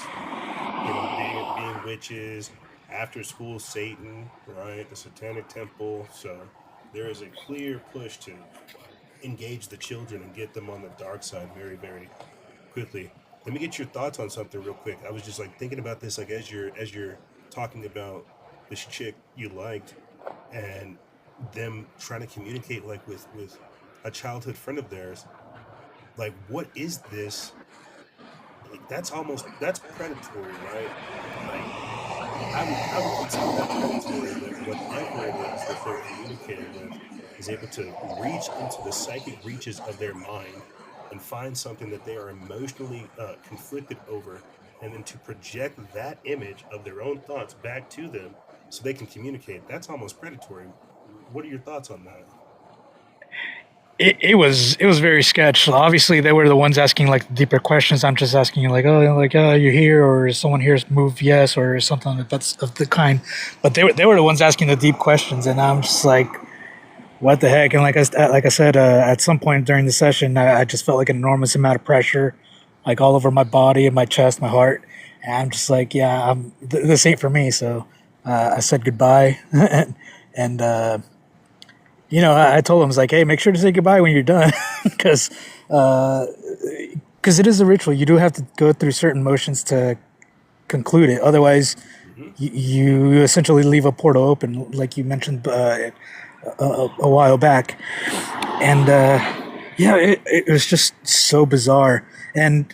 being witches, after school Satan, right? The Satanic Temple. So there is a clear push to engage the children and get them on the dark side very, very quickly. Let me get your thoughts on something real quick. I was just like thinking about this, like as you're talking about this chick you liked and them trying to communicate like with a childhood friend of theirs. Like, what is this? Like, that's predatory, right? Like, I would consider that predatory, but what I heard is that they're communicating with is able to reach into the psychic reaches of their mind and find something that they are emotionally conflicted over, and then to project that image of their own thoughts back to them so they can communicate. That's almost predatory. What are your thoughts on that? It was very sketch. Obviously, they were the ones asking like deeper questions. I'm just asking you like you're here, or is someone here? Move yes, or something that's of the kind. But they were the ones asking the deep questions, and I'm just like, what the heck? And like I said, at some point during the session, I just felt like an enormous amount of pressure, like all over my body and my chest, my heart. And I'm just like, yeah, this ain't for me. So I said goodbye, and I told him, I was like, hey, make sure to say goodbye when you're done, because it is a ritual. You do have to go through certain motions to conclude it. Otherwise, Hmm. you essentially leave a portal open, like you mentioned a while back. And yeah, it was just so bizarre. And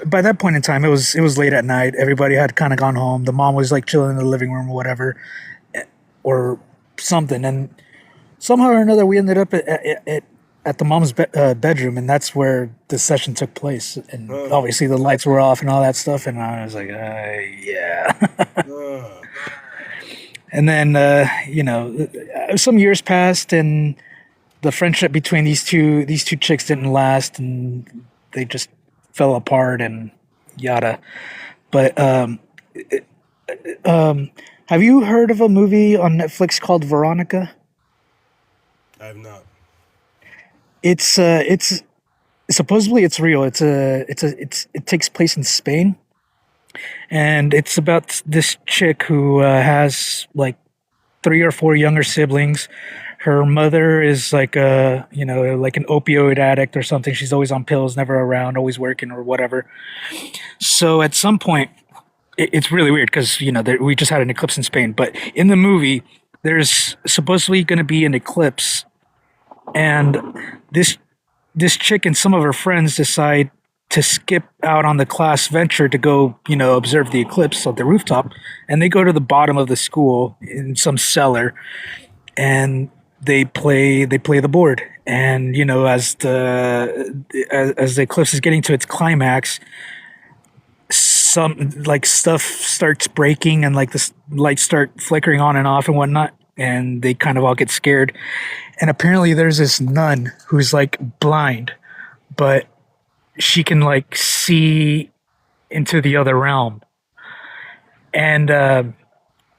by that point in time, it was late at night. Everybody had kind of gone home. The mom was like chilling in the living room or whatever, or something. And somehow or another, we ended up at the mom's bedroom, and that's where the session took place. And Uh, obviously, the lights were off and all that stuff. And I was like, yeah. uh, And then, some years passed, and the friendship between these two chicks didn't last, and they just fell apart and yada. But have you heard of a movie on Netflix called Veronica? I have not. It's supposedly it's real. It takes place in Spain, and it's about this chick who has like three or four younger siblings. Her mother is like like an opioid addict or something. She's always on pills, never around, always working or whatever. So at some point, it's really weird because we just had an eclipse in Spain, but in the movie, there's supposedly going to be an eclipse, and this this chick and some of her friends decide to skip out on the class venture to go, observe the eclipse on the rooftop, and they go to the bottom of the school in some cellar, and they play the board. And as the eclipse is getting to its climax, some like stuff starts breaking, and like the lights start flickering on and off and whatnot, and they kind of all get scared. And apparently there's this nun who's like blind, but she can like see into the other realm. And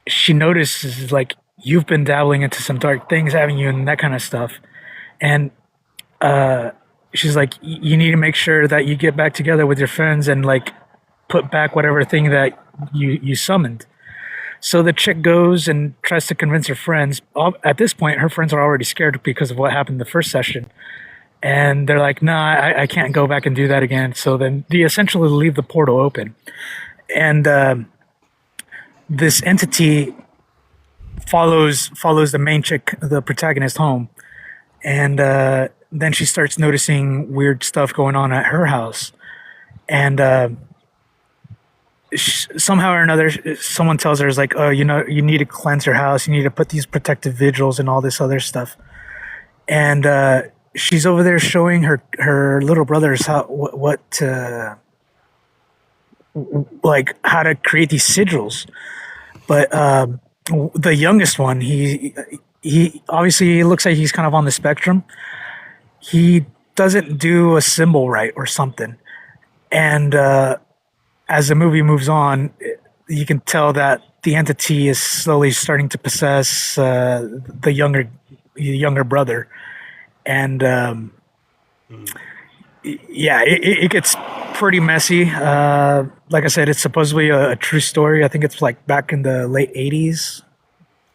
she notices like, you've been dabbling into some dark things, haven't you, and that kind of stuff. And she's like, you need to make sure that you get back together with your friends and like put back whatever thing that you summoned. So the chick goes and tries to convince her friends. At this point, her friends are already scared because of what happened in the first session. And they're like, nah, I can't go back and do that again. So then they essentially leave the portal open. And this entity follows the main chick, the protagonist, home. And then she starts noticing weird stuff going on at her house. And somehow or another, someone tells her, is like, oh, you need to cleanse your house. You need to put these protective vigils and all this other stuff. And she's over there showing her little brothers how to create these sigils. But the youngest one, he obviously looks like he's kind of on the spectrum. He doesn't do a symbol right or something. And as the movie moves on, you can tell that the entity is slowly starting to possess the younger brother. And yeah, it gets pretty messy. Like I said, it's supposedly a true story. I think it's like back in the late '80s.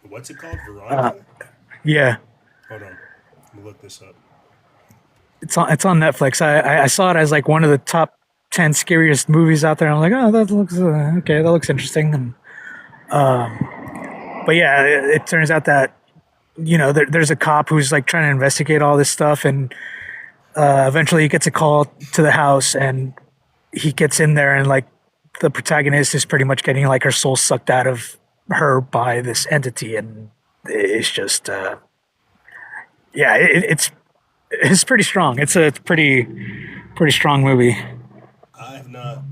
What's it called? Veronica? Yeah, Hold on. Let me look this up. it's on Netflix. I saw it as like one of the top 10 scariest movies out there. I'm like, oh, that looks okay. That looks interesting. And, but yeah, it turns out that there's a cop who's like trying to investigate all this stuff, and eventually he gets a call to the house, and he gets in there, and like the protagonist is pretty much getting like her soul sucked out of her by this entity, and it's just Yeah, it's pretty strong. It's a pretty strong movie. I've not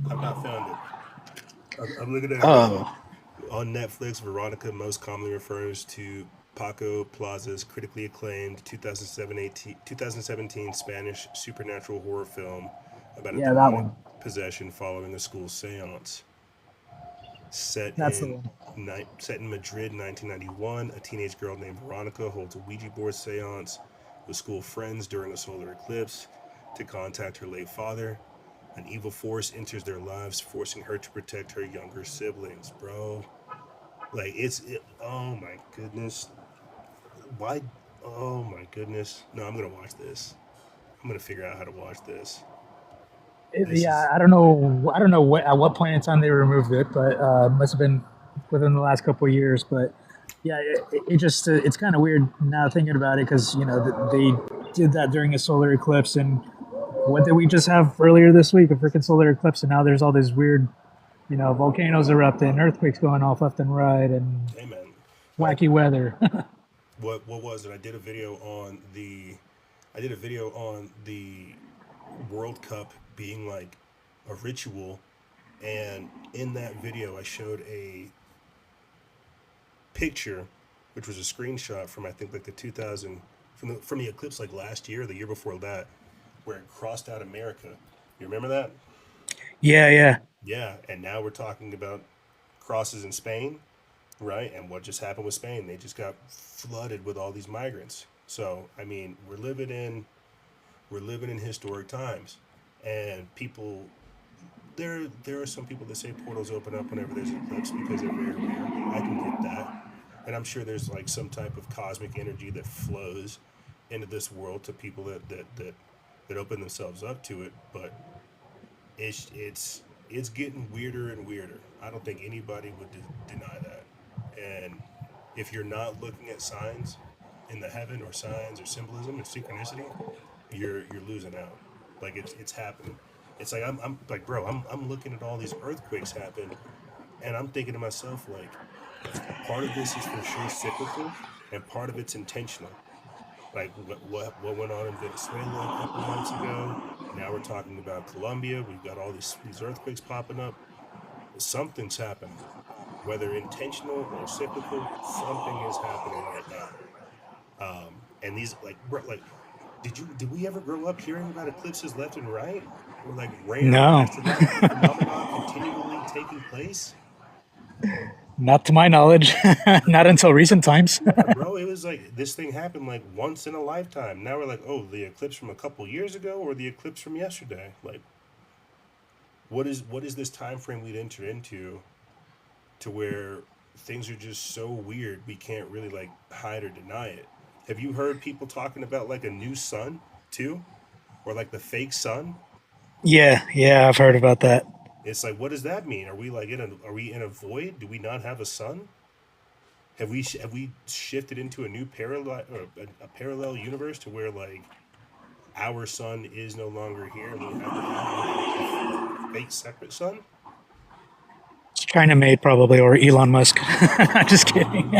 found it. I'm looking at it now. Oh, On Netflix, Veronica most commonly refers to Paco Plaza's critically acclaimed 2017 Spanish supernatural horror film about a yeah, that demonic one. possession following a school seance. Set That's the in one. Set in Madrid, 1991, a teenage girl named Veronica holds a Ouija board seance with school friends during a solar eclipse to contact her late father. An evil force enters their lives, forcing her to protect her younger siblings. Bro, like oh my goodness, why? Oh my goodness, no, I'm gonna watch this. I'm gonna figure out how to watch this. This Yeah, is I don't know. I don't know what at what point in time they removed it, but it must have been within the last couple of years. But yeah, it just it's kind of weird now thinking about it because they did that during a solar eclipse, and what did we just have earlier this week? A freaking solar eclipse, and now there's all this weird volcanoes erupting, earthquakes going off left and right, and hey man, like wacky weather. what was it? I did a video on the World Cup being like a ritual, and in that video I showed a picture, which was a screenshot from I think like the 2000 from the eclipse like last year, or the year before that, where it crossed out America. You remember that? Yeah, yeah. Yeah, and now we're talking about crosses in Spain, right? And what just happened with Spain? They just got flooded with all these migrants. So I mean, we're living in historic times, and people there are some people that say portals open up whenever there's an eclipse because they're very rare. I can get that, and I'm sure there's like some type of cosmic energy that flows into this world to people that open themselves up to it. But it's getting weirder and weirder. I don't think anybody would deny that. And if you're not looking at signs in the heaven or signs or symbolism and synchronicity, you're losing out. Like it's happening. It's like I'm like bro, I'm looking at all these earthquakes happen, and I'm thinking to myself like, part of this is for sure cyclical, and part of it's intentional. Like what went on in Venezuela a couple months ago. Now we're talking about Colombia. We've got all these earthquakes popping up. Something's happening, whether intentional or cyclical. Something is happening right now. And these like bro, like did we ever grow up hearing about eclipses left and right, or like rare No, astronomical phenomena continually taking place? not to my knowledge. Not until recent times. Yeah, bro, it was like this thing happened like once in a lifetime. Now we're like, oh, the eclipse from a couple years ago or the eclipse from yesterday. Like, what is this time frame we'd enter into to where things are just so weird we can't really like hide or deny it? Have you heard people talking about like a new sun too, or like the fake sun? Yeah, yeah, I've heard about that. It's like, what does that mean? Are we in a void? Do we not have a sun? Have we shifted into a new parallel or a parallel universe to where like our sun is no longer here and we have to have like a fake separate sun? It's China made probably, or Elon Musk. Just kidding.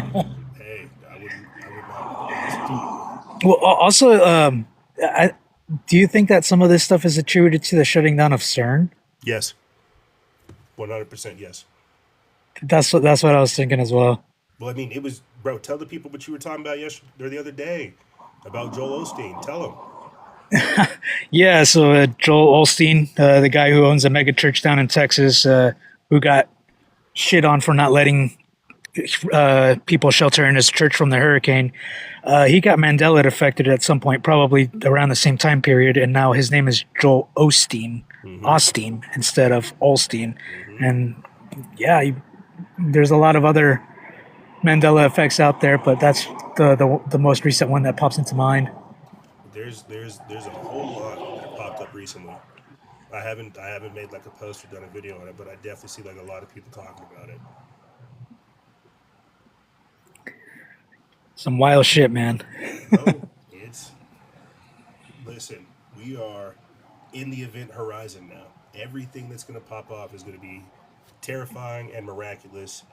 Hey, I would not put it past those people. Well, also, I, do you think that some of this stuff is attributed to the shutting down of CERN? Yes, 100% yes. That's what I was thinking as well. Well, I mean, it was bro. Tell the people what you were talking about yesterday or the other day about Joel Osteen. Tell them. Yeah, so Joel Olstein, the guy who owns a mega church down in Texas, who got shit on for not letting people shelter in his church from the hurricane. He got Mandela affected at some point, probably around the same time period, and now his name is Joel Osteen, Mm-hmm. Osteen instead of Olstein. Mm-hmm. And yeah, there's a lot of other Mandela effects out there, but that's the most recent one that pops into mind. There's a whole lot that have popped up recently. I haven't made like a post or done a video on it, but I definitely see like a lot of people talking about it. Some wild shit, man. Bro, it's listen, we are in the event horizon now. Everything that's going to pop off is going to be terrifying and miraculous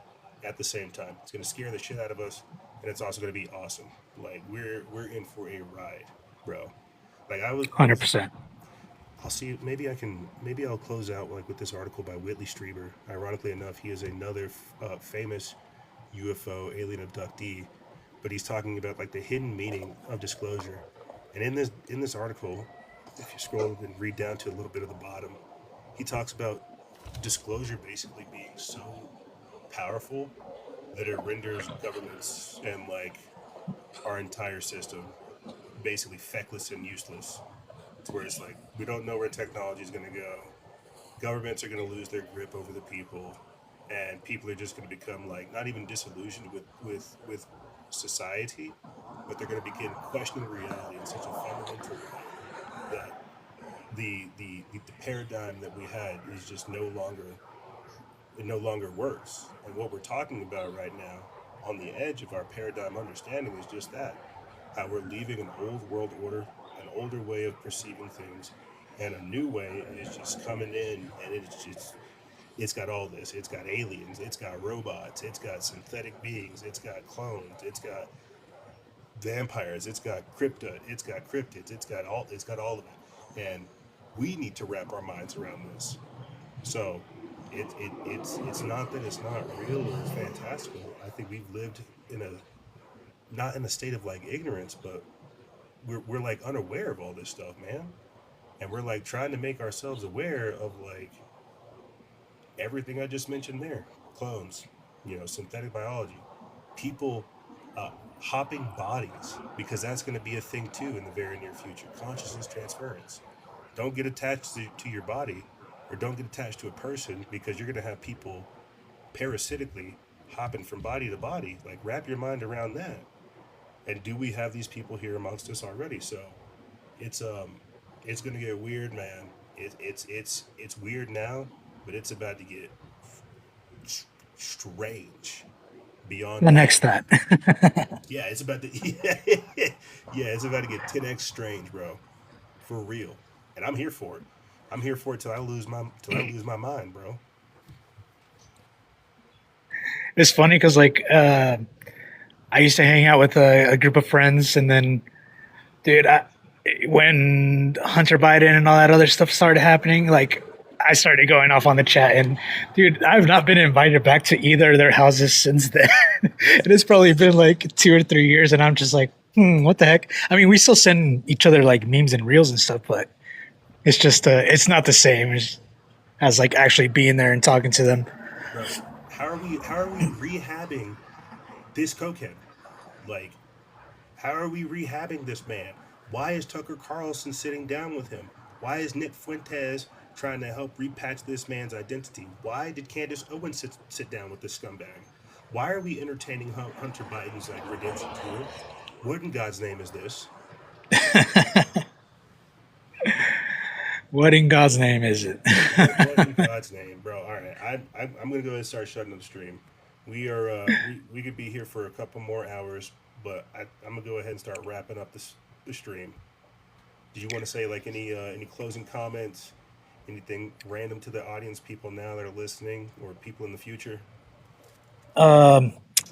at the same time. It's going to scare the shit out of us, and it's also going to be awesome. Like we're in for a ride, bro. Like I was 100%. I'll see. Maybe I can. Maybe I'll close out like with this article by Whitley Strieber. Ironically enough, he is another famous UFO alien abductee, but he's talking about like the hidden meaning of disclosure. And in this article, if you scroll and read down to a little bit of the bottom, he talks about disclosure basically being so powerful that it renders governments and like our entire system basically feckless and useless. To where it's like we don't know where technology is going to go. Governments are going to lose their grip over the people, and people are just going to become like not even disillusioned with society, but they're going to begin questioning reality in such a fundamental way that the paradigm that we had is just no longer, it no longer works. And what we're talking about right now on the edge of our paradigm understanding is just that, how we're leaving an old world order, an older way of perceiving things, and a new way is just coming in, and it's got all this. It's got aliens, it's got robots, it's got synthetic beings, it's got clones, it's got vampires, it's got cryptids, it's got all of it. And we need to wrap our minds around this. So it's not that it's not real or fantastical. I think we've lived in a, not in a state of like ignorance, but we're like unaware of all this stuff, man. And we're like trying to make ourselves aware of like everything I just mentioned there: clones, synthetic biology, people uh, hopping bodies, because that's going to be a thing too in the very near future. Consciousness transference. Don't get attached to your body, or don't get attached to a person, because you're going to have people parasitically hopping from body to body. Like, wrap your mind around that. And do we have these people here amongst us already? So it's it's gonna get weird, man. It's weird now, but it's about to get strange beyond The belief. next that. Yeah, it's about to yeah, it's about to get 10x strange, bro, for real. And I'm here for it. I'm here for it till I lose my mind, bro. It's funny because like I used to hang out with a group of friends, and then, dude, when Hunter Biden and all that other stuff started happening, like I started going off on the chat, and dude, I've not been invited back to either of their houses since then. Really? It has probably been like 2 or 3 years, and I'm just like, what the heck? I mean, we still send each other like memes and reels and stuff, but it's just it's not the same as like actually being there and talking to them. Bro, how are we rehabbing this cokehead? Like, how are we rehabbing this man? Why is Tucker Carlson sitting down with him? Why is Nick Fuentes trying to help repatch this man's identity? Why did Candace Owens sit down with this scumbag? Why are we entertaining Hunter Biden's like redemption tour? What in God's name is this? What in God's name is it? What in God's name, bro? All right, I'm gonna go ahead and start shutting the stream. We could be here for a couple more hours, but I'm gonna go ahead and start wrapping up the stream. Did you want to say like any closing comments? Anything random to the audience, people now that are listening, or people in the future?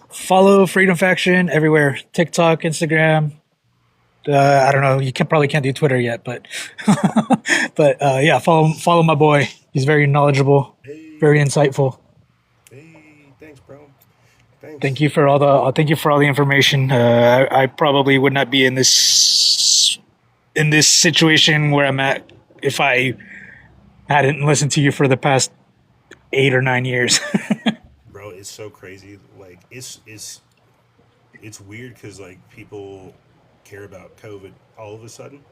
Follow Freedom Faction everywhere: TikTok, Instagram. I don't know. You can probably can't do Twitter yet, but yeah, follow my boy. He's very knowledgeable, very Hey, insightful. hey, thanks, bro. Thank Thanks. you for all the thank you for all the information. I probably would not be in this situation where I'm at if I hadn't listened to you for the past 8 or 9 years. Bro, it's so crazy. Like, it's weird because like people care about COVID all of a sudden,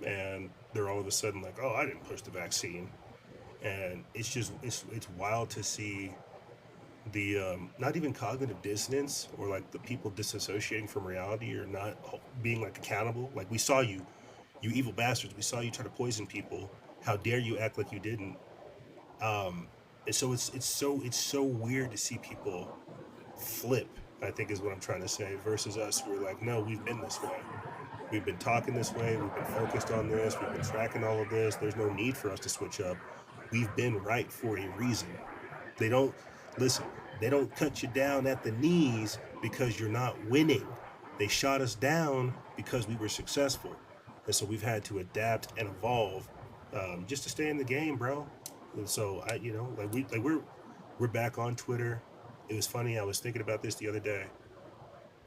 and they're all of a sudden like, oh, I didn't push the vaccine, and it's wild to see the not even cognitive dissonance, or like the people disassociating from reality, or not being like accountable. Like, we saw you, you evil bastards. We saw you try to poison people. How dare you act like you didn't? And so it's so weird to see people flip, I think is what I'm trying to say, versus us who are like, no, we've been this way. We've been talking this way. We've been focused on this. We've been tracking all of this. There's no need for us to switch up. We've been right for a reason. They don't listen. They don't cut you down at the knees because you're not winning. They shot us down because we were successful, and so we've had to adapt and evolve just to stay in the game, bro. And so we're back on Twitter. It was funny. I was thinking about this the other day.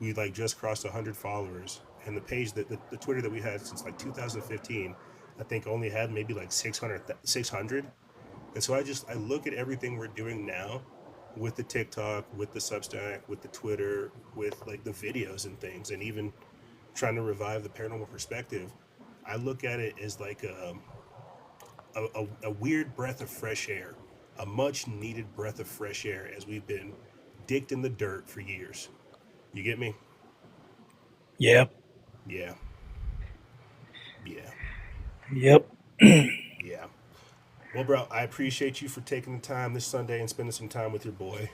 We like just crossed 100 followers, and the page the Twitter that we had since like 2015, I think only had maybe like 600. And so I look at everything we're doing now with the TikTok, with the Substack, with the Twitter, with like the videos and things, and even trying to revive the paranormal perspective. I look at it as like a weird breath of fresh air, a much needed breath of fresh air as we've been dicked in the dirt for years. You get me? Yep. Yeah. Yeah. Yep. Yeah. Well, bro, I appreciate you for taking the time this Sunday and spending some time with your boy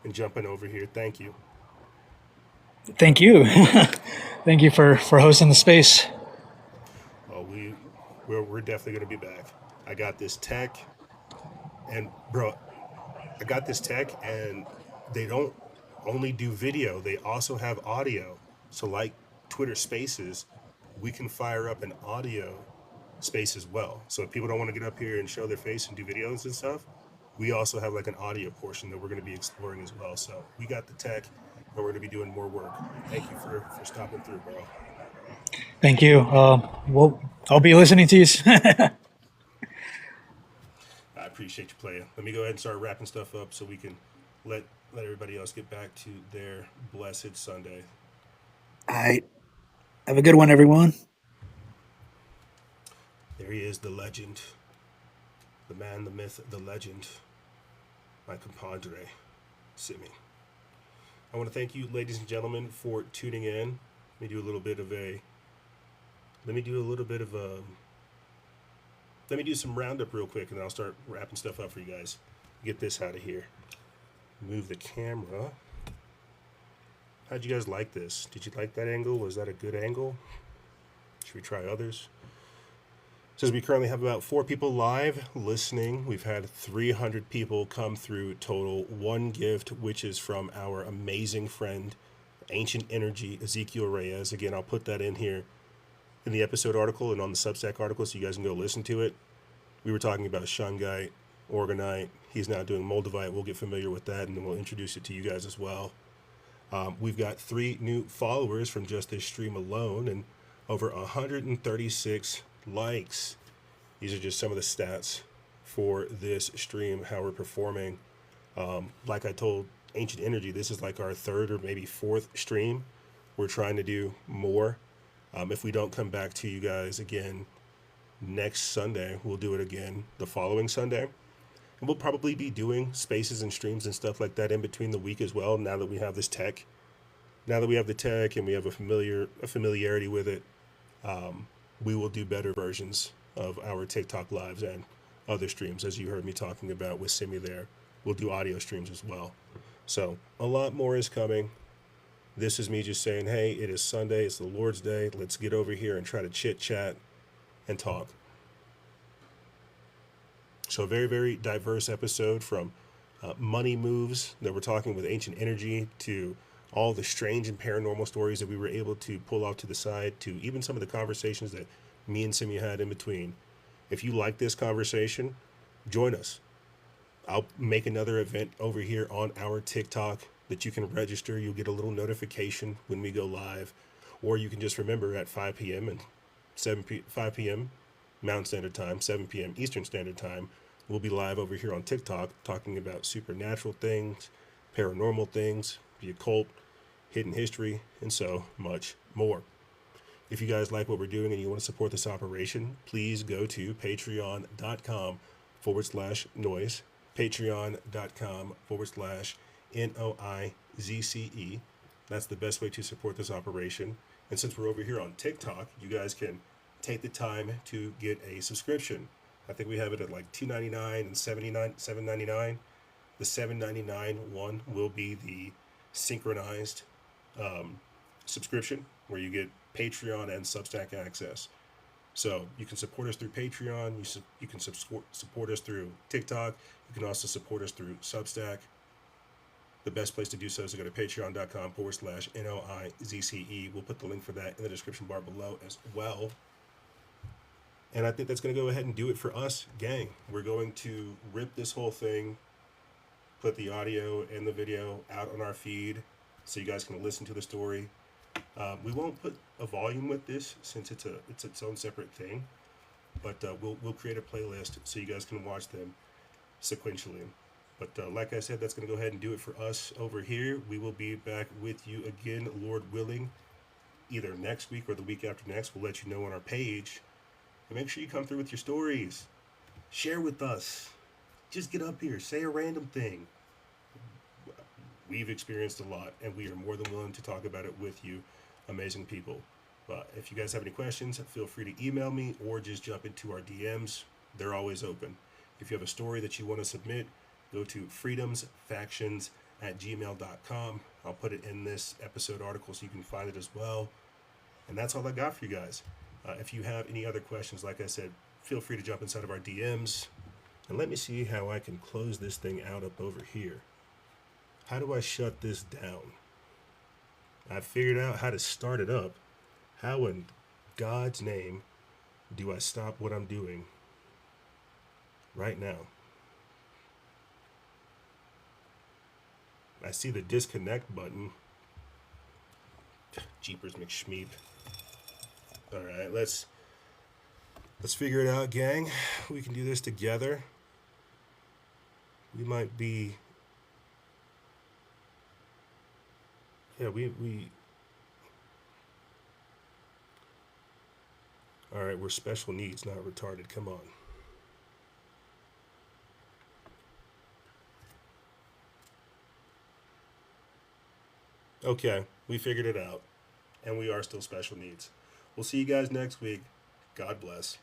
and jumping over here. Thank you. Thank you. Thank you for hosting the space. Oh, we're definitely gonna be back. I got this tech, and bro, I got this tech, and they don't only do video; they also have audio. So, like Twitter Spaces, we can fire up an audio space as well. So, if people don't want to get up here and show their face and do videos and stuff, we also have like an audio portion that we're going to be exploring as well. So, we got the tech, and we're going to be doing more work. Thank you for stopping through, bro. Thank you. Well, I'll be listening to you. I appreciate you playing. Let me go ahead and start wrapping stuff up so we can let everybody else get back to their blessed Sunday. All right. Have a good one, everyone. There he is, the legend, the man, the myth, the legend, my compadre, Simi. I want to thank you, ladies and gentlemen, for tuning in. Let me do a little bit of a. Let me do a little bit of a. Let me do some roundup real quick, and then I'll start wrapping stuff up for you guys. Get this out of here. Move the camera. How'd you guys like this? Did you like that angle? Was that a good angle? Should we try others? Says we currently have about 4 people live listening. We've had 300 people come through total. One gift, which is from our amazing friend, Ancient Energy, Ezekiel Reyes. Again, I'll put that in here in the episode article and on the Substack article so you guys can go listen to it. We were talking about Shungite, Orgonite. He's now doing Moldavite. We'll get familiar with that, and then we'll introduce it to you guys as well. We've got 3 new followers from just this stream alone, and over 136 likes. These are just some of the stats for this stream, how we're performing. Like I told Ancient Energy, this is like our 3rd or maybe 4th stream. We're trying to do more. If we don't come back to you guys again next Sunday, we'll do it again the following Sunday. And we'll probably be doing spaces and streams and stuff like that in between the week as well, now that we have this tech. Now that we have the tech and we have a familiarity with it, we will do better versions of our TikTok lives and other streams, as you heard me talking about with Simi there. We'll do audio streams as well. So a lot more is coming. This is me just saying, hey, it is Sunday. It's the Lord's Day. Let's get over here and try to chit chat and talk. So a very, very diverse episode, from money moves that we're talking with Ancient Energy to all the strange and paranormal stories that we were able to pull off to the side, to even some of the conversations that me and Simi had in between. If you like this conversation, join us. I'll make another event over here on our TikTok that you can register. You'll get a little notification when we go live, or you can just remember at 5 p.m. and 5 p.m. Mountain Standard Time, 7 p.m. Eastern Standard Time. We'll be live over here on TikTok talking about supernatural things, paranormal things, the occult, hidden history, and so much more. If you guys like what we're doing and you want to support this operation, please go to patreon.com/noise, patreon.com/NOIZCE. That's the best way to support this operation. And since we're over here on TikTok, you guys can take the time to get a subscription. I think we have it at like $2.99 and $7.99. The $7.99 one will be the synchronized subscription, where you get Patreon and Substack access. So you can support us through Patreon. You can support us through TikTok. You can also support us through Substack. the best place to do so is to go to patreon.com/NOIZCE. We'll put the link for that in the description bar below as well. And I think that's going to go ahead and do it for us, gang. We're going to rip this whole thing, put the audio and the video out on our feed so you guys can listen to the story. We won't put a volume with this since it's its own separate thing, but we'll create a playlist so you guys can watch them sequentially. But like I said, that's going to go ahead and do it for us over here. We will be back with you again, Lord willing, either next week or the week after next. We'll let you know on our page. And make sure you come through with your stories. Share with us. Just get up here. Say a random thing. We've experienced a lot, and we are more than willing to talk about it with you, amazing people. But if you guys have any questions, feel free to email me or just jump into our DMs. They're always open. If you have a story that you want to submit, go to freedomsfactions@gmail.com. I'll put it in this episode article so you can find it as well. And that's all I got for you guys. If you have any other questions, like I said, feel free to jump inside of our DMs. And let me see how I can close this thing out up over here. How do I shut this down? I figured out how to start it up. How in God's name do I stop what I'm doing right now? I see the disconnect button. Jeepers McSchmeep. All right, let's figure it out, gang. We can do this together. We might be... Yeah, we... All right, we're special needs, not retarded. Come on. Okay, we figured it out. And we are still special needs. We'll see you guys next week. God bless.